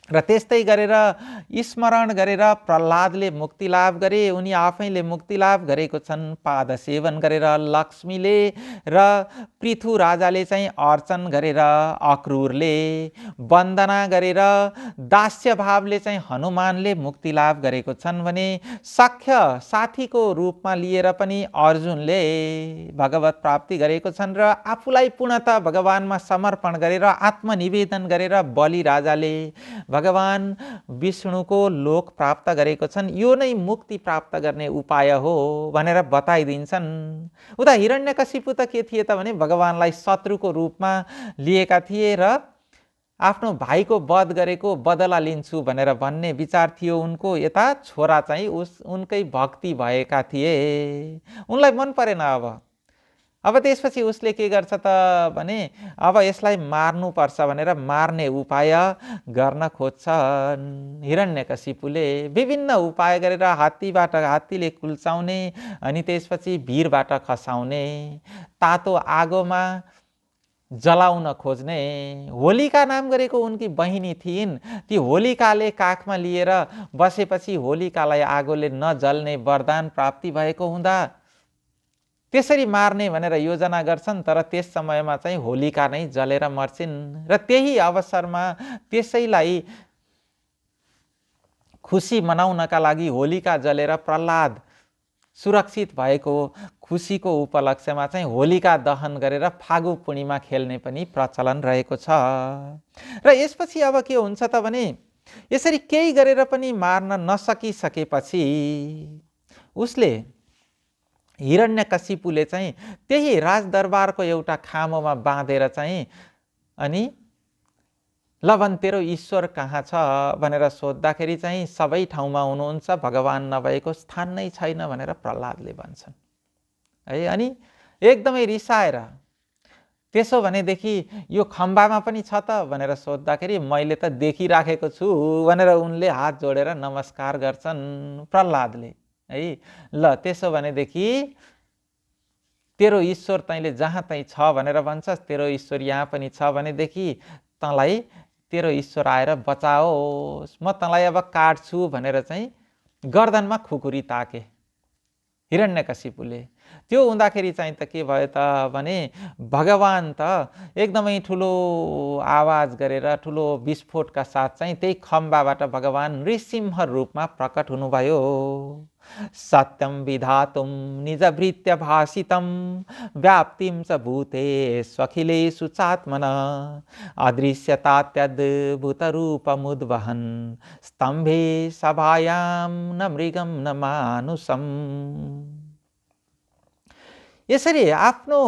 र त्यस्तै गरेर स्मरण गरेर प्रह्लादले मुक्ति लाभ गरे, उनी आफैले मुक्ति लाभ गरेको छन्। पाद सेवन गरेर लक्ष्मीले र पृथु राजाले चाहिँ अर्चन गरेर अक्रूरले, वन्दना गरेर दास्य भावले चाहिँ हनुमानले मुक्ति लाभ गरेको छन् भने सख्य साथीको रूपमा लिएर पनि अर्जुनले भगवत प्राप्ति गरेको छन्। र आफूलाई पूर्णतः भगवानमा समर्पण गरेर आत्मनिवेदन गरेर बलि राजाले भगवान विष्णुको लोक प्राप्त गरेको छन्। यो नै मुक्ति प्राप्त गर्ने उपाय हो भनेर बताइदिन्छन्। उता हिरण्यकशिपु त के थिए त भने भगवानलाई शत्रुको रूपमा लिएका थिए र आफ्नो भाइको वध गरेको बदला लिन्छु भनेर भन्ने विचार थियो उनको। यता छोरा चाहिँ उनकै भक्ति भएका थिए, उनलाई मन परेन। अब त्यसपछि उसले के गर्छ त भने अब यसलाई मार्नुपर्छ भनेर मार्ने उपाय गर्न खोज्छन्। हिरण्यकशिपुले विभिन्न उपाय गरेर हात्तीले कुल्चाउने, अनि त्यसपछि भिरबाट खसाउने, तातो आगोमा जलाउन खोज्ने। होलिका नाम गरेको उनकी बहिनी थिइन्, ती होलिकाले काखमा लिएर बसेपछि होलिकालाई आगोले नजल्ने वरदान प्राप्ति भएको हुँदा त्यसरी मार्ने भनेर योजना गर्छन्। तर त्यस समयमा चाहिँ होलिका नै जलेर मर्छिन्। र त्यही अवसरमा त्यसैलाई खुसी मनाउनका लागि होलिका जलेर प्रह्लाद सुरक्षित भएको खुसीको उपलक्ष्यमा चाहिँ होलिका दहन गरेर फागु पूर्णिमा खेल्ने पनि प्रचलन रहेको छ। र यसपछि अब के हुन्छ त भने यसरी केही गरेर पनि मार्न नसकिसकेपछि उसले हिरण्यकशिपुले चाहिँ त्यही राजदरबारको एउटा खामोमा बाँधेर चाहिँ अनि ल तेरो ईश्वर कहाँ छ भनेर सोद्धाखेरि चाहिँ सबै ठाउँमा हुनुहुन्छ, भगवान नभएको स्थान नै छैन भनेर प्रह्लादले भन्छन् है। अनि एकदमै रिसाएर त्यसो भनेदेखि यो खम्बामा पनि छ त भनेर सोद्धाखेरि मैले त देखिराखेको छु भनेर उनले हात जोडेर नमस्कार गर्छन् प्रह्लादले है। ल त्यसो भनेदेखि तेरो ईश्वर तैँले जहाँ तैँ छ भनेर भन्छस्, तेरो ईश्वर यहाँ पनि छ भनेदेखि तँलाई तेरो ईश्वर आएर बचाओस्, म तँलाई अब काट्छु भनेर चाहिँ गर्दनमा खुकुरी ताके हिरण्यकशिपुले। त्यो हुँदाखेरि चाहिँ त के भयो त भने भगवान त एकदमै ठुलो आवाज गरेर ठुलो विस्फोटका साथ चाहिँ त्यही खम्बाबाट भगवान नृसिंह रूपमा प्रकट हुनुभयो। सत्यम विधातुम निजभृत्य भाषितम व्याप्तिम च भूतेष्वखिलेषु चात्मन अदृश्यतात्यद्भुत रूपमुद्वहन् स्तम्भे सभायां न मृगं न मानुषम्। यसरी आफ्नो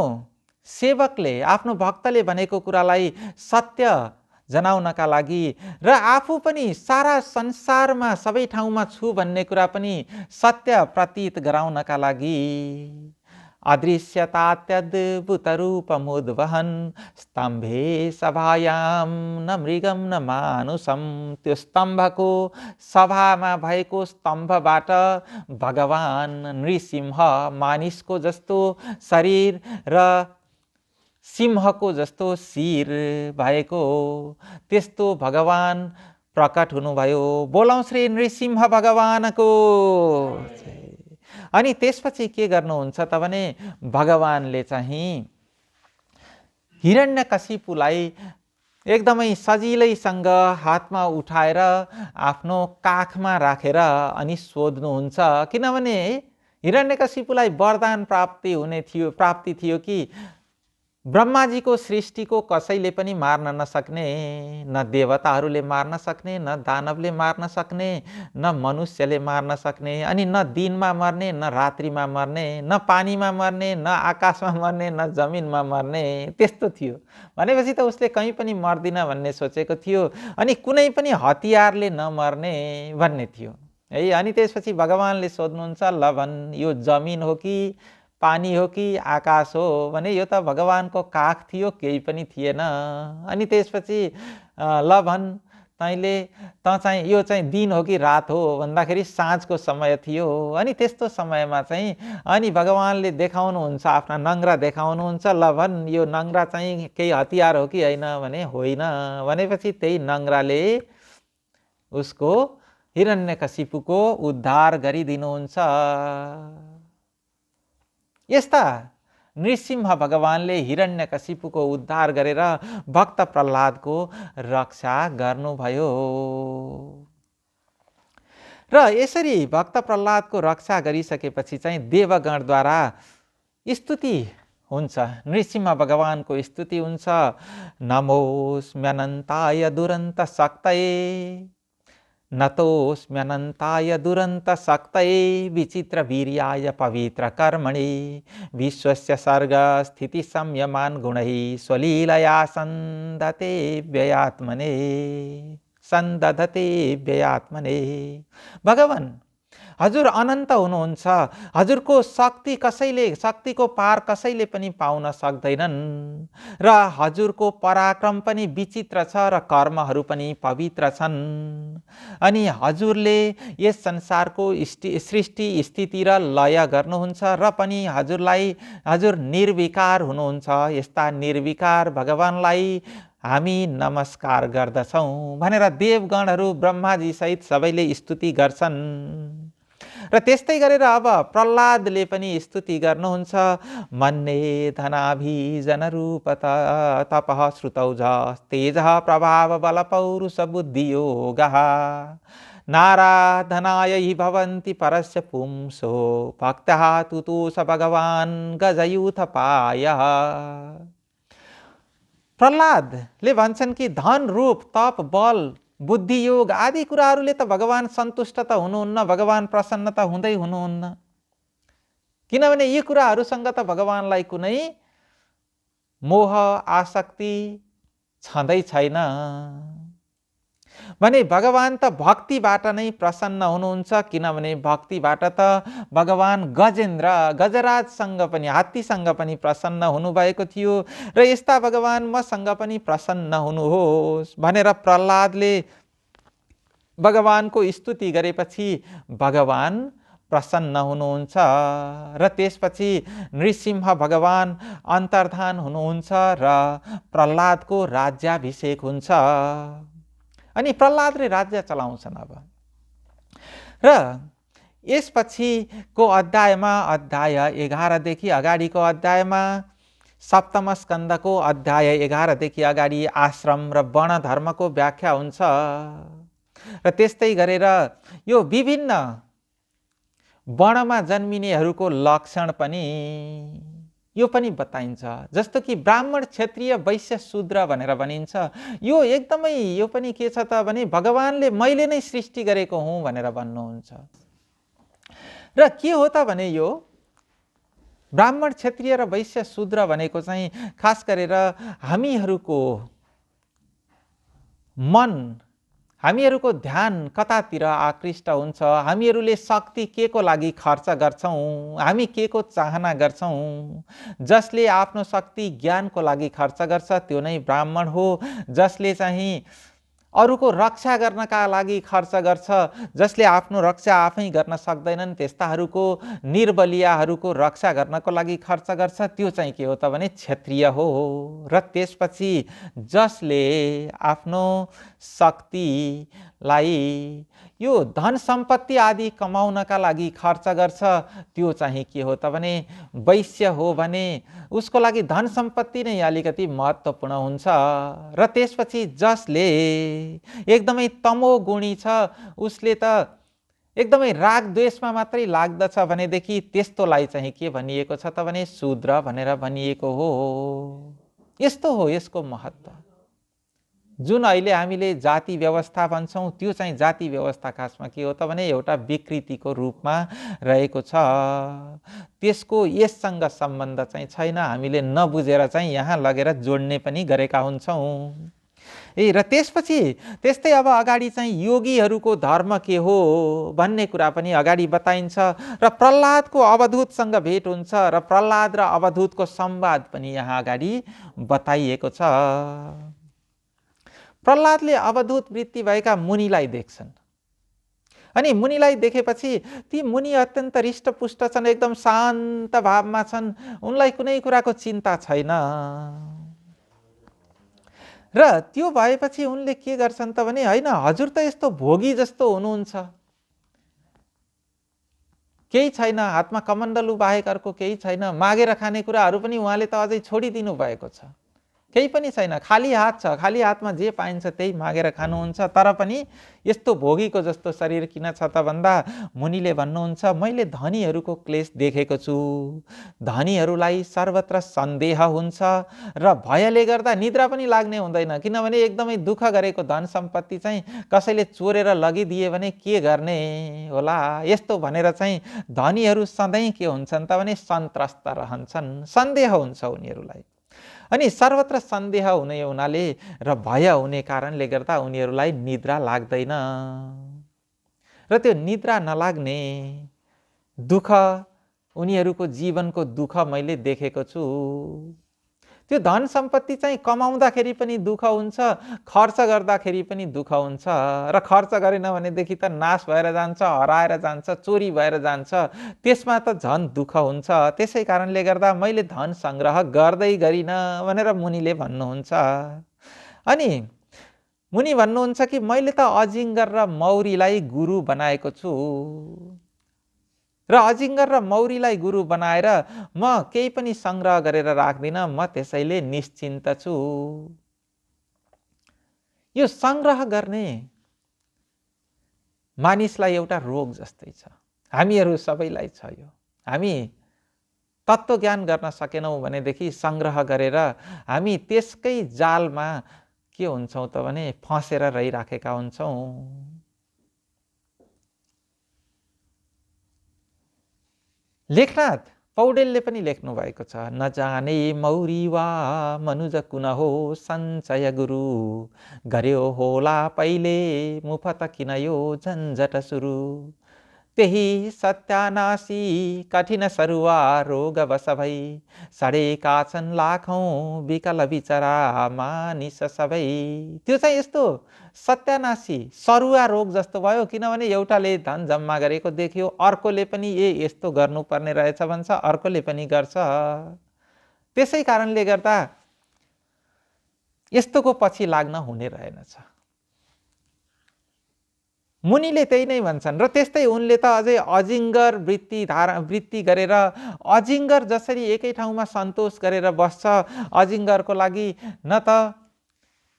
सेवकले आफ्नो भक्तले भनेको कुरालाई सत्य जनाउनका लागि र आफू पनि सारा संसारमा सबै ठाउँमा छु भन्ने कुरा पनि सत्य प्रतीत गराउनका लागि अदृश्यतात्यद्भुतरूपमुद्वहन् स्तम्भे सभायां न मृगम न मानुषम। त्यो स्तम्भको सभामा भएको स्तम्भबाट भगवान नृसिंह मानिसको जस्तो शरीर र सिंहको जस्तो शिर भएको त्यस्तो भगवान प्रकट हुनुभयो। बोलौं श्री नृसिंह भगवानको। अनि त्यसपछि के गर्नुहुन्छ त भने भगवानले चाहिँ हिरण्यकशिपुलाई एकदमै सजिलैसँग हातमा उठाएर आफ्नो काखमा राखेर अनि सोध्नुहुन्छ। किनभने हिरण्यकशिपुलाई वरदान प्राप्ति थियो कि ब्रह्माजीको सृष्टिको कसैले पनि मार्न नसक्ने, न देवताहरूले मार्न सक्ने, न दानवले मार्न सक्ने, न मनुष्यले मार्न सक्ने, अनि न दिनमा मर्ने, न रात्रिमा मर्ने, न पानीमा मर्ने, न आकाशमा मर्ने, न जमिनमा मर्ने, त्यस्तो थियो। भनेपछि त उसले कहीँ पनि मर्दिन भन्ने सोचेको थियो, अनि कुनै पनि हतियारले नमर्ने भन्ने थियो है। अनि त्यसपछि भगवानले सोध्नुहुन्छ, ल भन् यो जमिन हो कि पानी हो कि आकाश हो भने यो त भगवानको काख थियो, केही पनि थिएन। अनि त्यसपछि ल भन् त चाहिँ यो चाहिँ दिन हो कि रात हो भन्दाखेरि साँझको समय थियो। अनि त्यस्तो समयमा चाहिँ अनि भगवानले देखाउनुहुन्छ, आफ्ना नङ्ग्रा देखाउनुहुन्छ। ल भन् यो नङ्ग्रा चाहिँ केही हतियार हो कि होइन भने होइन। भनेपछि त्यही नङ्ग्राले उसको हिरण्यकशिपुको उद्धार गरिदिनुहुन्छ। यस्ता नृसिंह भगवानले हिरण्यकशिपुको उद्धार गरेर भक्त प्रह्लादको रक्षा गर्नुभयो। र यसरी भक्त प्रह्लादको रक्षा गरिसकेपछि चाहिँ देवगणद्वारा स्तुति हुन्छ, नृसिंह भगवानको स्तुति हुन्छ। नमोऽस्म्यनन्ताय दुरन्त शक्तये, नतोऽस्म्यनन्ताय दुरन्त शक्तये, विचित्र वीर्याय पवित्र कर्मणि, विश्वस्य सर्ग स्थिति संयमान गुणैः, स्वलीलया सन्दधते व्ययात्मने। भगवान हजुर अनन्त हुनुहुन्छ, हजुरको शक्तिको पार कसैले पनि पाउन सक्दैनन्, र हजुरको पराक्रम पनि विचित्र छ र कर्महरू पनि पवित्र छन्। अनि हजुरले यस संसारको सृष्टि स्थिति र लय गर्नुहुन्छ र पनि हजुर निर्विकार हुनुहुन्छ। यस्ता निर्विकार भगवानलाई हामी नमस्कार गर्दछौँ भनेर देवगणहरू ब्रह्माजी सहित सबैले स्तुति गर्छन्। र त्यस्तै गरेर अब प्रह्लादले पनि स्तुति गर्नुहुन्छ। मन्ये धनाभिजन रूप तपः श्रुतौज तेजः प्रभाव बल पौरुष बुद्धि योगः, नाराधनाय हि भवन्ति परस्य पुंसो, भक्तः तुतुष भगवान् गजयूथपायः। प्रह्लादले भन्छन् कि धन रूप तप बल बुद्धि योग आदि कुराहरूले त भगवान सन्तुष्ट त हुनुहुन्न, भगवान प्रसन्न त हुँदै हुनुहुन्न। किनभने यी कुराहरूसँग त भगवानलाई कुनै मोह आसक्ति छँदै छैन। भने भगवान त भक्तिबाट नै प्रसन्न हुनुहुन्छ। किनभने भक्तिबाट त भगवान गजराजसँग पनि हात्तीसँग पनि प्रसन्न हुनुभएको थियो, र यस्ता भगवान मसँग पनि प्रसन्न हुनुहोस् भनेर प्रह्लादले भगवानको स्तुति गरेपछि भगवान प्रसन्न हुनुहुन्छ। र त्यसपछि नृसिंह भगवान अन्तर्धान हुनुहुन्छ र प्रह्लादको राज्याभिषेक हुन्छ। अनि प्रह्लादले राज्य चलाउँछन्। अब र यसपछिको अध्यायमा अध्याय 11 देखि अगाडिको अध्यायमा सप्तम स्कन्धको अध्याय 11 देखि अगाडि आश्रम र वर्ण धर्मको व्याख्या हुन्छ। र त्यस्तै गरेर यो विभिन्न वर्णमा जन्मिनेहरूको लक्षण पनि यो पनि बताइन्छ। जस्तो कि ब्राह्मण क्षत्रिय वैश्य शूद्र भनेर भनिन्छ। यो एकदमै यो पनि के छ त भने भगवानले मैले नै सृष्टि गरेको हुँ भनेर भन्नुहुन्छ। र के हो त भने यो ब्राह्मण, क्षत्रिय र वैश्य, शूद्र भनेको चाहिँ खास गरेर हामीहरूको मन, हामीहरूको ध्यान कतातिर आकृष्ट हुन्छ, हामीहरूले शक्ति के को लागि खर्च गर्छौँ, हामी के को चाहना गर्छौँ। जसले आफ्नो शक्ति ज्ञानको लागि खर्च गर्छ त्यो नै ब्राह्मण हो। जसले चाहिँ अरूको रक्षा गर्नका लागि खर्च गर्छ, जसले आफ्नो रक्षा आफै गर्न सक्दैनन् त्यस्ताहरूको, निर्बलियाहरूको रक्षा गर्नको लागि खर्च गर्छ त्यो चाहिँ के हो त भने क्षत्रिय हो। र त्यसपछि जसले आफ्नो शक्तिलाई यो धन सम्पत्ति आदि कमाउनका लागि खर्च गर्छ त्यो चाहिँ के हो त भने वैश्य हो भने उसको लागि धन सम्पत्ति नै अलिकति महत्त्वपूर्ण हुन्छ। र त्यसपछि जसले एकदमै तमोगुणी छ, उसले त एकदमै राग द्वेषमा मात्रै लाग्दछ भनेदेखि त्यस्तोलाई चाहिँ के भनिएको छ त भने शूद्र भनेर भनिएको हो। यस्तो हो यसको महत्त्व। जुन अहिले हामीले जाति व्यवस्था भन्छौँ त्यो चाहिँ जाति व्यवस्था खासमा के हो त भने एउटा विकृतिको रूपमा रहेको छ। त्यसको यससँग सम्बन्ध चाहिँ छैन। हामीले नबुझेर चाहिँ यहाँ लगेर जोड्ने पनि गरेका हुन्छौँ। र त्यसपछि त्यस्तै अब अगाडि चाहिँ योगीहरूको धर्म के हो भन्ने कुरा पनि अगाडि बताइन्छ। र प्रह्लादको अवधूतसँग भेट हुन्छ र प्रह्लाद र अवधूतको संवाद पनि यहाँ अगाडि बताइएको छ। प्रह्लादले अवधूत वृत्ति भएका मुनिलाई देख्छन्। अनि मुनिलाई देखेपछि ती मुनि अत्यन्त हृष्टपुष्ट छन्, एकदम शान्त भावमा छन्, उनलाई कुनै कुराको चिन्ता छैन। र त्यो भएपछि उनले के गर्छन् त भने हैन, हजुर त यस्तो भोगी जस्तो हुनुहुन्छ, केही छैन, हातमा कमण्डलु बाहेक अर्को केही छैन, मागेर खाने कुराहरू पनि उहाँले त अझै छोडिदिनु भएको छ, केही पनि छैन, खाली हात छ, खाली हातमा जे पाइन्छ त्यही मागेर खानुहुन्छ। तर पनि यस्तो भोगीको जस्तो शरीर किन छ त भन्दा मुनिले भन्नुहुन्छ मैले धनीहरूको क्लेश देखेको छु। धनीहरूलाई सर्वत्र सन्देह हुन्छ र भयले गर्दा निद्रा पनि लाग्ने हुँदैन, किनभने एकदमै दुःख गरेको धन सम्पत्ति चाहिँ कसैले चोरेर लगिदिए भने के गर्ने होला। यस्तो भनेर चाहिँ धनीहरू सधैँ के हुन्छन् त भने सन्त्रस्त रहन्छन्, सन्देह हुन्छ उनीहरूलाई। अनि सर्वत्र सन्देह हुने हुनाले र भय हुने कारणले गर्दा उनीहरूलाई निद्रा लाग्दैन। र त्यो निद्रा नलाग्ने दुःख, उनीहरूको जीवनको दुःख मैले देखेको छु। त्यो धन सम्पत्ति चाहिँ कमाउँदाखेरि पनि दुःख हुन्छ, खर्च गर्दाखेरि पनि दुःख हुन्छ। र खर्च गरेन भनेदेखि त नाश भएर जान्छ, हराएर जान्छ, चोरी भएर जान्छ, त्यसमा त झन् दुःख हुन्छ। त्यसै कारणले गर्दा मैले धन सङ्ग्रह गर्दै गरिनँ भनेर मुनिले भन्नुहुन्छ। अनि मुनि भन्नुहुन्छ कि मैले त अजिङ्गर र मौरीलाई गुरु बनाएको छु र अजिङ्गर र मौरीलाई गुरु बनाएर म केही पनि सङ्ग्रह गरेर राख्दिनँ, म त्यसैले निश्चिन्त छु। यो सङ्ग्रह गर्ने मानिसलाई एउटा रोग जस्तै छ, हामीहरू सबैलाई छ यो। हामी तत्त्वज्ञान गर्न सकेनौँ भनेदेखि सङ्ग्रह गरेर हामी त्यसकै जालमा के हुन्छौँ त भने फँसेर रहिराखेका हुन्छौँ। लेखनाथ पौडेलले पनि लेख्नु भएको छ, नजाने मौरी वा मनुज कुन हो सञ्चय गुरु, गर्यो होला पहिले मुफत किन यो झन्झट सुरु, त्यही सत्यानाशी कठिन सरुवा रोग बस भई, सडेका छन् लाखौं विकल बिचरा मानिस सबै। त्यो चाहिँ यस्तो सत्यानाशी सरुवा रोग जस्तो भयो, किनभने एउटाले धन जम्मा गरेको देख्यो, अर्कोले पनि यस्तो गर्नुपर्ने रहेछ भन्छ, अर्कोले पनि गर्छ। त्यसै कारणले गर्दा यस्तोको पछि लाग्न हुने रहेनछ। मुनिले त्यही नै भन्छन्। र त्यस्तै उनले त अझै अजिङ्गर वृत्ति गरेर अजिङ्गर जसरी एकै ठाउँमा सन्तोष गरेर बस्छ, अजिङ्गरको लागि न त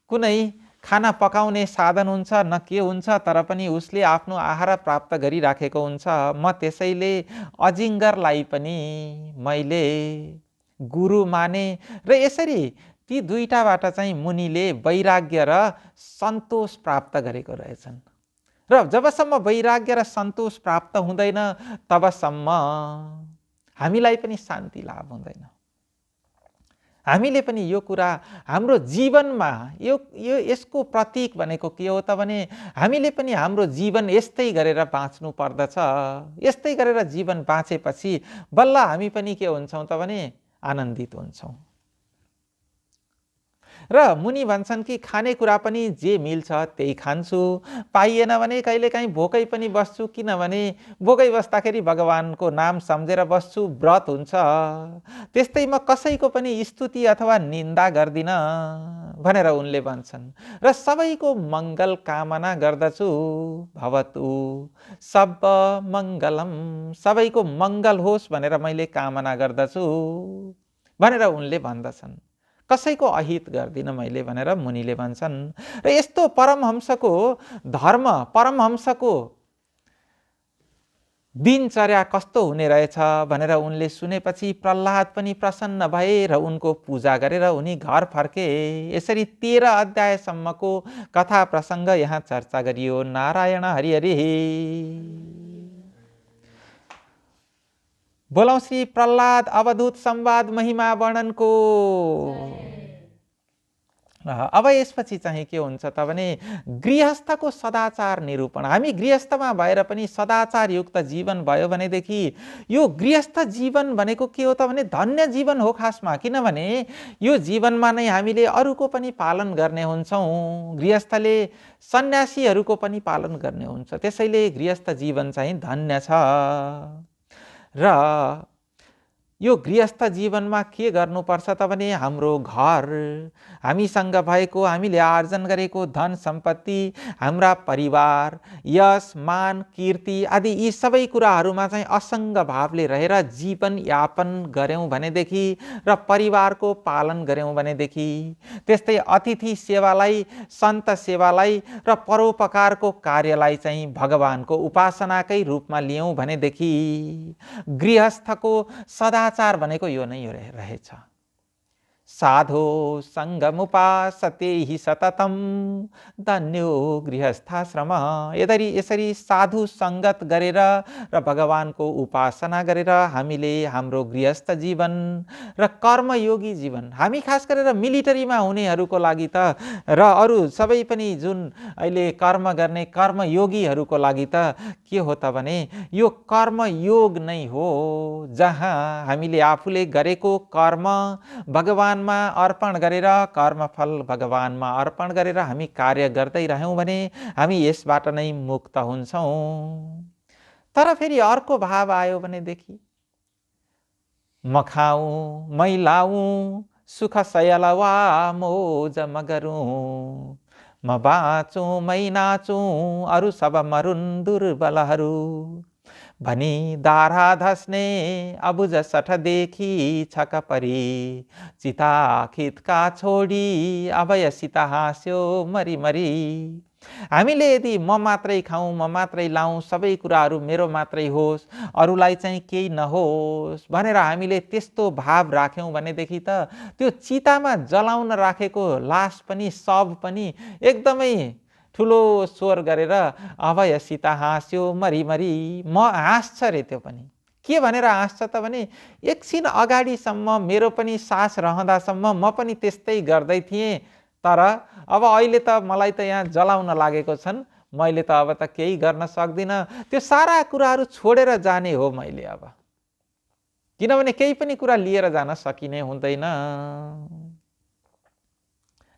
कुनै खाना पकाउने साधन हुन्छ न के हुन्छ, तर पनि उसले आफ्नो आहार प्राप्त गरिराखेको हुन्छ। म त्यसैले अजिङ्गरलाई पनि मैले गुरु माने। र यसरी ती दुईटाबाट चाहिँ मुनिले वैराग्य र सन्तोष प्राप्त गरेको रहेछन्। र जबसम्म वैराग्य र सन्तोष प्राप्त हुँदैन तबसम्म हामीलाई पनि शान्ति लाभ हुँदैन। हामीले पनि यो कुरा हाम्रो जीवनमा यसको प्रतीक भनेको के हो त भने हामीले पनि हाम्रो जीवन यस्तै गरेर बाँच्नु पर्दछ। यस्तै गरेर जीवन बाँचेपछि बल्ल हामी पनि के हुन्छौँ त भने आनन्दित हुन्छौँ। र मुनि भन्छन् कि खानेकुरा पनि जे मिल्छ त्यही खान्छु, पाइएन भने कहिलेकाहीँ भोकै पनि बस्छु, किनभने भोकै बस्दाखेरि भगवानको नाम सम्झेर बस्छु, व्रत हुन्छ। त्यस्तै म कसैको पनि स्तुति अथवा निन्दा गर्दिन भनेर उनले भन्छन्। र सबैको मङ्गल कामना गर्दछु, भवतु सब मङ्गलम, सबैको मङ्गल होस् भनेर मैले कामना गर्दछु भनेर उनले भन्दछन्। कसैको अहित गर्दिन मैले भनेर मुनिले भन्छन्। र यस्तो परमहंसको धर्म, परमहंसको दिनचर्या कस्तो हुने रहेछ भनेर उनले सुनेपछि प्रह्लाद पनि प्रसन्न भए र उनको पूजा गरेर उनी घर फर्के। यसरी 13 अध्यायसम्मको कथा प्रसङ्ग यहाँ चर्चा गरियो। नारायण हरि हरि। बोलौं श्री प्रह्लाद अवधूत संवाद महिमा वर्णनको। अब यसपछि चाहिँ के हुन्छ त भने गृहस्थको सदाचार निरूपण। हामी गृहस्थमा भएर पनि सदाचार युक्त जीवन भयो भनेदेखि यो गृहस्थ जीवन भनेको के हो त भने धन्य जीवन हो खासमा। किनभने यो जीवनमा नै हामीले अरूको पनि पालन गर्ने हुन्छौँ, गृहस्थले सन्यासीहरूको पनि पालन गर्ने हुन्छ। त्यसैले गृहस्थ जीवन चाहिँ धन्य छ। र यो गृहस्थ जीवनमा के गर्नुपर्छ त भने हाम्रो घर, हामीसँग भएको, हामीले आर्जन गरेको धन सम्पत्ति, हाम्रा परिवार, यश मान कीर्ति आदि यी सबै कुराहरूमा चाहिँ असङ्ग भावले रहेर जीवन यापन गर्यौं भनेदेखि र परिवारको पालन गर्यौं भनेदेखि, त्यस्तै अतिथि सेवालाई, सन्त सेवालाई र परोपकारको कार्यलाई चाहिँ भगवानको उपासनाकै रूपमा लियौं भनेदेखि गृहस्थको सदाचार भनेको यो नै रहेछ। साधो सङ्गमुपासते हि सततम धन्यो गृहस्थाश्रम। यसरी साधु सङ्गत गरेर र भगवानको उपासना गरेर हामीले हाम्रो गृहस्थ जीवन र कर्मयोगी जीवन, हामी खास गरेर मिलिटरीमा हुनेहरूको लागि त र अरू सबै पनि जुन अहिले कर्म गर्ने कर्मयोगीहरूको लागि त के हो त भने यो कर्मयोग नै हो, जहाँ हामीले आफूले गरेको कर्म भगवानमा अर्पण गरेर, कर्मफल भगवानमा अर्पण गरेर हामी कार्य गर्दै रह्यौं भने हामी यसबाट नै मुक्त हुन्छौं। तर फेरि अर्को भाव आयो भनेदेखि म खाऊं मै लाऊं सुख सयल वा मोज मगरूं, म बाँचूं मै नाचूं अरू सब मरुन् दुर्बलहरू, भनी दारा धस्ने अबुझ सठ देखी छक परी, चिता खितका छोडी अभयसित हाँस्यो मरी मरी। हामीले यदि म मात्रै खाऊं, म मात्रै लाऊं, सबै कुराहरू मेरो मात्रै होस्, अरूलाई चाहिँ केही नहोस् भनेर हामीले त्यस्तो भाव राख्यौं भनेदेखि त त्यो चितामा जलाउन राखेको लास पनि, शव पनि एकदमै ठुलो स्वर गरेर अभयसित हाँस्यो मरी मरी, म हाँस्छ रे। त्यो पनि के भनेर हाँस्छ त भने एकछिन अगाडिसम्म मेरो पनि सास रहँदासम्म म पनि त्यस्तै गर्दै थिएँ, तर अब अहिले त मलाई त यहाँ जलाउन लागेको छन्, मैले त अब त केही गर्न सक्दिनँ, त्यो सारा कुराहरू छोडेर जाने हो मैले अब। किनभने केही पनि कुरा लिएर जान सकिने हुँदैन।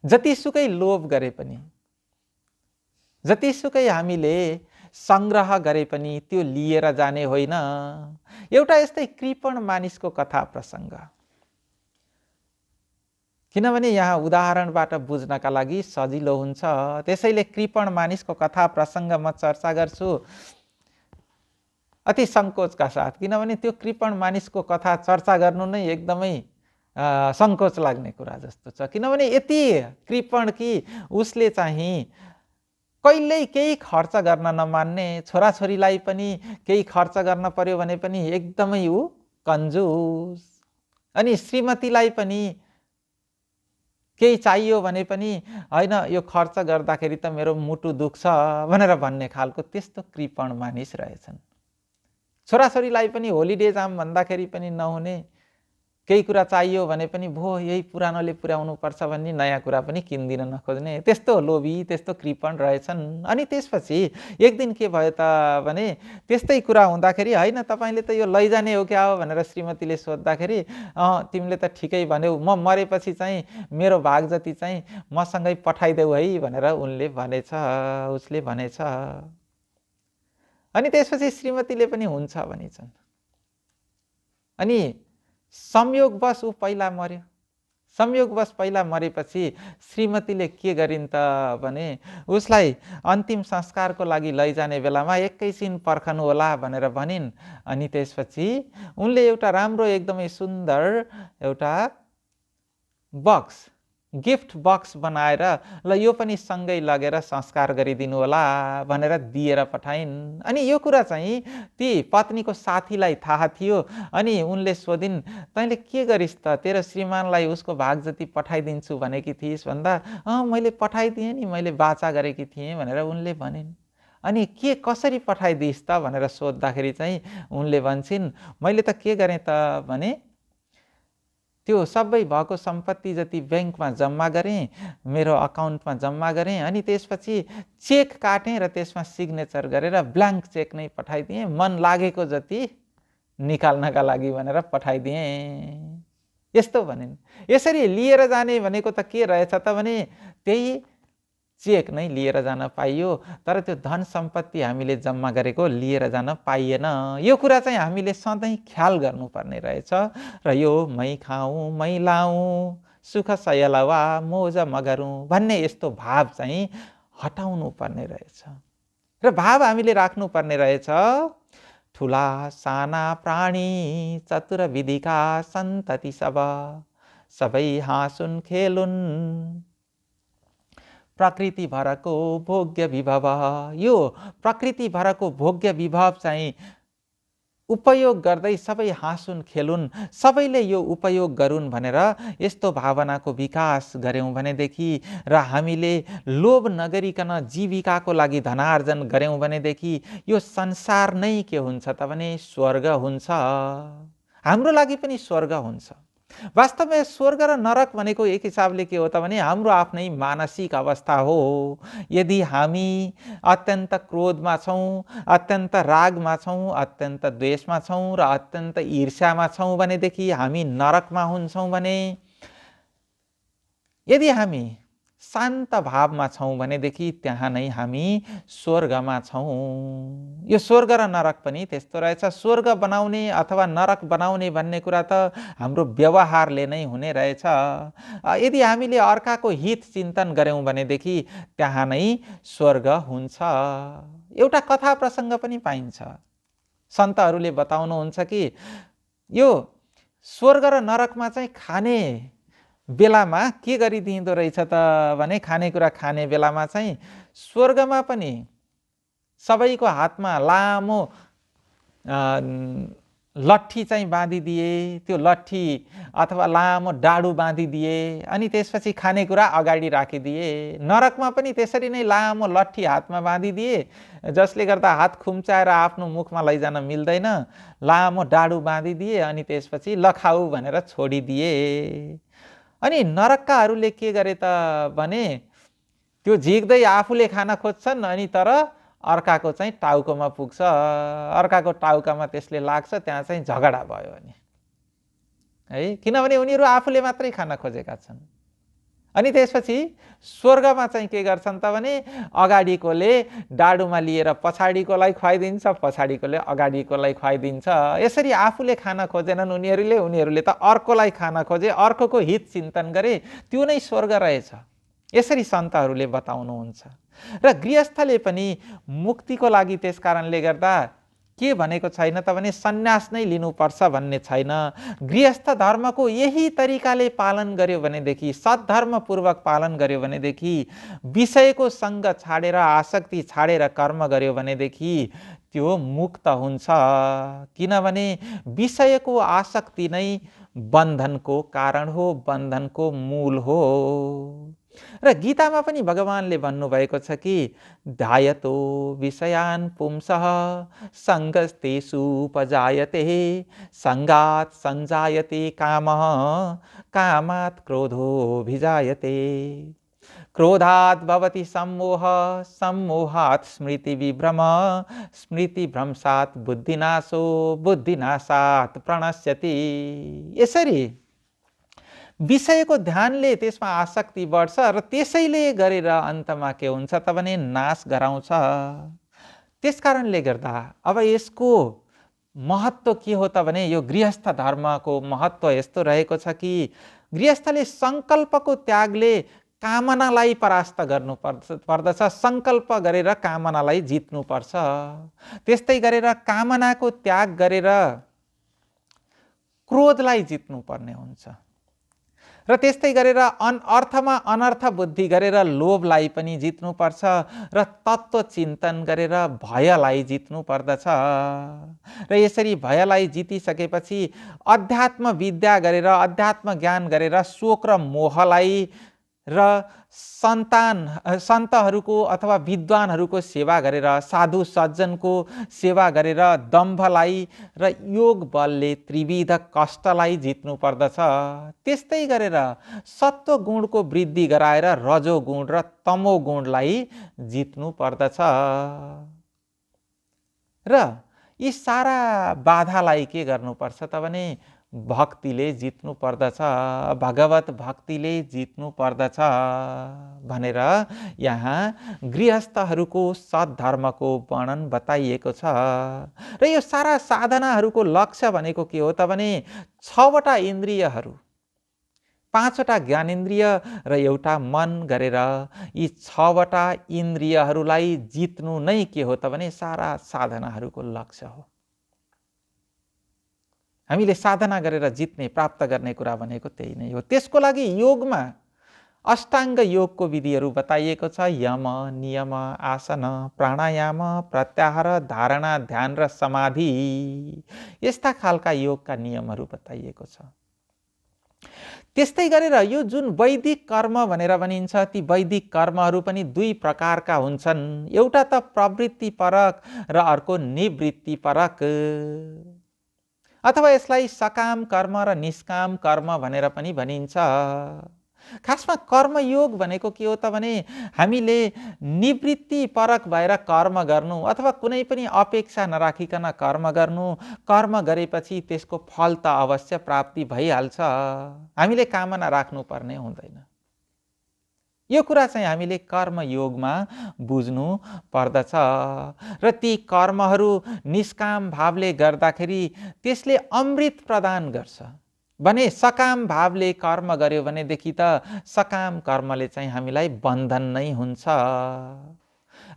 जतिसुकै लोभ गरे पनि, जतिसुकै हामीले संग्रह गरे पनि त्यो लिएर जाने होइन। एउटा यस्तै कृपण मानिसको कथा प्रसङ्ग, किनभने यहाँ उदाहरणबाट बुझ्नका लागि सजिलो हुन्छ, त्यसैले कृपण मानिसको कथा प्रसङ्ग म चर्चा गर्छु अति सङ्कोचका साथ। किनभने त्यो कृपण मानिसको कथा चर्चा गर्नु नै एकदमै सङ्कोच लाग्ने कुरा जस्तो छ। किनभने यति कृपण कि उसले चाहिँ कहिल्यै केही खर्च गर्न नमान्ने, छोराछोरीलाई पनि केही खर्च गर्न पर्यो भने पनि एकदमै ऊ कन्जुस, अनि श्रीमतीलाई पनि केही चाहियो भने पनि होइन यो खर्च गर्दाखेरि त मेरो मुटु दुख्छ भनेर भन्ने खालको त्यस्तो कृपण मानिस रहेछन्। छोराछोरीलाई पनि होलिडे जाम भन्दाखेरि पनि नहुने, केही कुरा चाहियो भने पनि भो यही पुरानोले पुर्याउनुपर्छ भन्ने नयाँ कुरा पनि किन्दिन नखोज्ने, त्यस्तो लोभी त्यस्तो कृपण रहेछन्। अनि त्यसपछि एक दिन के भयो त भने त्यस्तै कुरा हुँदाखेरि होइन तपाईँले त यो लैजाने हो क्या हो भनेर श्रीमतीले सोद्धाखेरि तिमीले त ठिकै भन्यौ, म मरेपछि चाहिँ मेरो भाग जति चाहिँ मसँगै पठाइदेऊ है भनेर उसले भनेछ। अनि त्यसपछि श्रीमतीले पनि हुन्छ भनिन्छन्। अनि संयोगवश ऊ पहिला मर्यो। संयोगवश पहिला मरेपछि श्रीमतीले के गरिन् त भने उसलाई अन्तिम संस्कारको लागि लैजाने बेलामा एकैछिन पर्खनु होला भनेर भनिन्। अनि त्यसपछि उनले एउटा राम्रो एकदमै सुन्दर एउटा बक्स, गिफ्ट बक्स बनाएर ल यो पनि सँगै लगेर संस्कार गरिदिनु होला भनेर दिएर पठाइन्। अनि यो कुरा चाहिँ ती पत्नीको साथीलाई थाहा थियो। अनि उनले सोधिन् तैँले के गरिस् त, तेरो श्रीमानलाई उसको भाग जति पठाइदिन्छु भनेकी थिइस् भन्दा मैले पठाइदिएँ नि, मैले वाचा गरेकी थिएँ भनेर उनले भनिन्। अनि के कसरी पठाइदिइस् त भनेर सोद्धाखेरि चाहिँ उनले भन्छन् मैले त के गरेँ त भने त्यो सबै भएको सम्पत्ति जति ब्याङ्कमा जम्मा गरेँ, मेरो अकाउन्टमा जम्मा गरेँ। अनि त्यसपछि चेक काटेँ र त्यसमा सिग्नेचर गरेर ब्ल्याङ्क चेक नै पठाइदिएँ, मन लागेको जति निकाल्नका लागि भनेर पठाइदिएँ। यस्तो भनिन्। यसरी लिएर जाने भनेको त के रहेछ त भने त्यही चेक नै लिएर जान पाइयो, तर त्यो धन सम्पत्ति हामीले जम्मा गरेको लिएर जान पाइएन। यो कुरा चाहिँ हामीले सधैँ ख्याल गर्नुपर्ने रहेछ। र यो मै खाऊँ मै लाऊँ सुख सयलवा मोज मगरूँ भन्ने यस्तो भाव चाहिँ हटाउनु पर्ने रहेछ। र भाव हामीले राख्नुपर्ने रहेछ ठुला साना प्राणी चतुर विधिका सन्तति सबै हाँसुन् खेलुन् प्रकृति भरको भोग्य विभव। यो प्रकृति भरको भोग्य विभव चाहिँ उपयोग गर्दै सबै हाँसुन् खेलुन्, सबैले यो उपयोग गरून् भनेर यस्तो भावनाको विकास गऱ्यौँ भनेदेखि र हामीले लोभ नगरिकन जीविकाको लागि धनार्जन गऱ्यौँ भनेदेखि यो संसार नै के हुन्छ त भने स्वर्ग हुन्छ। हाम्रो लागि पनि स्वर्ग हुन्छ। वास्तवमा स्वर्ग र नरक भनेको एक हिसाबले के हो त भने हाम्रो आफ्नै मानसिक अवस्था हो। यदि हामी अत्यन्त क्रोधमा छौँ, अत्यन्त रागमा छौँ, अत्यन्त द्वेषमा छौँ र अत्यन्त ईर्ष्यामा छौँ भनेदेखि हामी नरकमा हुन्छौँ भने यदि हामी शान्त भावमा छौँ भनेदेखि त्यहाँ नै हामी स्वर्गमा छौँ। यो स्वर्ग र नरक पनि त्यस्तो रहेछ। स्वर्ग बनाउने अथवा नरक बनाउने भन्ने कुरा त हाम्रो व्यवहारले नै हुने रहेछ। यदि हामीले अर्काको हित चिन्तन गऱ्यौँ भनेदेखि त्यहाँ नै स्वर्ग हुन्छ। एउटा कथा प्रसङ्ग पनि पाइन्छ। सन्तहरूले बताउनुहुन्छ कि यो स्वर्ग र नरकमा चाहिँ खाने बेलामा के गरिदिँदो रहेछ त भने खानेकुरा खाने बेलामा चाहिँ स्वर्गमा पनि सबैको हातमा लामो लट्ठी चाहिँ बाँधिदिए, त्यो लट्ठी अथवा लामो डाडु बाँधिदिए। अनि त्यसपछि खानेकुरा अगाडि राखिदिए। नरकमा पनि त्यसरी नै लामो लट्ठी हातमा बाँधिदिए, जसले गर्दा हात खुम्चाएर आफ्नो मुखमा लैजान मिल्दैन। लामो डाडु बाँधिदिए अनि त्यसपछि लखाऊ भनेर छोडिदिए। अनि नरककाहरूले के गरे त भने त्यो झिक्दै आफूले खान खोज्छन्, अनि तर अर्काको चाहिँ टाउकोमा पुग्छ, अर्काको टाउकामा त्यसले लाग्छ, त्यहाँ चाहिँ झगडा भयो अनि है, किनभने उनीहरू आफूले मात्रै खान खोजेका छन्। अनि त्यसपछि स्वर्गमा चाहिँ के गर्छन् त भने अगाडिकोले डाडुमा लिएर पछाडिकोलाई खुवाइदिन्छ, पछाडिकोले अगाडिकोलाई खुवाइदिन्छ। यसरी आफूले खान खोजेनन् उनीहरूले त अर्कोलाई खान खोजे, अर्कोको हित चिन्तन गरे, त्यो नै स्वर्ग रहेछ। यसरी सन्तहरूले बताउनुहुन्छ। र गृहस्थले पनि मुक्तिको लागि त्यस कारणले गर्दा के भनेको छैन त भने सन्यास नै लिनुपर्छ भन्ने छैन। गृहस्थ धर्मको यही तरिकाले पालन गर्यो भनेदेखि, सद्धर्मपूर्वक पालन गर्यो भनेदेखि, विषयको सङ्ग छाडेर आसक्ति छाडेर कर्म गर्यो भनेदेखि त्यो मुक्त हुन्छ। किनभने विषयको आसक्ति नै बन्धनको कारण हो, बन्धनको मूल हो। र गीतामा पनि भगवानले भन्नुभएको छ कि ध्यायतो विषयान् पुंसः सङ्गस्तेषु उपजायते सङ्गात् सञ्जायते कामः कामात् क्रोधोऽभिजायते क्रोधात् भवति सम्मोह सम्मोहात् स्मृतिविभ्रम स्मृतिभ्रंशात् बुद्धिनाशो बुद्धिनाशात् प्रणश्यति। यसरी विषयको ध्यानले त्यसमा आसक्ति बढ्छ र त्यसैले गरेर अन्तमा के हुन्छ त भने नाश गराउँछ। त्यसकारणले गर्दा अब यसको महत्त्व के हो त भने यो गृहस्थ धर्मको महत्त्व यस्तो रहेको छ कि गृहस्थले सङ्कल्पको त्यागले कामनालाई परास्त गर्नु पर्दछ, सङ्कल्प गरेर कामनालाई जित्नुपर्छ। त्यस्तै गरेर कामनाको त्याग गरेर क्रोधलाई जित्नुपर्ने हुन्छ र त्यस्तै गरेर अर्थमा अनर्थ बुद्धि गरेर लोभलाई पनि जित्नुपर्छ र तत्त्व चिन्तन गरेर भयलाई जित्नु पर्दछ। र यसरी भयलाई जितिसकेपछि अध्यात्म विद्या गरेर अध्यात्म ज्ञान गरेर शोक र मोहलाई र सन्तहरूको अथवा विद्वानहरूको सेवा गरेर साधु सज्जनको सेवा गरेर दम्भलाई र योग बलले त्रिविध कष्टलाई जित्नु पर्दछ। त्यस्तै गरेर सत्व गुणको वृद्धि गराएर रजो गुण र तमो गुणलाई जित्नु पर्दछ। र यी सारा बाधालाई के गर्नुपर्छ त भने भक्तिले जित्नु पर्दछ, भगवत भक्तिले जित्नु पर्दछ भनेर यहाँ गृहस्थहरूको सद्धर्मको वर्णन बताइएको छ। र यो सारा साधनाहरूको लक्ष्य भनेको के हो त भने 6वटा इन्द्रियहरू, 5वटा ज्ञानेन्द्रिय र एउटा मन गरेर यी 6वटा इन्द्रियहरूलाई जित्नु नै के हो त भने सारा साधनाहरूको लक्ष्य हो। हामीले साधना गरेर जित्ने प्राप्त गर्ने कुरा भनेको त्यही नै हो। त्यसको लागि योगमा अष्टाङ्ग योगको विधिहरू बताइएको छ। यम नियम आसन प्राणायाम प्रत्याहार धारणा ध्यान र समाधि, यस्ता खालका योगका नियमहरू बताइएको छ। त्यस्तै गरेर यो जुन वैदिक कर्म भनेर भनिन्छ ती वैदिक कर्महरू पनि 2 प्रकारका हुन्छन्। एउटा त प्रवृत्तिपरक र अर्को निवृत्तिपरक, अथवा यसलाई सकाम कर्म र निष्काम कर्म भनेर पनि भनिन्छ। खासमा कर्मयोग भनेको के हो त भने हामीले निवृत्ति परक भएर कर्म गर्नु अथवा कुनै पनि अपेक्षा नराखिकन कर्म गर्नु। कर्म गरेपछि त्यसको फल त अवश्य प्राप्ति भइहाल्छ, हामीले कामना राख्नु पर्ने हुँदैन। यो कुरा चाहिँ हामीले कर्मयोगमा बुझ्नु पर्दछ। र ती कर्महरू निष्काम भावले गर्दाखेरि त्यसले अमृत प्रदान गर्छ भने सकाम भावले कर्म गर्यो भनेदेखि त सकाम कर्मले चाहिँ हामीलाई बन्धन नै हुन्छ।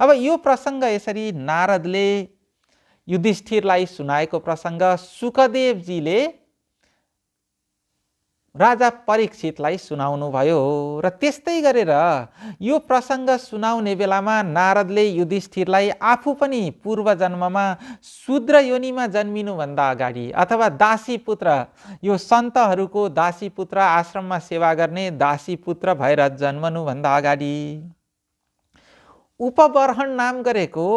अब यो प्रसङ्ग यसरी नारदले युधिष्ठिरलाई सुनाएको प्रसङ्ग सुखदेवजीले राजा परीक्षितलाई सुनाउनु भयो। र त्यस्तै गरेर यो प्रसङ्ग सुनाउने बेलामा नारदले युधिष्ठिरलाई आफू पनि पूर्व जन्ममा शूद्र योनिमा जन्मिनुभन्दा अगाडि अथवा दासी पुत्र, यो सन्तहरूको दासी पुत्र, आश्रममा सेवा गर्ने दासी पुत्र भएर जन्मनुभन्दा अगाडि उपबर्हण नाम गरेको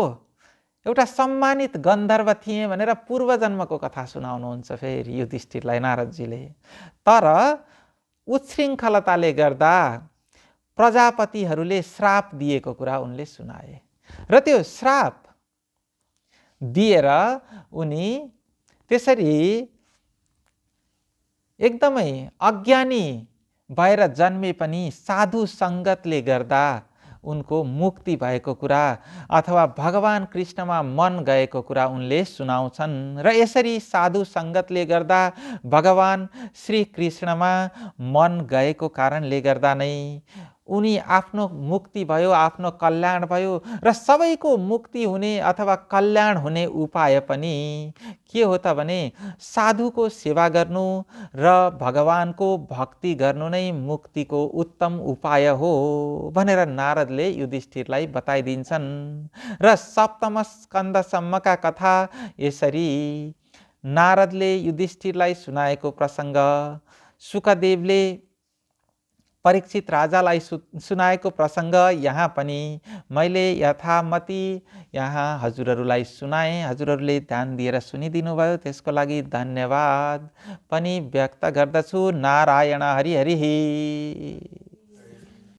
एउटा सम्मानित गन्धर्व थिए भनेर पूर्व जन्मको कथा सुनाउनुहुन्छ फेरि युधिष्ठिरलाई नारदजीले। तर उच्छृङ्खलताले गर्दा प्रजापतिहरूले श्राप दिएको कुरा उनले सुनाए र त्यो श्राप दिएर उनी त्यसरी एकदमै अज्ञानी भएर जन्मे पनि साधु सङ्गतले गर्दा उनको मुक्ति भएको कुरा अथवा भगवान कृष्णमा मन गएको कुरा उनले सुनाउँछन्। र यसरी साधु सङ्गतले गर्दा भगवान श्री कृष्णमा मन गएको कारणले गर्दा नै उनी आफ्नो मुक्ति भयो, आफ्नो कल्याण भयो। र सबैको मुक्ति हुने अथवा कल्याण हुने उपाय पनि के हो त भने साधुको सेवा गर्नु र भगवानको भक्ति गर्नु नै मुक्तिको उत्तम उपाय हो भनेर नारदले युधिष्ठिरलाई बताइदिन्छन्। र सप्तम स्कन्धसम्मका कथा यसरी नारदले युधिष्ठिरलाई सुनाएको प्रसङ्ग सुखदेवले परीक्षित राजालाई सुनाएको प्रसङ्ग यहाँ पनि मैले यथामति यहाँ हजुरहरूलाई सुनाएँ। हजुरहरूले ध्यान दिएर सुनिदिनु भयो, त्यसको लागि धन्यवाद पनि व्यक्त गर्दछु। नारायण हरि हरि।